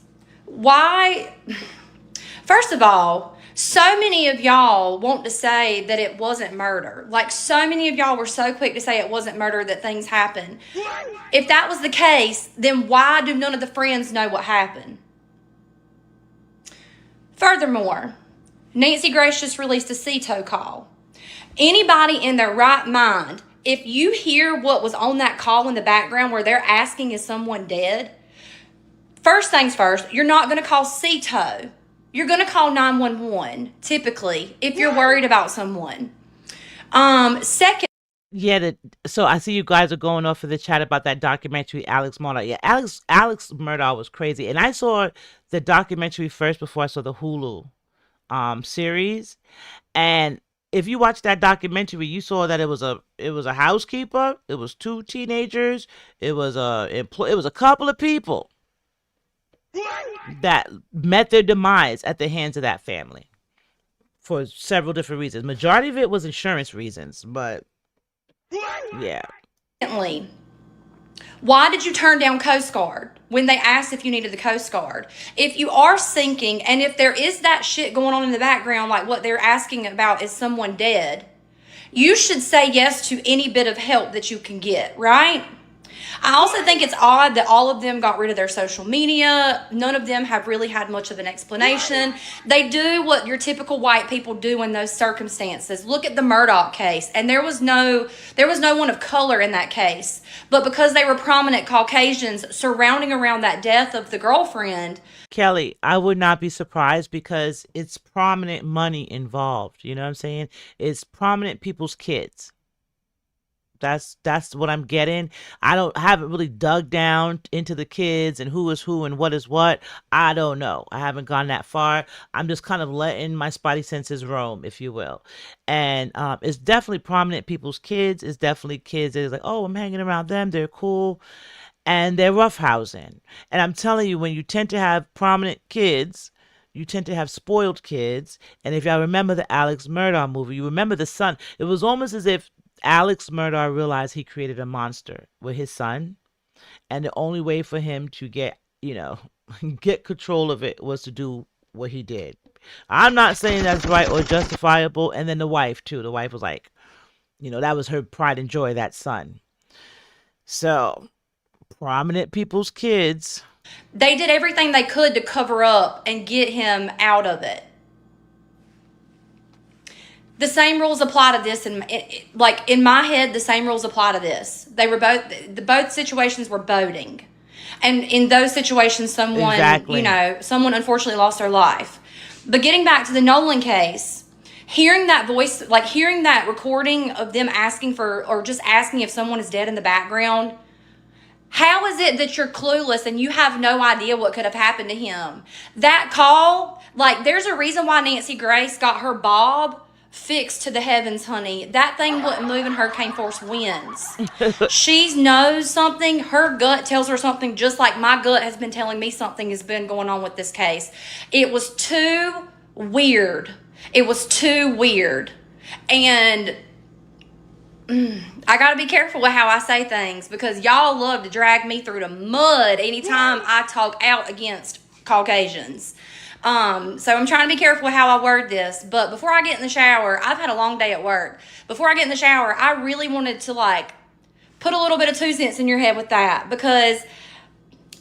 Why? First of all, so many of y'all want to say that it wasn't murder. Like, so many of y'all were so quick to say it wasn't murder, that things happened. If that was the case, then why do none of the friends know what happened? Furthermore, Nancy Grace just released a CTO call. Anybody in their right mind, if you hear what was on that call in the background where they're asking, is someone dead? First things first, you're not going to call CTO. You're going to call 911, typically, if you're worried about someone. Second. Yeah, so I see you guys are going off of the chat about that documentary, Alex Murdaugh. Yeah, Alex Murdaugh was crazy. And I saw the documentary first before I saw the Hulu series. And if you watch that documentary, you saw that it was a housekeeper, it was 2 teenagers, it was a couple of people that met their demise at the hands of that family for several different reasons. Majority of it was insurance reasons, but yeah. Why did you turn down Coast Guard when they asked if you needed the Coast Guard? If you are sinking, and if there is that shit going on in the background, like what they're asking about, is someone dead, you should say yes to any bit of help that you can get, right? I also think it's odd that all of them got rid of their social media. None of them have really had much of an explanation. They do what your typical white people do in those circumstances. Look at the Murdoch case, and there was no one of color in that case. But because they were prominent Caucasians surrounding around that death of the girlfriend. Kelly, I would not be surprised because it's prominent money involved. You know what I'm saying? It's prominent people's kids. That's what I'm getting. Haven't really dug down into the kids and who is who and what is what. I don't know. I haven't gone that far. I'm just kind of letting my spidey senses roam, if you will. And it's definitely prominent people's kids. It's definitely kids that is like, oh, I'm hanging around them. They're cool. And they're roughhousing. And I'm telling you, when you tend to have prominent kids, you tend to have spoiled kids. And if y'all remember the Alex Murdaugh movie, you remember the son. It was almost as if Alex Murdaugh realized he created a monster with his son, and the only way for him to get control of it was to do what he did. I'm not saying that's right or justifiable. And then the wife too. The wife was like, that was her pride and joy, that son. So, prominent people's kids. They did everything they could to cover up and get him out of it. The same rules apply to this, and in my head, the same rules apply to this. They were both situations were boating, and in those situations, someone unfortunately lost their life. But getting back to the Nolan case, hearing that voice, hearing that recording of them asking if someone is dead in the background. How is it that you're clueless and you have no idea what could have happened to him? That call, there's a reason why Nancy Grace got her bob fixed to the heavens, honey. That thing wouldn't move in hurricane force winds. She knows something. Her gut tells her something, just like my gut has been telling me something has been going on with this case. It was too weird. And I got to be careful with how I say things, because y'all love to drag me through the mud anytime I talk out against Caucasians. So I'm trying to be careful with how I word this. But before I get in the shower, I've had a long day at work. Before I get in the shower, I really wanted to put a little bit of 2 cents in your head with that, because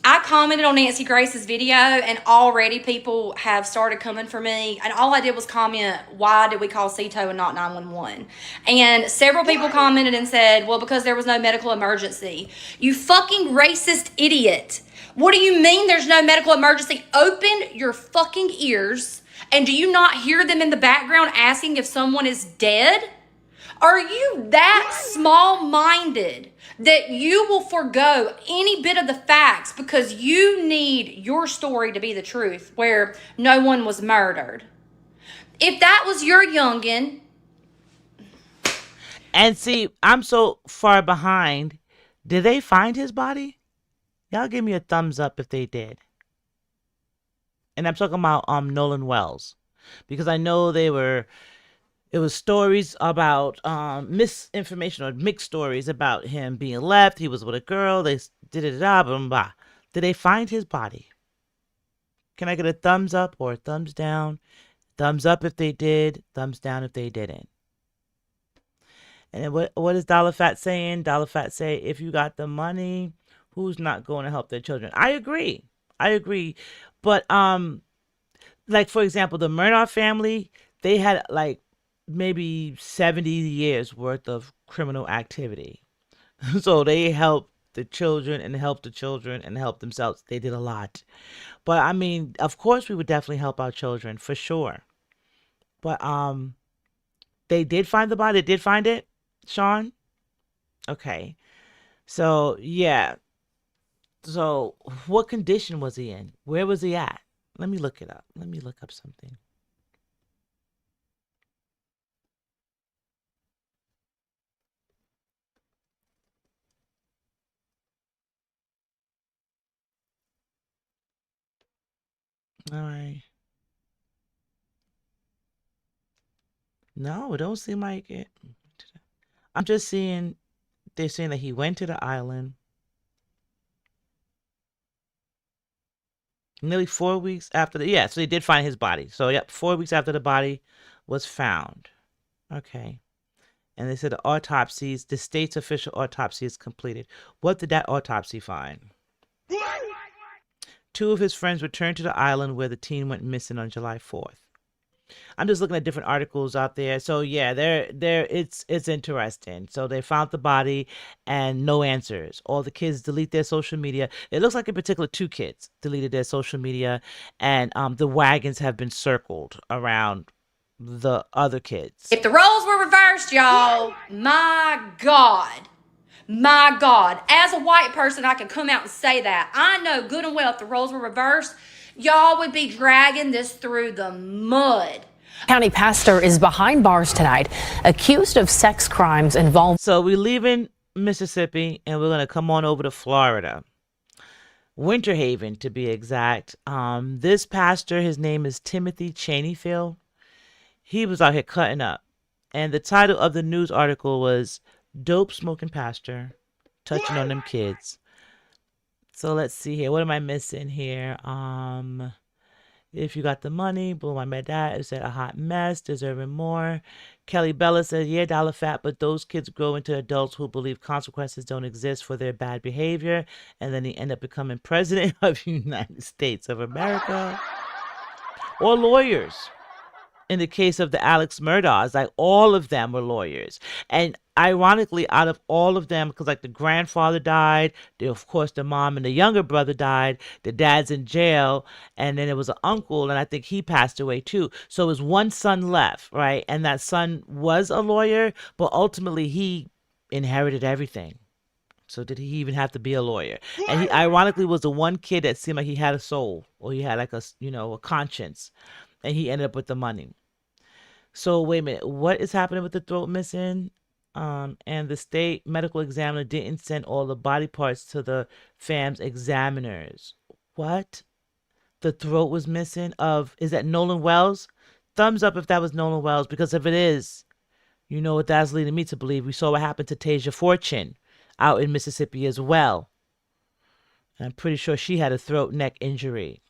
I commented on Nancy Grace's video, and already people have started coming for me. And all I did was comment, why did we call CETO and not 911? And several people commented and said, well, because there was no medical emergency. You fucking racist idiot. What do you mean there's no medical emergency? Open your fucking ears. And do you not hear them in the background asking if someone is dead? Are you that small-minded that you will forego any bit of the facts because you need your story to be the truth, where no one was murdered? If that was your youngin'. And see, I'm so far behind. Did they find his body? Y'all give me a thumbs up if they did. And I'm talking about Nolan Wells, because I know it was stories about misinformation or mixed stories about him being left. He was with a girl. They did it, blah, blah, blah. Did they find his body? Can I get a thumbs up or a thumbs down? Thumbs up if they did, thumbs down if they didn't. And then what is Dollar Fat saying? Dollar Fat say, if you got the money, who's not going to help their children? I agree. But for example, the Murdaugh family, they had maybe 70 years worth of criminal activity. So they helped the children and helped the children and helped themselves. They did a lot. But I mean, of course we would definitely help our children for sure. But they did find the body. They did find it, Sean? Okay. So, yeah. So, what condition was he in? Where was he at? Let me look it up. Let me look up something. All right. No, it don't seem like it. I'm just seeing, they're saying that he went to the island. Nearly 4 weeks after so they did find his body. So, 4 weeks after the body was found. Okay. And they said the state's official autopsy is completed. What did that autopsy find? 2 of his friends returned to the island where the teen went missing on July 4th. I'm just looking at different articles out there. So yeah, it's interesting. So they found the body and no answers. All the kids delete their social media. It looks like in particular 2 kids deleted their social media, and the wagons have been circled around the other kids. If the roles were reversed, y'all, my God, as a white person, I can come out and say that. I know good and well if the roles were reversed, y'all would be dragging this through the mud. County pastor is behind bars tonight, accused of sex crimes involved. So we're leaving Mississippi and we're going to come on over to Florida. Winter Haven, to be exact. This pastor, his name is Timothy Cheneyfield. He was out here cutting up. And the title of the news article was Dope Smoking Pastor Touching on Them Kids. So let's see here. What am I missing here? If you got the money, boom, I met that. It said a hot mess, deserving more. Kelly Bella said, yeah, dollar fat, but those kids grow into adults who believe consequences don't exist for their bad behavior. And then he end up becoming president of the United States of America. Or lawyers. In the case of the Alex Murdaughs, like all of them were lawyers. And ironically, out of all of them, because like the grandfather died, of course the mom and the younger brother died, the dad's in jail, and then there was an uncle, and I think he passed away too. So it was one son left, right? And that son was a lawyer, but ultimately he inherited everything. So did he even have to be a lawyer? And he ironically was the one kid that seemed like he had a soul, or he had like a conscience, and he ended up with the money. So wait a minute, what is happening with the throat missing? And the state medical examiner didn't send all the body parts to the fam's examiners. What? The throat was missing is that Nolan Wells? Thumbs up if that was Nolan Wells, because if it is, you know what that's leading me to believe. We saw what happened to Tasia Fortune out in Mississippi as well. And I'm pretty sure she had a throat neck injury.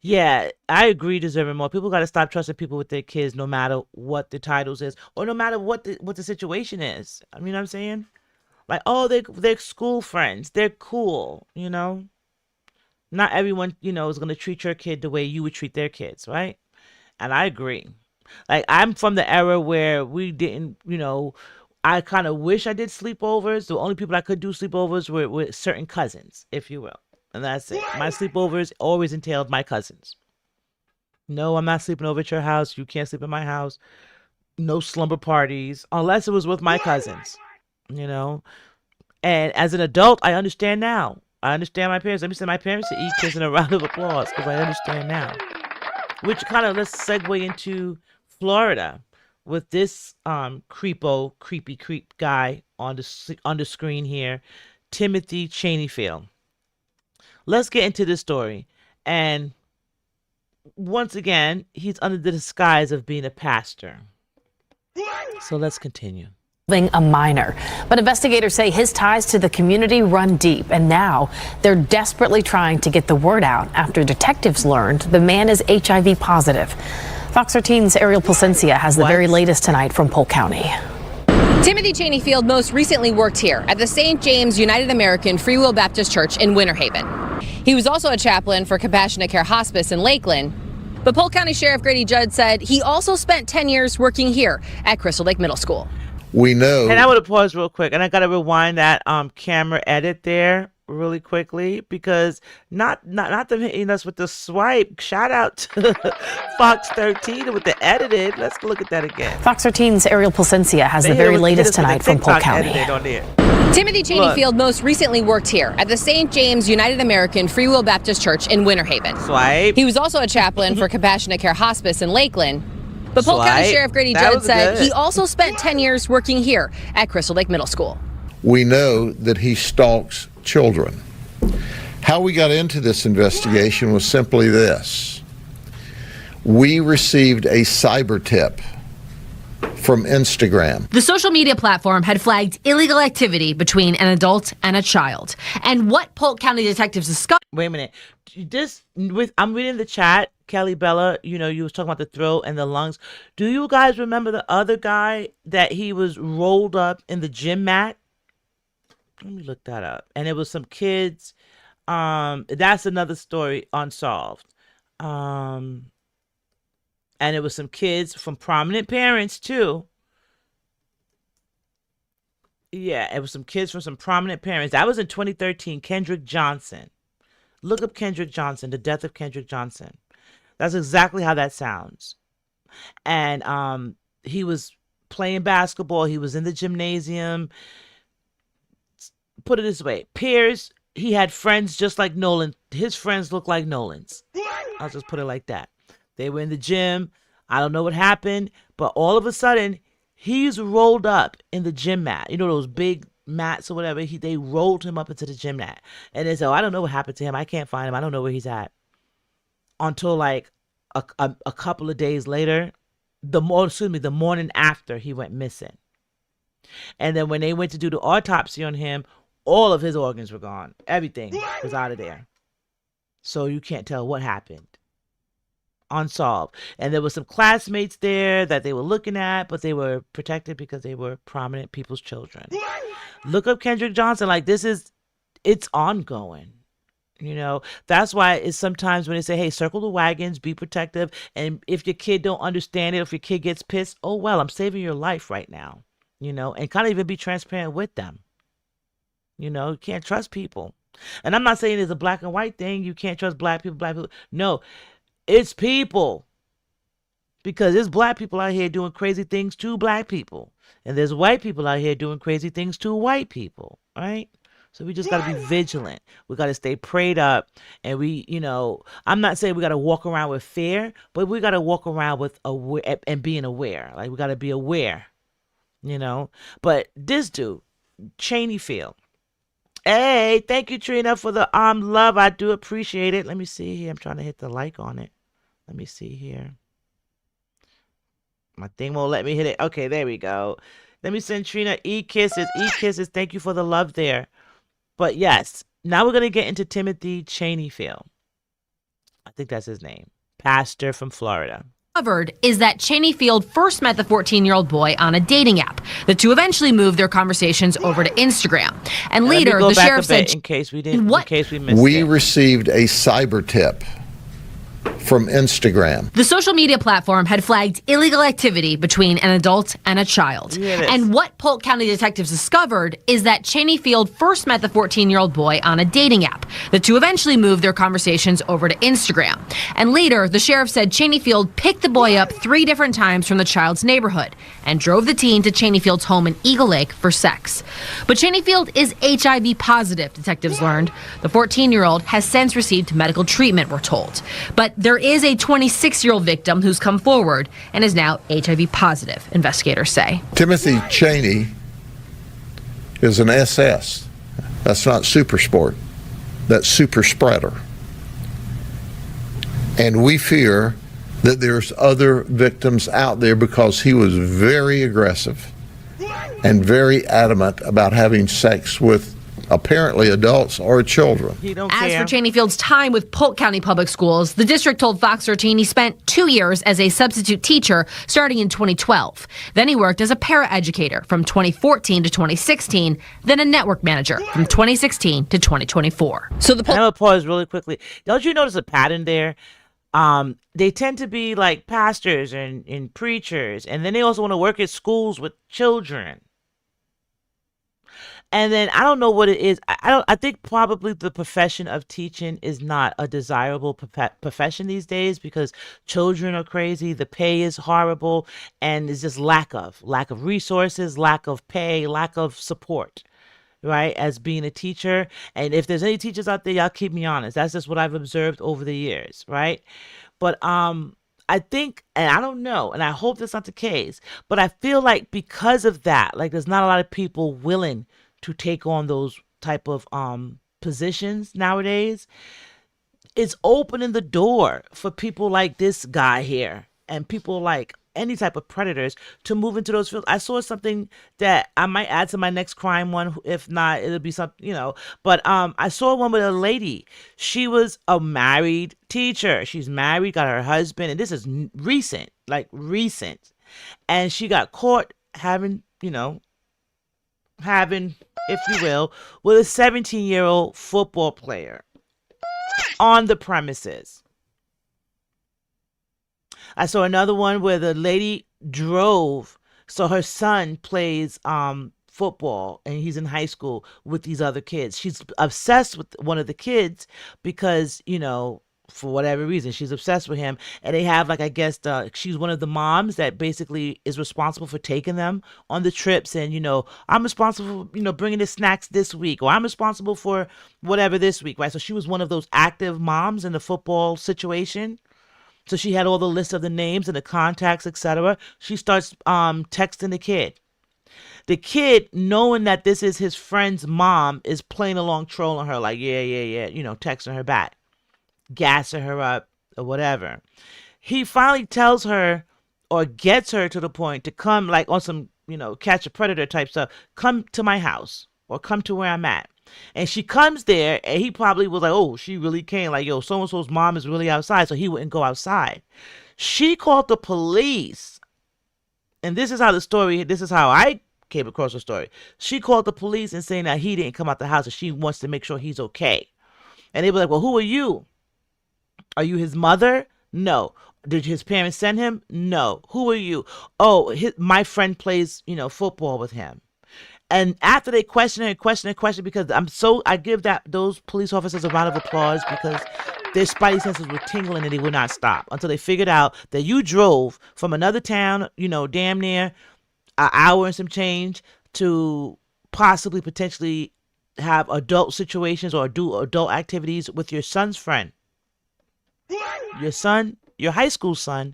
Yeah, I agree, deserving more. People got to stop trusting people with their kids, no matter what the titles is, or no matter what the situation is. I mean, what I'm saying, like, oh, they're school friends, they're cool, you know. Not everyone, is gonna treat your kid the way you would treat their kids, right? And I agree. Like, I'm from the era where we didn't, I kind of wish I did sleepovers. The only people I could do sleepovers were with certain cousins, if you will. And that's it. My sleepovers always entailed my cousins. No, I'm not sleeping over at your house. You can't sleep in my house. No slumber parties, unless it was with my cousins, And as an adult, I understand now. I understand my parents. Let me send my parents to eat kids in a round of applause, because I understand now. Which kind of, let's segue into Florida with this creepy creep guy on the screen here, Timothy Cheneyfield. Let's get into this story. And once again, he's under the disguise of being a pastor. So let's continue. A minor, but investigators say his ties to the community run deep, and now they're desperately trying to get the word out after detectives learned the man is HIV positive. Fox 13's Ariel Placencia has the very latest tonight from Polk County. Timothy Cheneyfield most recently worked here at the St. James United American Free Will Baptist Church in Winter Haven. He was also a chaplain for Compassionate Care Hospice in Lakeland. But Polk County Sheriff Grady Judd said he also spent 10 years working here at Crystal Lake Middle School. We know. And I want to pause real quick, and I got to rewind that camera edit there really quickly, because not them hitting us with the swipe. Shout out to Fox 13 with the edited. Let's go look at that again. Fox 13's Ariel Placencia has the very latest tonight from Polk County. Timothy Cheneyfield most recently worked here at the St. James United American Free Will Baptist Church in Winter Haven. Swipe. He was also a chaplain for Compassionate Care Hospice in Lakeland. But Polk County Sheriff Grady Judd said he also spent 10 years working here at Crystal Lake Middle School. We know that he stalks children. How we got into this investigation was simply this. We received a cyber tip from Instagram. The social media platform had flagged illegal activity between an adult and a child. And what Polk County detectives discovered. Wait a minute. I'm reading the chat, Kelly Bella, you was talking about the throat and the lungs. Do you guys remember the other guy that he was rolled up in the gym mat? Let me look that up. And it was some kids. That's another story unsolved. And it was some kids from prominent parents too. Yeah, it was some kids from some prominent parents. That was in 2013. Kendrick Johnson. Look up Kendrick Johnson, the death of Kendrick Johnson. That's exactly how that sounds. And he was playing basketball. He was in the gymnasium. Put it this way. Peers, he had friends just like Nolan. His friends look like Nolan's. I'll just put it like that. They were in the gym. I don't know what happened, but all of a sudden, he's rolled up in the gym mat. Those big mats or whatever. They rolled him up into the gym mat. And they said, I don't know what happened to him. I can't find him. I don't know where he's at. Until like a couple of days later, the morning after he went missing. And then when they went to do the autopsy on him, all of his organs were gone. Everything was out of there. So you can't tell what happened. Unsolved. And there were some classmates there that they were looking at, but they were protected because they were prominent people's children. Look up Kendrick Johnson. Like, it's ongoing. That's why it's sometimes when they say, hey, circle the wagons, be protective. And if your kid don't understand it, if your kid gets pissed, oh, well, I'm saving your life right now, and kind of even be transparent with them. You can't trust people. And I'm not saying it's a black and white thing. You can't trust black people. No, it's people. Because there's black people out here doing crazy things to black people. And there's white people out here doing crazy things to white people. Right? So we just got to be vigilant. We got to stay prayed up. And I'm not saying we got to walk around with fear, but we got to walk around with and being aware. Like, we got to be aware, But this dude, Cheney Field. Hey, thank you, Trina, for the love. I do appreciate it. Let me see here. I'm trying to hit the like on it. Let me see here. My thing won't let me hit it. Okay, there we go. Let me send Trina e-kisses. E-kisses. Thank you for the love there. But yes, now we're going to get into Timothy Cheney Field. I think that's his name. Pastor from Florida. Covered is that Cheney Field first met the 14-year-old boy on a dating app. The two eventually moved their conversations over to Instagram. And later, the sheriff said, in case we missed we it. received a cyber tip from Instagram. The social media platform had flagged illegal activity between an adult and a child. And what Polk County detectives discovered is that Cheney Field first met the 14-year-old boy on a dating app. The two eventually moved their conversations over to Instagram. And later, the sheriff said Cheney Field picked the boy up 3 different times from the child's neighborhood and drove the teen to Cheney Field's home in Eagle Lake for sex. But Cheney Field is HIV positive, detectives learned. The 14-year-old has since received medical treatment, we're told. But there is a 26-year-old victim who's come forward and is now HIV positive, investigators say. Timothy Cheney is an SS. That's not super sport. That's super spreader. And we fear that there's other victims out there because he was very aggressive and very adamant about having sex with apparently adults or children. As for Cheney Field's time with Polk County Public Schools, the district told Fox 13 he spent 2 years as a substitute teacher starting in 2012. Then he worked as a paraeducator from 2014 to 2016, then a network manager from 2016 to 2024. So the I'm going to pause really quickly. Don't you notice a pattern there? They tend to be like pastors and preachers, and then they also want to work at schools with children. And then I don't know what it is. I think probably the profession of teaching is not a desirable profession these days because children are crazy, the pay is horrible, and there's just lack of resources, lack of pay, lack of support, right, as being a teacher. And if there's any teachers out there, y'all keep me honest. That's just what I've observed over the years, right? But I think, and I don't know, and I hope that's not the case, but I feel like because of that, like there's not a lot of people willing to take on those type of positions nowadays. It's opening the door for people like this guy here and people like any type of predators to move into those fields. I saw something that I might add to my next crime one. If not, it'll be something, But I saw one with a lady. She was a married teacher. She's married, got her husband, and this is recent, and she got caught having, if you will, with a 17-year-old football player on the premises. I saw another one where the lady drove. So her son plays football, and he's in high school with these other kids. She's obsessed with one of the kids because, for whatever reason, she's obsessed with him. And they have, I guess, she's one of the moms that basically is responsible for taking them on the trips. And, I'm responsible for, bringing the snacks this week, or I'm responsible for whatever this week, right? So she was one of those active moms in the football situation. So she had all the list of the names and the contacts, etc. She starts texting the kid. The kid, knowing that this is his friend's mom, is playing along, trolling her, like, yeah, texting her back, gassing her up, or whatever. He finally tells her, or gets her to the point to come, like on some, catch a predator type stuff, come to my house, or come to where I'm at. And she comes there, and he probably was like, oh, she really came. Like, yo, so-and-so's mom is really outside, so he wouldn't go outside. She called the police. And this is how I came across the story. She called the police and saying that he didn't come out the house, and she wants to make sure he's okay. And they were like, well, who are you? Are you his mother? No. Did his parents send him? No. Who are you? Oh, my friend plays, football with him. And after they question because I give those police officers a round of applause, because their spidey senses were tingling and they would not stop until they figured out that you drove from another town, damn near an hour and some change, to potentially have adult situations or do adult activities with your son's friend. Your high school friend.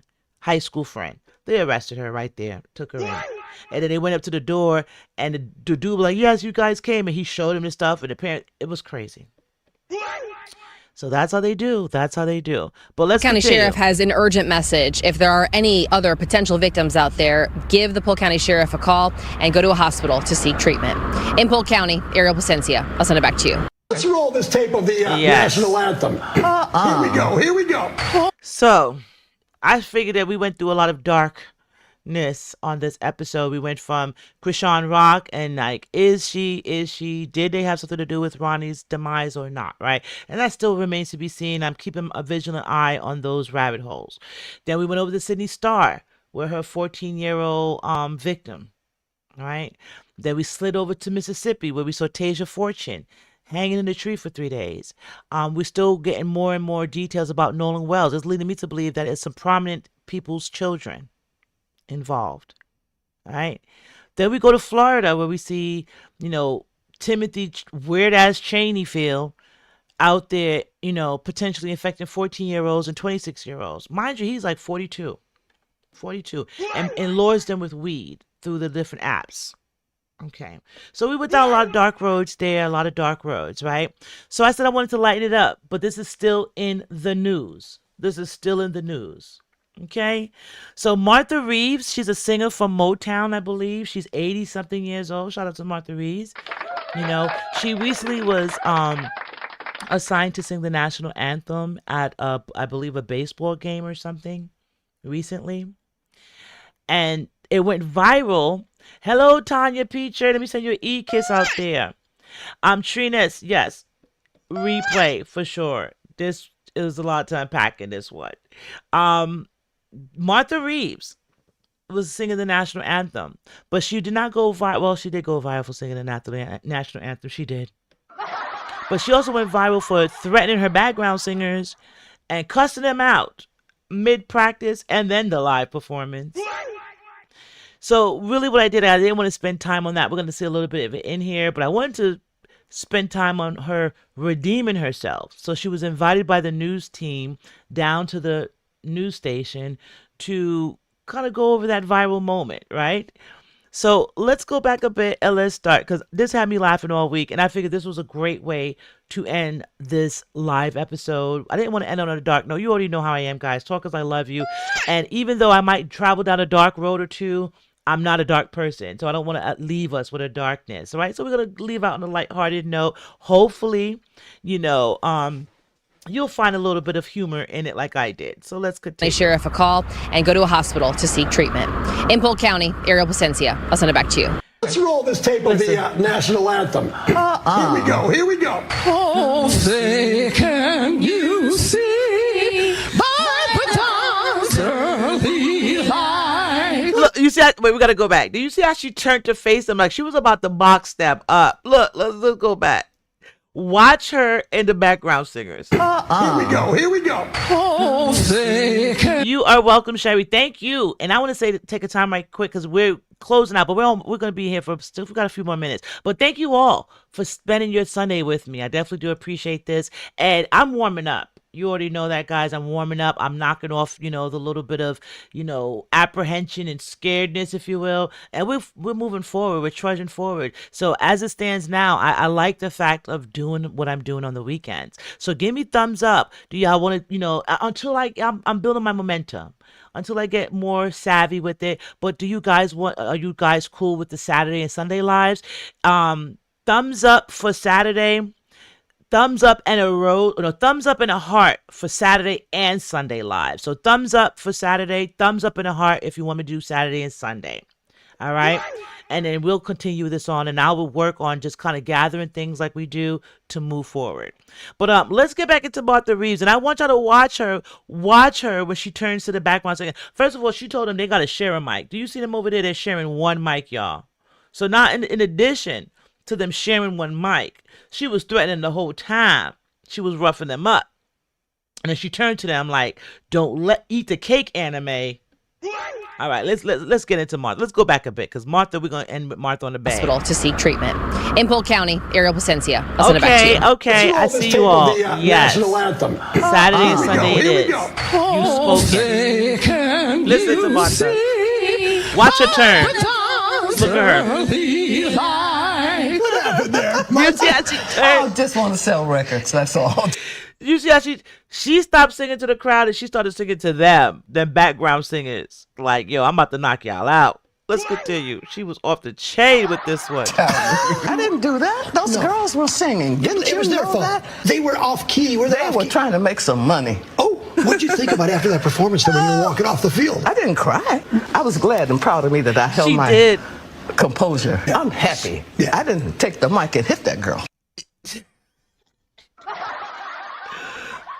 They arrested her right there, took her in. And then they went up to the door, and the dude was like, yes, you guys came. And he showed him the stuff, and the parent, it was crazy. So that's how they do. But let's County continue. Sheriff has an urgent message. If there are any other potential victims out there, give the Polk County Sheriff a call and go to a hospital to seek treatment. In Polk County, Ariel Placencia, I'll send it back to you. Let's roll this tape of the national anthem. Here we go. So I figured that we went through a lot of darkness on this episode. We went from Chrisean Rock and is she, did they have something to do with Ronnie's demise or not, right? And that still remains to be seen. I'm keeping a vigilant eye on those rabbit holes. Then we went over to Sidney Starr, where her 14-year-old victim, right? Then we slid over to Mississippi, where we saw Tasia Fortune hanging in the tree for 3 days. We're still getting more and more details about Nolan Wells. It's leading me to believe that it's some prominent people's children involved. All right. Then we go to Florida, where we see, Timothy weird-ass Cheneyfield out there, potentially infecting 14-year-olds and 26-year-olds. Mind you, he's like 42, and lures them with weed through the different apps. Okay, so we went down a lot of dark roads there, right? So I said I wanted to lighten it up, but this is still in the news. Okay, so Martha Reeves, she's a singer from Motown, I believe. She's 80-something years old. Shout out to Martha Reeves. She recently was assigned to sing the national anthem at, I believe, a baseball game or something recently. And it went viral. Hello, Tanya Peacher. Let me send you an e-kiss out there. Trina's, yes, replay for sure. This is a lot to unpack in this one. Martha Reeves was singing the national anthem, but she did not go viral. Well, she did go viral for singing the national anthem. She did. But she also went viral for threatening her background singers and cussing them out mid-practice and then the live performance. So really what I didn't want to spend time on that. We're going to see a little bit of it in here, but I wanted to spend time on her redeeming herself. So she was invited by the news team down to the news station to kind of go over that viral moment, right? So let's go back a bit and let's start, because this had me laughing all week, and I figured this was a great way to end this live episode. I didn't want to end on a dark note. You already know how I am, guys. Talk 'cause I love you. And even though I might travel down a dark road or two, I'm not a dark person, so I don't want to leave us with a darkness, all right? So we're going to leave out on a lighthearted note. Hopefully, you'll find a little bit of humor in it like I did. So let's continue. Sheriff a call and go to a hospital to seek treatment. In Polk County, Ariel Placencia, I'll send it back to you. Let's roll this tape of the national anthem. Here we go. Oh, say, can you see by Patan's early light? Look, you see how, wait, we got to go back. Do you see how she turned to face him like she was about to box step up? Look, let's go back. Watch her and the background singers. Here we go. Oh, say, you are welcome, Sherry. Thank you. And I want to say, take a time right quick because we're closing out, but we're going to be here for still. We've got a few more minutes. But thank you all for spending your Sunday with me. I definitely do appreciate this. And I'm warming up. You already know that, guys. I'm warming up. I'm knocking off, the little bit of, apprehension and scaredness, if you will. And we're moving forward. We're trudging forward. So as it stands now, I like the fact of doing what I'm doing on the weekends. So give me thumbs up. Do y'all want to, until I'm building my momentum, until I get more savvy with it. But are you guys cool with the Saturday and Sunday lives? Thumbs up for Saturday. Thumbs up and thumbs up and a heart for Saturday and Sunday live. So thumbs up for Saturday, thumbs up and a heart if you want me to do Saturday and Sunday. All right. And then we'll continue this on, and I will work on just kind of gathering things like we do to move forward. But let's get back into Martha Reeves, and I want y'all to watch her when she turns to the background. First of all, she told them they got to share a mic. Do you see them over there? They're sharing one mic, y'all. So not in addition to them sharing one mic, she was threatening the whole time. She was roughing them up. And then she turned to them like, don't eat the cake, anime. All right, let's get into Martha. Let's go back a bit, because Martha, we're going to end with Martha on the bag. Hospital to seek treatment. In Polk County, Ariel Placencia, I'll send it back to you. Okay, I see you all. Yes. National anthem. Saturday and Sunday it is. You spoke it. Listen to Martha. Watch her turn. Look at her. You see how she turned? I just want to sell records, that's all. You see how she stopped singing to the crowd and she started singing to them background singers. Like, yo, I'm about to knock y'all out. Let's continue. She was off the chain with this one. I didn't do that. Those girls were singing. It was their fault. They were off key. They were trying to make some money. Oh, what'd you think about after that performance when you were walking off the field? I didn't cry. I was glad and proud of me that I held my composure. Yeah. I'm happy. Yeah. I didn't take the mic and hit that girl.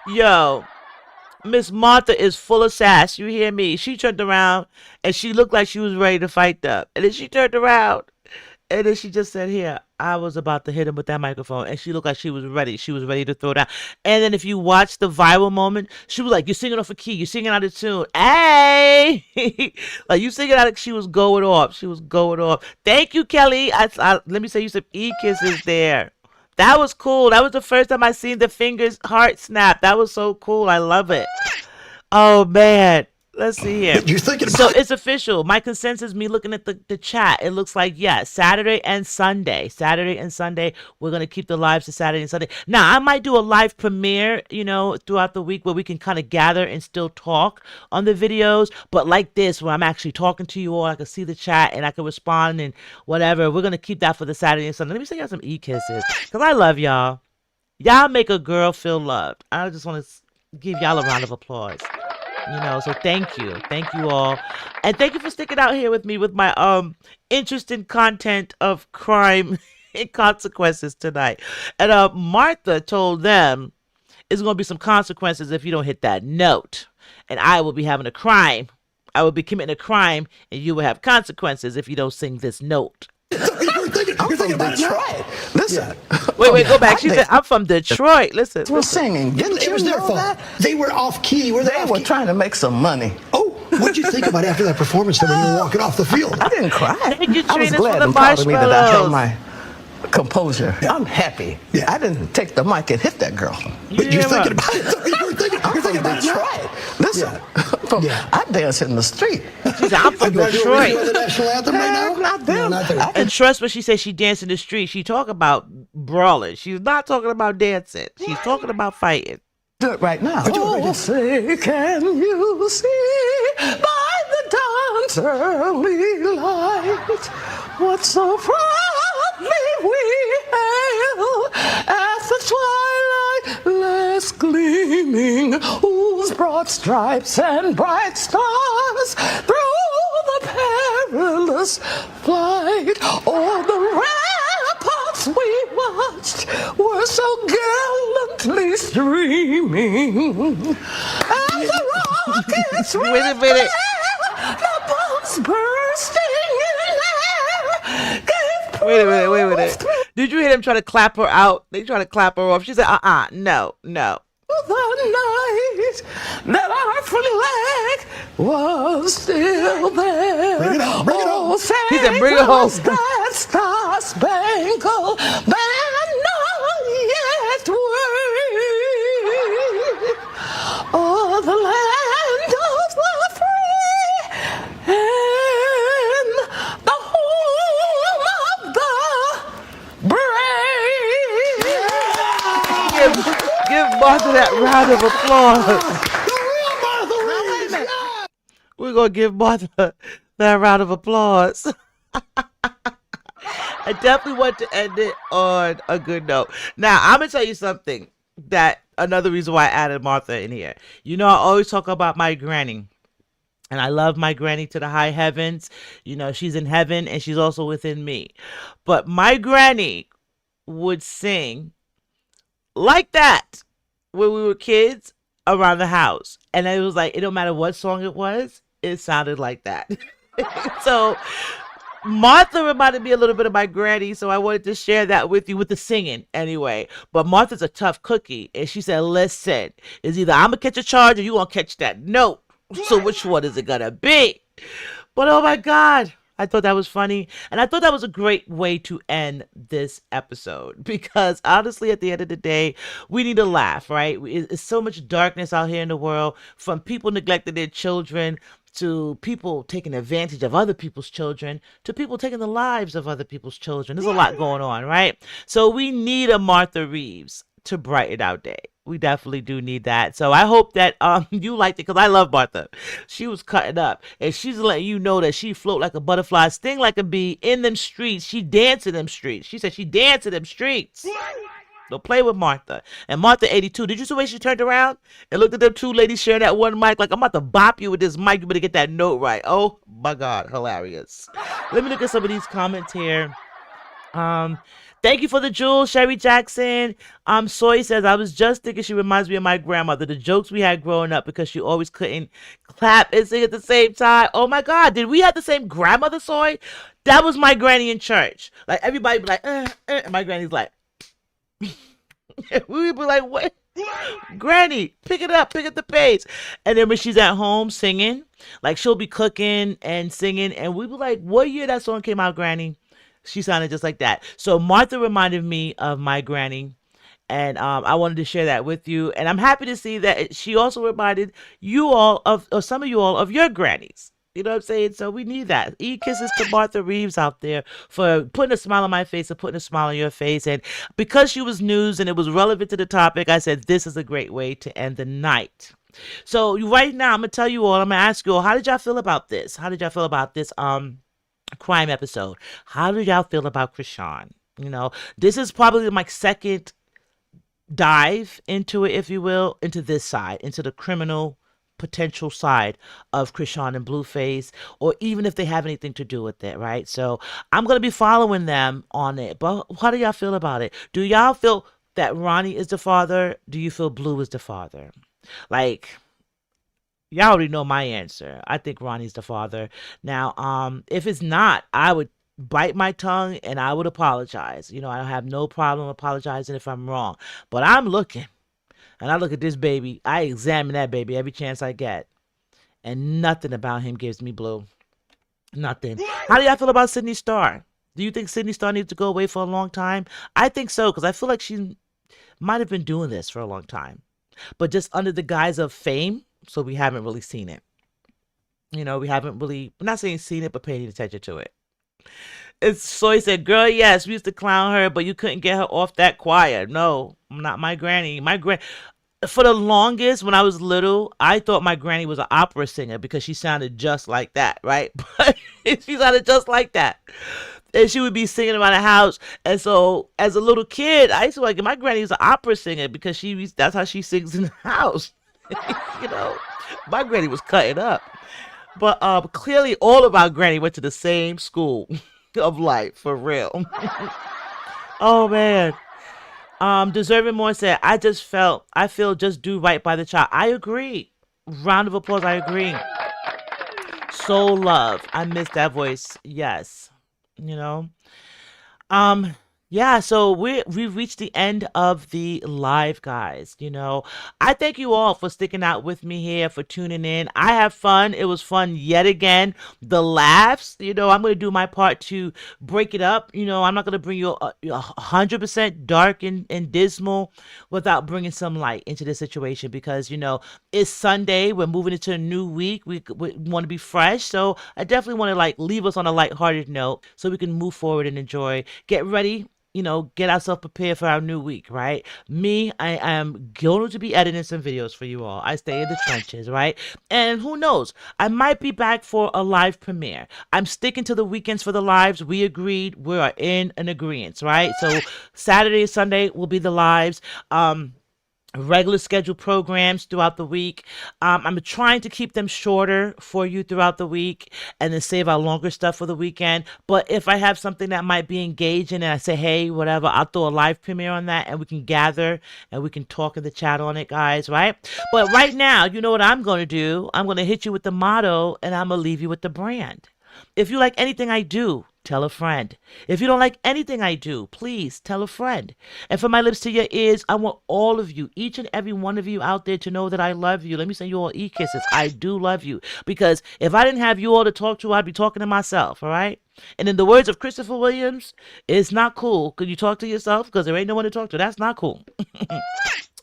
Yo, Miss Martha is full of sass. You hear me? She turned around and she looked like she was ready to fight them. And then she turned around and then she just said, here, I was about to hit him with that microphone. And she looked like she was ready. She was ready to throw down. And then if you watch the viral moment, she was like, you're singing off a key. You're singing out of tune. Hey! Like, you singing out of, she was going off. She was going off. Thank you, Kelly. Let me say you some e-kisses there. That was cool. That was the first time I seen the fingers heart snap. That was so cool. I love it. Oh, man. Let's see here. You're thinking about so it's official. My consensus, me looking at the chat, it looks like, Saturday and Sunday. Saturday and Sunday. We're going to keep the lives to Saturday and Sunday. Now, I might do a live premiere, throughout the week where we can kind of gather and still talk on the videos. But like this, where I'm actually talking to you all, I can see the chat and I can respond and whatever. We're going to keep that for the Saturday and Sunday. Let me send y'all some e-kisses because I love y'all. Y'all make a girl feel loved. I just want to give y'all a round of applause. So thank you all, and thank you for sticking out here with me with my interesting content of crime and consequences tonight. And Martha told them there's going to be some consequences if you don't hit that note, and I will be having a crime. I will be committing a crime, and you will have consequences if you don't sing this note. I'm from Detroit. Listen. Wait, go back. She said, I'm from Detroit. Listen. We're singing. It was their fault. They were off key. They were trying to make some money. Oh, what'd you think about after that performance when you were walking off the field? I didn't cry. I was Trina, glad and proud of me that I held my composure. Yeah. I'm happy. Yeah. I didn't take the mic and hit that girl. But you're thinking about it. You're thinking about Detroit. Listen, I dance in the street. She said, I'm from Detroit. The national anthem right now? Not them. No, not them. And trust when she says she danced in the street, she talk about brawling. She's not talking about dancing. She's talking about fighting. Do it right now. Oh, say, can you see by the dawn's early light what so proudly we hailed at the twilight less gleaming, whose broad stripes and bright stars through the perilous flight o'er the ramparts we watched were so gallantly streaming. As the rockets Wait a minute. the bombs bursting in air gave Wait a minute. Did you hear them try to clap her out? They try to clap her off. She said, no. the night that our flag was still there. Bring it on, bring it on. Oh, say He said, bring it home. was that star-spangled banner yet wave o'er the land of the free and the home of the brave. Give Martha that round of applause. We're going to give Martha that round of applause. I definitely want to end it on a good note. Now, I'm going to tell you something that another reason why I added Martha in here. You know, I always talk about my granny. And I love my granny to the high heavens. You know, she's in heaven and she's also within me. But my granny would sing like that when we were kids around the house. And it was like, it don't matter what song it was, it sounded like that. So Martha reminded me a little bit of my granny, so I wanted to share that with you with the singing anyway. But Martha's a tough cookie, and she said, listen, it's either I'm going to catch a charge or you going to catch that note. So which one is it going to be? But oh my God, I thought that was funny. And I thought that was a great way to end this episode because honestly, at the end of the day, we need to laugh, right? It's so much darkness out here in the world, from people neglecting their children to people taking advantage of other people's children, to people taking the lives of other people's children. There's a lot going on, right? So we need a Martha Reeves to brighten our day. We definitely do need that. So I hope that you liked it because I love Martha. She was cutting up and she's letting you know that she float like a butterfly, sting like a bee in them streets. She dance in them streets. She said she danced in them streets. Don't play with Martha. And Martha 82, did you see the way she turned around and looked at them two ladies sharing that one mic? Like, I'm about to bop you with this mic. You better get that note right. Oh my God, hilarious. Let me look at some of these comments here. Thank you for the jewels, Sherry Jackson. Soy says, I was just thinking she reminds me of my grandmother. The jokes we had growing up because she always couldn't clap and sing at the same time. Oh my God, did we have the same grandmother, Soy? That was my granny in church. Like everybody be like, and my granny's like, we would be like, what? Granny, pick it up, pick up the pace. And then when she's at home singing, like she'll be cooking and singing, and we be like, what year that song came out, Granny? She sounded just like that. So Martha reminded me of my granny, and I wanted to share that with you. And I'm happy to see that she also reminded you all of, or some of you all, of your grannies. You know what I'm saying? So we need that. E-kisses to Martha Reeves out there for putting a smile on my face and putting a smile on your face. And because she was news and it was relevant to the topic, I said this is a great way to end the night. So right now, I'm going to tell you all, I'm going to ask you all, how did y'all feel about this? How did y'all feel about this crime episode? How did y'all feel about Chrisean? You know, this is probably my second dive into it, if you will, into this side, into the criminal potential side of Chrisean and Blueface, or even if they have anything to do with it, right? So I'm going to be following them on it. But how do y'all feel about it? Do y'all feel that Ronnie is the father? Do you feel Blue is the father? Like, y'all already know my answer. I think Ronnie's the father. Now, if it's not, I would bite my tongue and I would apologize. You know, I have no problem apologizing if I'm wrong. But I'm looking, and I look at this baby. I examine that baby every chance I get. And nothing about him gives me Blue. Nothing. How do y'all feel about Sidney Starr? Do you think Sidney Starr needs to go away for a long time? I think so, because I feel like she might have been doing this for a long time. But just under the guise of fame, so we haven't really seen it. We haven't really, I'm not saying seen it, but paying attention to it. So he said, girl, yes, we used to clown her, but you couldn't get her off that choir. No, not my granny. For the longest, when I was little, I thought my granny was an opera singer because she sounded just like that, right? But she sounded just like that. And she would be singing around the house. And so as a little kid, I used to like, my granny was an opera singer because that's how she sings in the house. My granny was cutting up. But clearly all of our granny went to the same school of life, for real. Oh, man. Deserving More said, I feel just do right by the child. I agree. Round of applause. I agree. Soul Love. I missed that voice. Yes. Yeah, so we've reached the end of the live, guys. I thank you all for sticking out with me here, for tuning in. I have fun. It was fun yet again. The laughs, I'm going to do my part to break it up. I'm not going to bring you 100% dark and dismal without bringing some light into the situation because, it's Sunday. We're moving into a new week. We want to be fresh. So I definitely want to leave us on a lighthearted note so we can move forward and enjoy. Get ready. Get ourselves prepared for our new week, right? I am going to be editing some videos for you all. I stay in the trenches, right? And who knows? I might be back for a live premiere. I'm sticking to the weekends for the lives. We agreed. We are in an agreement, right? So Saturday and Sunday will be the lives. Regular scheduled programs throughout the week. I'm trying to keep them shorter for you throughout the week and then save our longer stuff for the weekend. But if I have something that might be engaging and I say, hey, whatever, I'll throw a live premiere on that and we can gather and we can talk in the chat on it, guys, right? But right now, you know what I'm going to do? I'm going to hit you with the motto and I'm going to leave you with the brand. If you like anything I do, tell a friend. If you don't like anything I do, please tell a friend. And from my lips to your ears, I want all of you, each and every one of you out there to know that I love you. Let me send you all e-kisses. I do love you. Because if I didn't have you all to talk to, I'd be talking to myself, all right? And in the words of Christopher Williams, it's not cool. Could you talk to yourself? Because there ain't no one to talk to. That's not cool.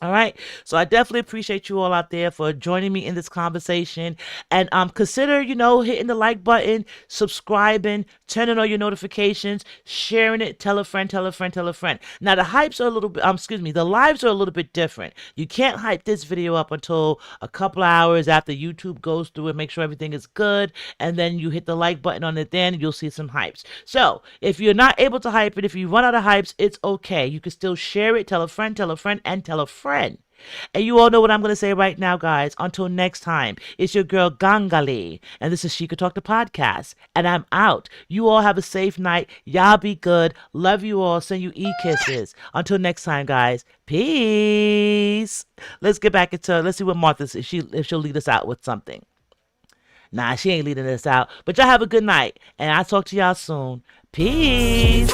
All right. So I definitely appreciate you all out there for joining me in this conversation. And consider, hitting the like button, subscribing, turning on your notifications, sharing it, tell a friend, tell a friend, tell a friend. Now the hypes are a little bit, the lives are a little bit different. You can't hype this video up until a couple of hours after YouTube goes through it, make sure everything is good. And then you hit the like button on it, then you'll see some hypes. So if you're not able to hype it, if you run out of hypes, it's okay. You can still share it, tell a friend, and tell a friend. And you all know what I'm going to say right now, guys. Until next time, it's your girl Gangali, and this is She Could Talk the Podcast, and I'm out. You all have a safe night. Y'all be good. Love you all. Send you e-kisses. Until next time, guys. Peace. Let's get back into, let's see what Martha, if she'll lead us out with something. Nah, she ain't leading us out. But y'all have a good night, and I'll talk to y'all soon. Peace.